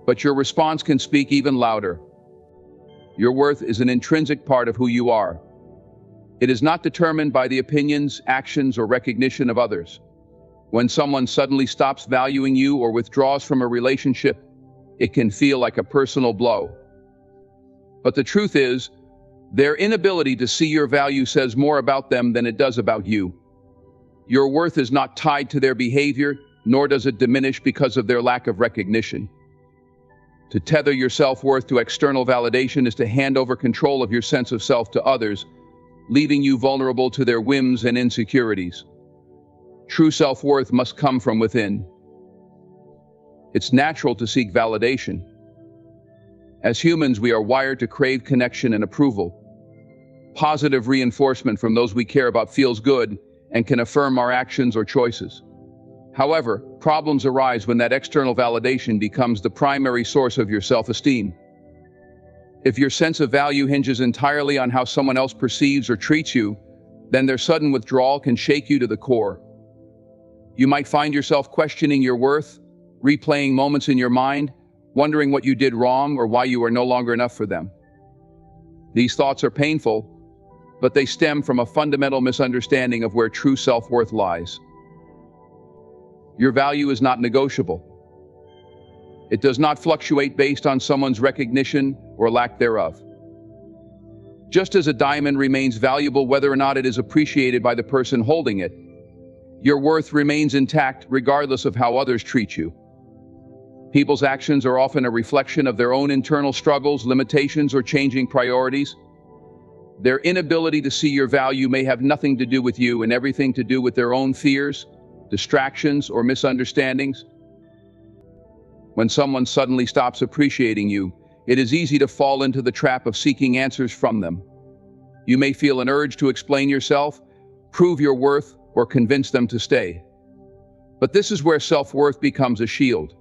but your response can speak even louder. Your worth is an intrinsic part of who you are. It is not determined by the opinions, actions, or recognition of others. When someone suddenly stops valuing you or withdraws from a relationship, it can feel like a personal blow. But the truth is, their inability to see your value says more about them than it does about you. Your worth is not tied to their behavior, nor does it diminish because of their lack of recognition. To tether your self-worth to external validation is to hand over control of your sense of self to others, leaving you vulnerable to their whims and insecurities. True self-worth must come from within. It's natural to seek validation. As humans, we are wired to crave connection and approval. Positive reinforcement from those we care about feels good and can affirm our actions or choices. However, problems arise when that external validation becomes the primary source of your self-esteem. If your sense of value hinges entirely on how someone else perceives or treats you, then their sudden withdrawal can shake you to the core. You might find yourself questioning your worth, replaying moments in your mind, wondering what you did wrong or why you are no longer enough for them. These thoughts are painful, but they stem from a fundamental misunderstanding of where true self-worth lies. Your value is not negotiable. It does not fluctuate based on someone's recognition or lack thereof. Just as a diamond remains valuable whether or not it is appreciated by the person holding it, your worth remains intact regardless of how others treat you. People's actions are often a reflection of their own internal struggles, limitations, or changing priorities. Their inability to see your value may have nothing to do with you and everything to do with their own fears, distractions, or misunderstandings. When someone suddenly stops appreciating you, it is easy to fall into the trap of seeking answers from them. You may feel an urge to explain yourself, prove your worth, or convince them to stay. But this is where self-worth becomes a shield.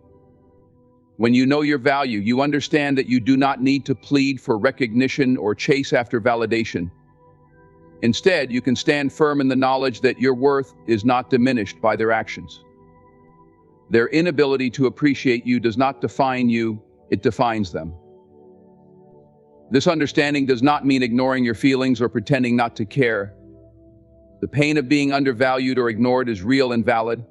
When you know your value, you understand that you do not need to plead for recognition or chase after validation. Instead, you can stand firm in the knowledge that your worth is not diminished by their actions. Their inability to appreciate you does not define you, it defines them. This understanding does not mean ignoring your feelings or pretending not to care. The pain of being undervalued or ignored is real and valid.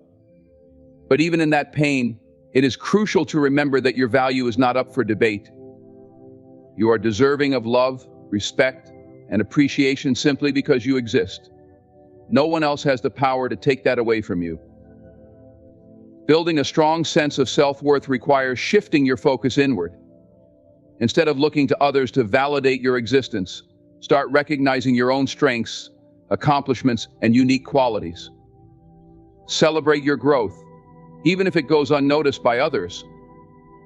But even in that pain, it is crucial to remember that your value is not up for debate. You are deserving of love, respect, and appreciation simply because you exist. No one else has the power to take that away from you. Building a strong sense of self-worth requires shifting your focus inward. Instead of looking to others to validate your existence, start recognizing your own strengths, accomplishments, and unique qualities. Celebrate your growth, even if it goes unnoticed by others.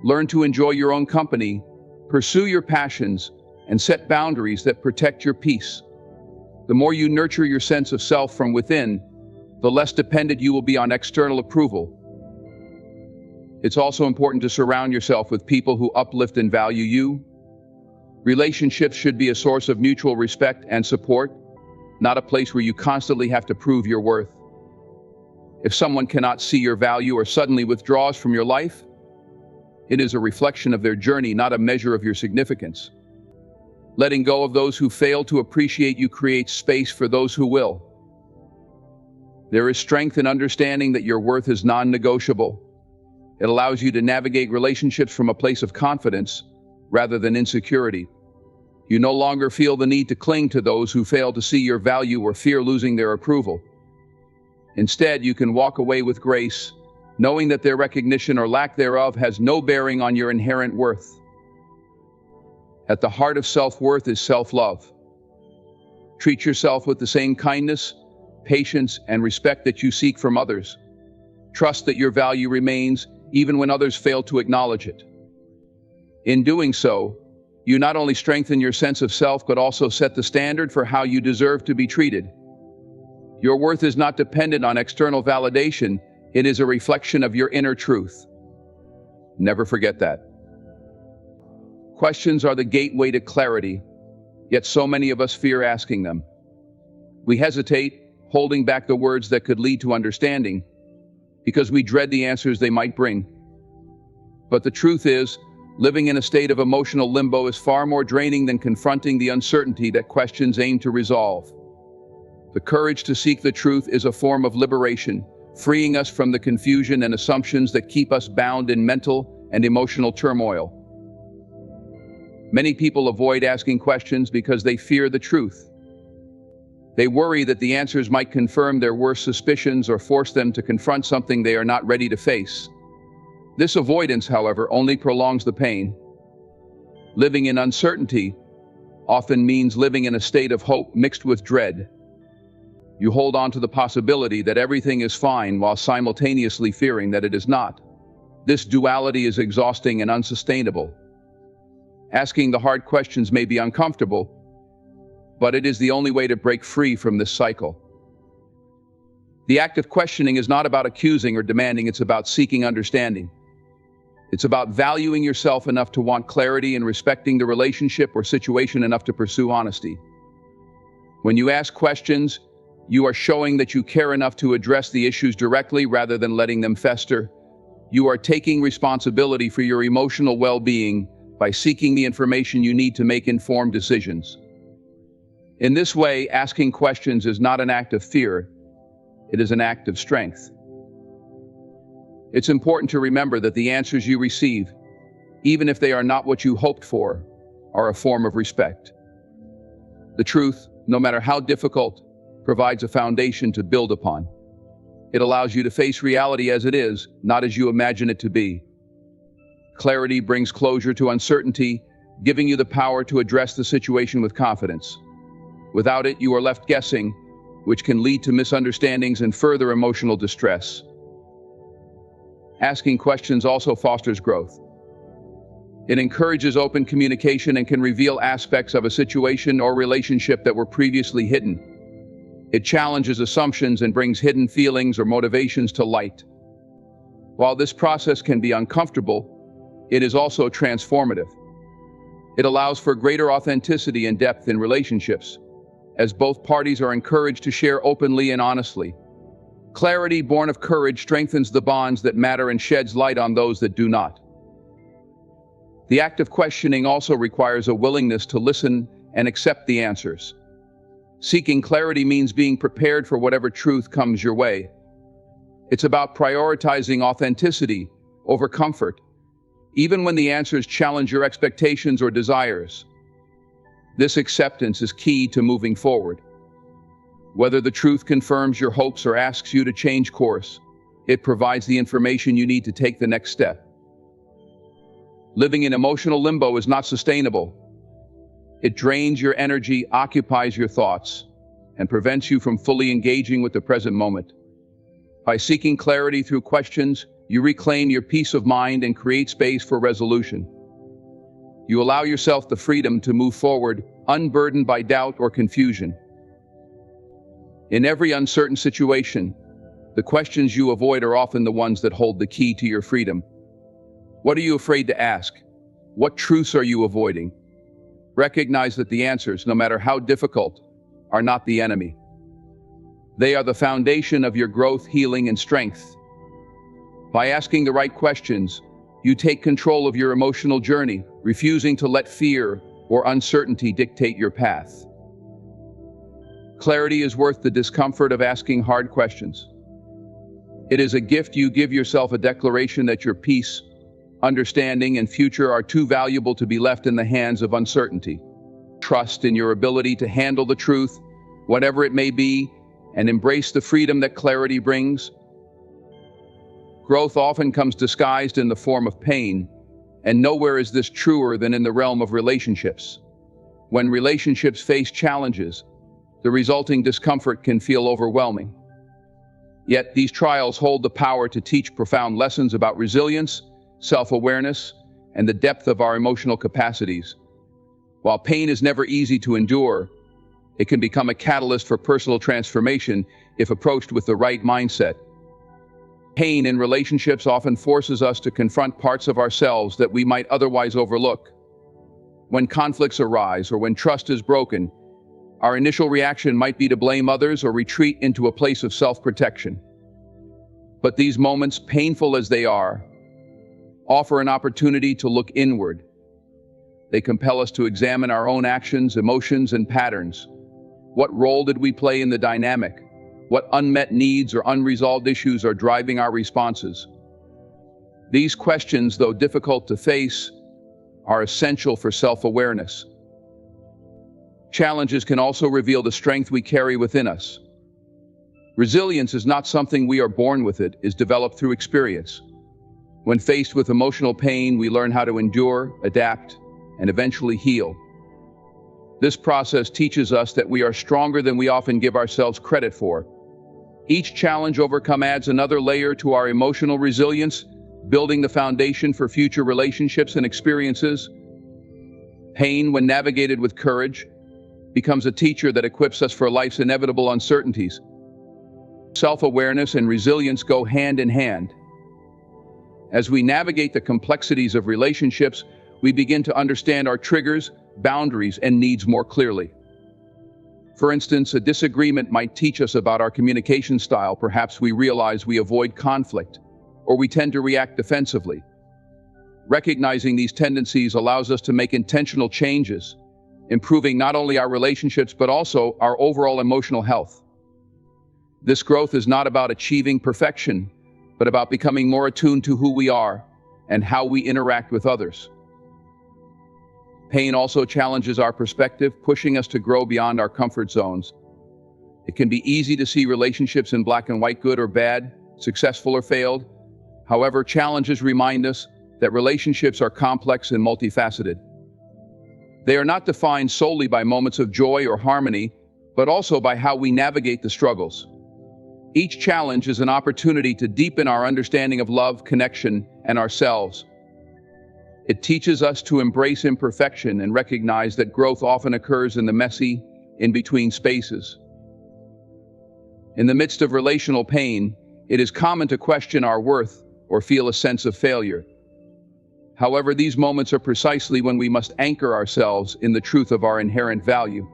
Learn to enjoy your own company, pursue your passions, and set boundaries that protect your peace. The more you nurture your sense of self from within, the less dependent you will be on external approval. It's also important to surround yourself with people who uplift and value you. Relationships should be a source of mutual respect and support, not a place where you constantly have to prove your worth. If someone cannot see your value or suddenly withdraws from your life, it is a reflection of their journey, not a measure of your significance. Letting go of those who fail to appreciate you creates space for those who will. There is strength in understanding that your worth is non-negotiable. It allows you to navigate relationships from a place of confidence rather than insecurity. You no longer feel the need to cling to those who fail to see your value or fear losing their approval. Instead, you can walk away with grace, knowing that their recognition or lack thereof has no bearing on your inherent worth. At the heart of self-worth is self-love. Treat yourself with the same kindness, patience, and respect that you seek from others. Trust that your value remains even when others fail to acknowledge it. In doing so, you not only strengthen your sense of self, but also set the standard for how you deserve to be treated. Your worth is not dependent on external validation, it is a reflection of your inner truth. Never forget that. Questions are the gateway to clarity, yet so many of us fear asking them. We hesitate, holding back the words that could lead to understanding, because we dread the answers they might bring. But the truth is, living in a state of emotional limbo is far more draining than confronting the uncertainty that questions aim to resolve. The courage to seek the truth is a form of liberation, freeing us from the confusion and assumptions that keep us bound in mental and emotional turmoil. Many people avoid asking questions because they fear the truth. They worry that the answers might confirm their worst suspicions or force them to confront something they are not ready to face. This avoidance, however, only prolongs the pain. Living in uncertainty often means living in a state of hope mixed with dread. You hold on to the possibility that everything is fine while simultaneously fearing that it is not. This duality is exhausting and unsustainable. Asking the hard questions may be uncomfortable, but it is the only way to break free from this cycle. The act of questioning is not about accusing or demanding, it's about seeking understanding. It's about valuing yourself enough to want clarity and respecting the relationship or situation enough to pursue honesty. When you ask questions, you are showing that you care enough to address the issues directly rather than letting them fester. You are taking responsibility for your emotional well-being by seeking the information you need to make informed decisions. In this way, asking questions is not an act of fear, it is an act of strength. It's important to remember that the answers you receive, even if they are not what you hoped for, are a form of respect. The truth, no matter how difficult, provides a foundation to build upon. It allows you to face reality as it is, not as you imagine it to be. Clarity brings closure to uncertainty, giving you the power to address the situation with confidence. Without it, you are left guessing, which can lead to misunderstandings and further emotional distress. Asking questions also fosters growth. It encourages open communication and can reveal aspects of a situation or relationship that were previously hidden. It challenges assumptions and brings hidden feelings or motivations to light. While this process can be uncomfortable, it is also transformative. It allows for greater authenticity and depth in relationships, as both parties are encouraged to share openly and honestly. Clarity born of courage strengthens the bonds that matter and sheds light on those that do not. The act of questioning also requires a willingness to listen and accept the answers. Seeking clarity means being prepared for whatever truth comes your way. It's about prioritizing authenticity over comfort, even when the answers challenge your expectations or desires. This acceptance is key to moving forward. Whether the truth confirms your hopes or asks you to change course, it provides the information you need to take the next step. Living in emotional limbo is not sustainable. It drains your energy, occupies your thoughts, and prevents you from fully engaging with the present moment. By seeking clarity through questions, you reclaim your peace of mind and create space for resolution. You allow yourself the freedom to move forward, unburdened by doubt or confusion. In every uncertain situation, The questions you avoid are often the ones that hold the key to your freedom. What are you afraid to ask? What truths are you avoiding? Recognize that the answers, no matter how difficult, are not the enemy. They are the foundation of your growth, healing, and strength. By asking the right questions, you take control of your emotional journey, refusing to let fear or uncertainty dictate your path. Clarity is worth the discomfort of asking hard questions. It is a gift you give yourself, a declaration that your peace, understanding, and future are too valuable to be left in the hands of uncertainty. Trust in your ability to handle the truth, whatever it may be, and embrace the freedom that clarity brings. Growth often comes disguised in the form of pain, and nowhere is this truer than in the realm of relationships. When relationships face challenges, the resulting discomfort can feel overwhelming. Yet these trials hold the power to teach profound lessons about resilience, self-awareness, and the depth of our emotional capacities. While pain is never easy to endure, it can become a catalyst for personal transformation if approached with the right mindset. Pain in relationships often forces us to confront parts of ourselves that we might otherwise overlook. When conflicts arise or when trust is broken, our initial reaction might be to blame others or retreat into a place of self-protection. But these moments, painful as they are, offer an opportunity to look inward. They compel us to examine our own actions, emotions, and patterns. What role did we play in the dynamic? What unmet needs or unresolved issues are driving our responses? These questions, though difficult to face, are essential for self-awareness. Challenges can also reveal the strength we carry within us. Resilience is not something we are born with, it is developed through experience. When faced with emotional pain, we learn how to endure, adapt, and eventually heal. This process teaches us that we are stronger than we often give ourselves credit for. Each challenge overcome adds another layer to our emotional resilience, building the foundation for future relationships and experiences. Pain, when navigated with courage, becomes a teacher that equips us for life's inevitable uncertainties. Self-awareness and resilience go hand in hand. As we navigate the complexities of relationships, we begin to understand our triggers, boundaries, and needs more clearly. For instance, a disagreement might teach us about our communication style. Perhaps we realize we avoid conflict, or we tend to react defensively. Recognizing these tendencies allows us to make intentional changes, improving not only our relationships but also our overall emotional health. This growth is not about achieving perfection, but about becoming more attuned to who we are and how we interact with others. Pain also challenges our perspective, pushing us to grow beyond our comfort zones. It can be easy to see relationships in black and white, good or bad, successful or failed. However, challenges remind us that relationships are complex and multifaceted. They are not defined solely by moments of joy or harmony, but also by how we navigate the struggles. Each challenge is an opportunity to deepen our understanding of love, connection, and ourselves. It teaches us to embrace imperfection and recognize that growth often occurs in the messy, in-between spaces. In the midst of relational pain, it is common to question our worth or feel a sense of failure. However, these moments are precisely when we must anchor ourselves in the truth of our inherent value.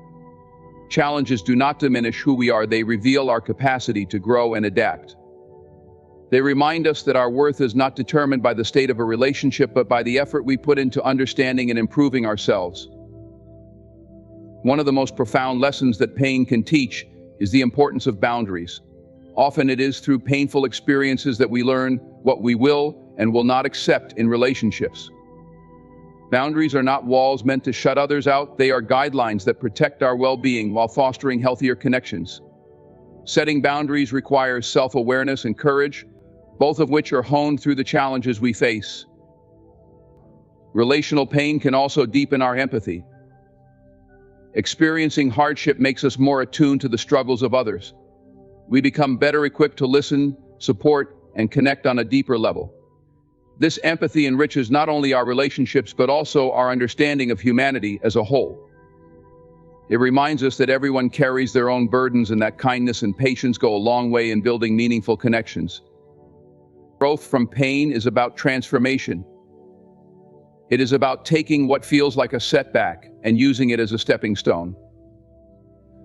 Challenges do not diminish who we are, they reveal our capacity to grow and adapt. They remind us that our worth is not determined by the state of a relationship, but by the effort we put into understanding and improving ourselves. One of the most profound lessons that pain can teach is the importance of boundaries. Often it is through painful experiences that we learn what we will and will not accept in relationships. Boundaries are not walls meant to shut others out, they are guidelines that protect our well-being while fostering healthier connections. Setting boundaries requires self-awareness and courage, both of which are honed through the challenges we face. Relational pain can also deepen our empathy. Experiencing hardship makes us more attuned to the struggles of others. We become better equipped to listen, support, and connect on a deeper level. This empathy enriches not only our relationships but also our understanding of humanity as a whole. It reminds us that everyone carries their own burdens and that kindness and patience go a long way in building meaningful connections. Growth from pain is about transformation. It is about taking what feels like a setback and using it as a stepping stone.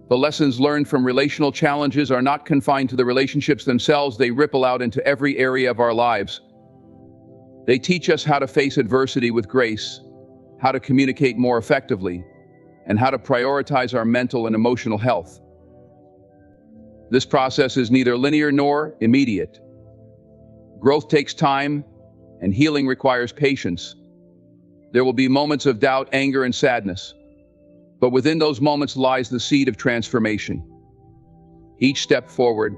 The lessons learned from relational challenges are not confined to the relationships themselves, they ripple out into every area of our lives. They teach us how to face adversity with grace, how to communicate more effectively, and how to prioritize our mental and emotional health. This process is neither linear nor immediate. Growth takes time, and healing requires patience. There will be moments of doubt, anger, and sadness. But within those moments lies the seed of transformation. Each step forward,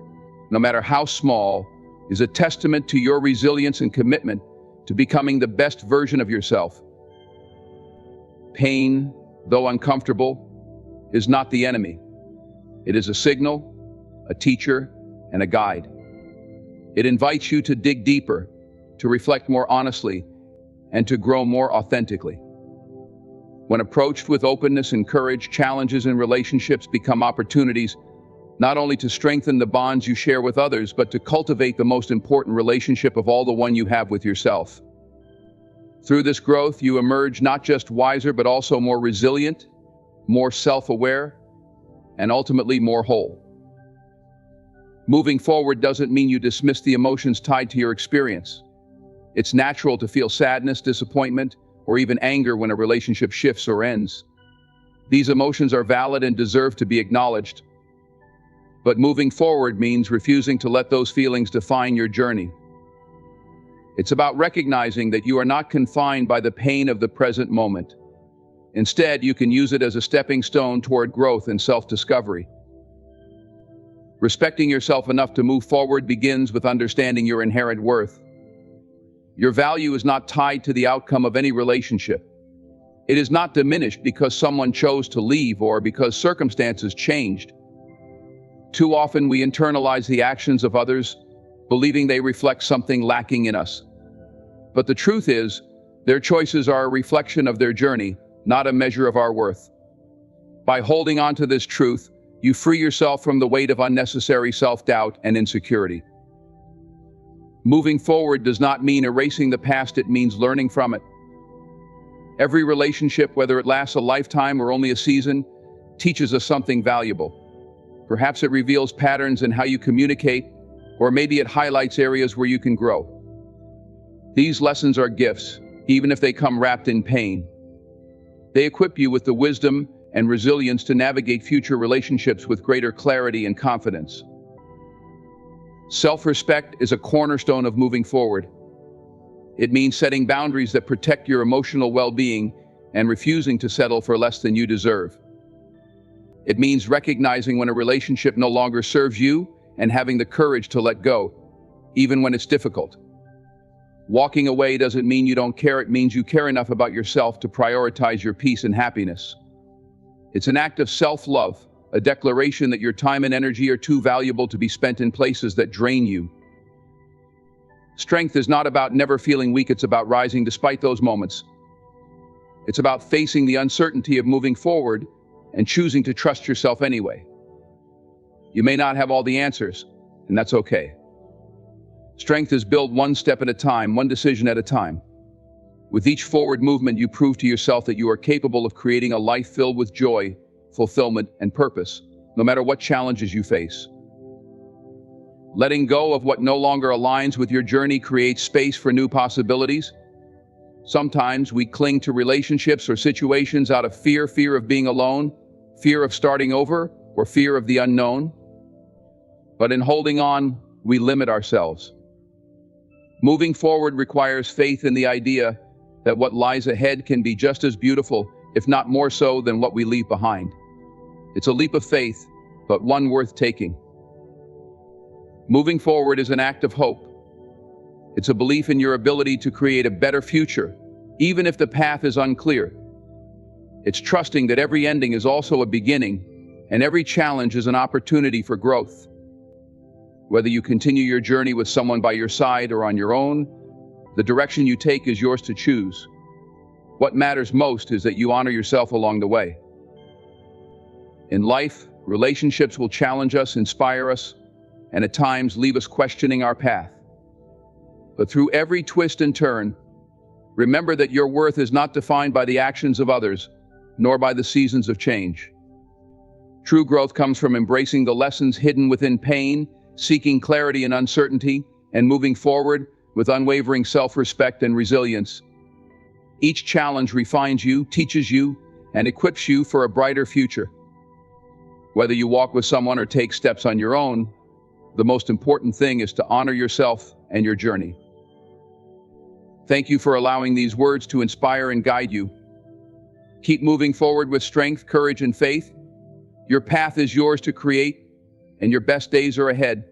no matter how small, is a testament to your resilience and commitment to becoming the best version of yourself. Pain, though uncomfortable, is not the enemy. It is a signal, a teacher, and a guide. It invites you to dig deeper, to reflect more honestly, and to grow more authentically. When approached with openness and courage, challenges in relationships become opportunities not only to strengthen the bonds you share with others, but to cultivate the most important relationship of all, the one you have with yourself. Through this growth, you emerge not just wiser, but also more resilient, more self-aware, and ultimately more whole. Moving forward doesn't mean you dismiss the emotions tied to your experience. It's natural to feel sadness, disappointment, or even anger when a relationship shifts or ends. These emotions are valid and deserve to be acknowledged. But moving forward means refusing to let those feelings define your journey. It's about recognizing that you are not confined by the pain of the present moment. Instead, you can use it as a stepping stone toward growth and self-discovery. Respecting yourself enough to move forward begins with understanding your inherent worth. Your value is not tied to the outcome of any relationship. It is not diminished because someone chose to leave or because circumstances changed. Too often we internalize the actions of others, believing they reflect something lacking in us. But the truth is, their choices are a reflection of their journey, not a measure of our worth. By holding on to this truth, you free yourself from the weight of unnecessary self-doubt and insecurity. Moving forward does not mean erasing the past, it means learning from it. Every relationship, whether it lasts a lifetime or only a season, teaches us something valuable. Perhaps it reveals patterns in how you communicate, or maybe it highlights areas where you can grow. These lessons are gifts, even if they come wrapped in pain. They equip you with the wisdom and resilience to navigate future relationships with greater clarity and confidence. Self-respect is a cornerstone of moving forward. It means setting boundaries that protect your emotional well-being and refusing to settle for less than you deserve. It means recognizing when a relationship no longer serves you and having the courage to let go, even when it's difficult. Walking away doesn't mean you don't care, it means you care enough about yourself to prioritize your peace and happiness. It's an act of self-love, a declaration that your time and energy are too valuable to be spent in places that drain you. Strength is not about never feeling weak, it's about rising despite those moments. It's about facing the uncertainty of moving forward and choosing to trust yourself anyway. You may not have all the answers, and that's okay. Strength is built one step at a time, one decision at a time. With each forward movement, you prove to yourself that you are capable of creating a life filled with joy, fulfillment, and purpose, no matter what challenges you face. Letting go of what no longer aligns with your journey creates space for new possibilities. Sometimes we cling to relationships or situations out of fear of being alone, fear of starting over, or fear of the unknown. But in holding on, we limit ourselves. Moving forward requires faith in the idea that what lies ahead can be just as beautiful, if not more so, than what we leave behind. It's a leap of faith, but one worth taking. Moving forward is an act of hope. It's a belief in your ability to create a better future, even if the path is unclear. It's trusting that every ending is also a beginning, and every challenge is an opportunity for growth. Whether you continue your journey with someone by your side or on your own, the direction you take is yours to choose. What matters most is that you honor yourself along the way. In life, relationships will challenge us, inspire us, and at times leave us questioning our path. But through every twist and turn, remember that your worth is not defined by the actions of others, nor by the seasons of change. True growth comes from embracing the lessons hidden within pain, seeking clarity in uncertainty, and moving forward with unwavering self-respect and resilience. Each challenge refines you, teaches you, and equips you for a brighter future. Whether you walk with someone or take steps on your own, the most important thing is to honor yourself and your journey. Thank you for allowing these words to inspire and guide you. Keep moving forward with strength, courage, and faith. Your path is yours to create, and your best days are ahead.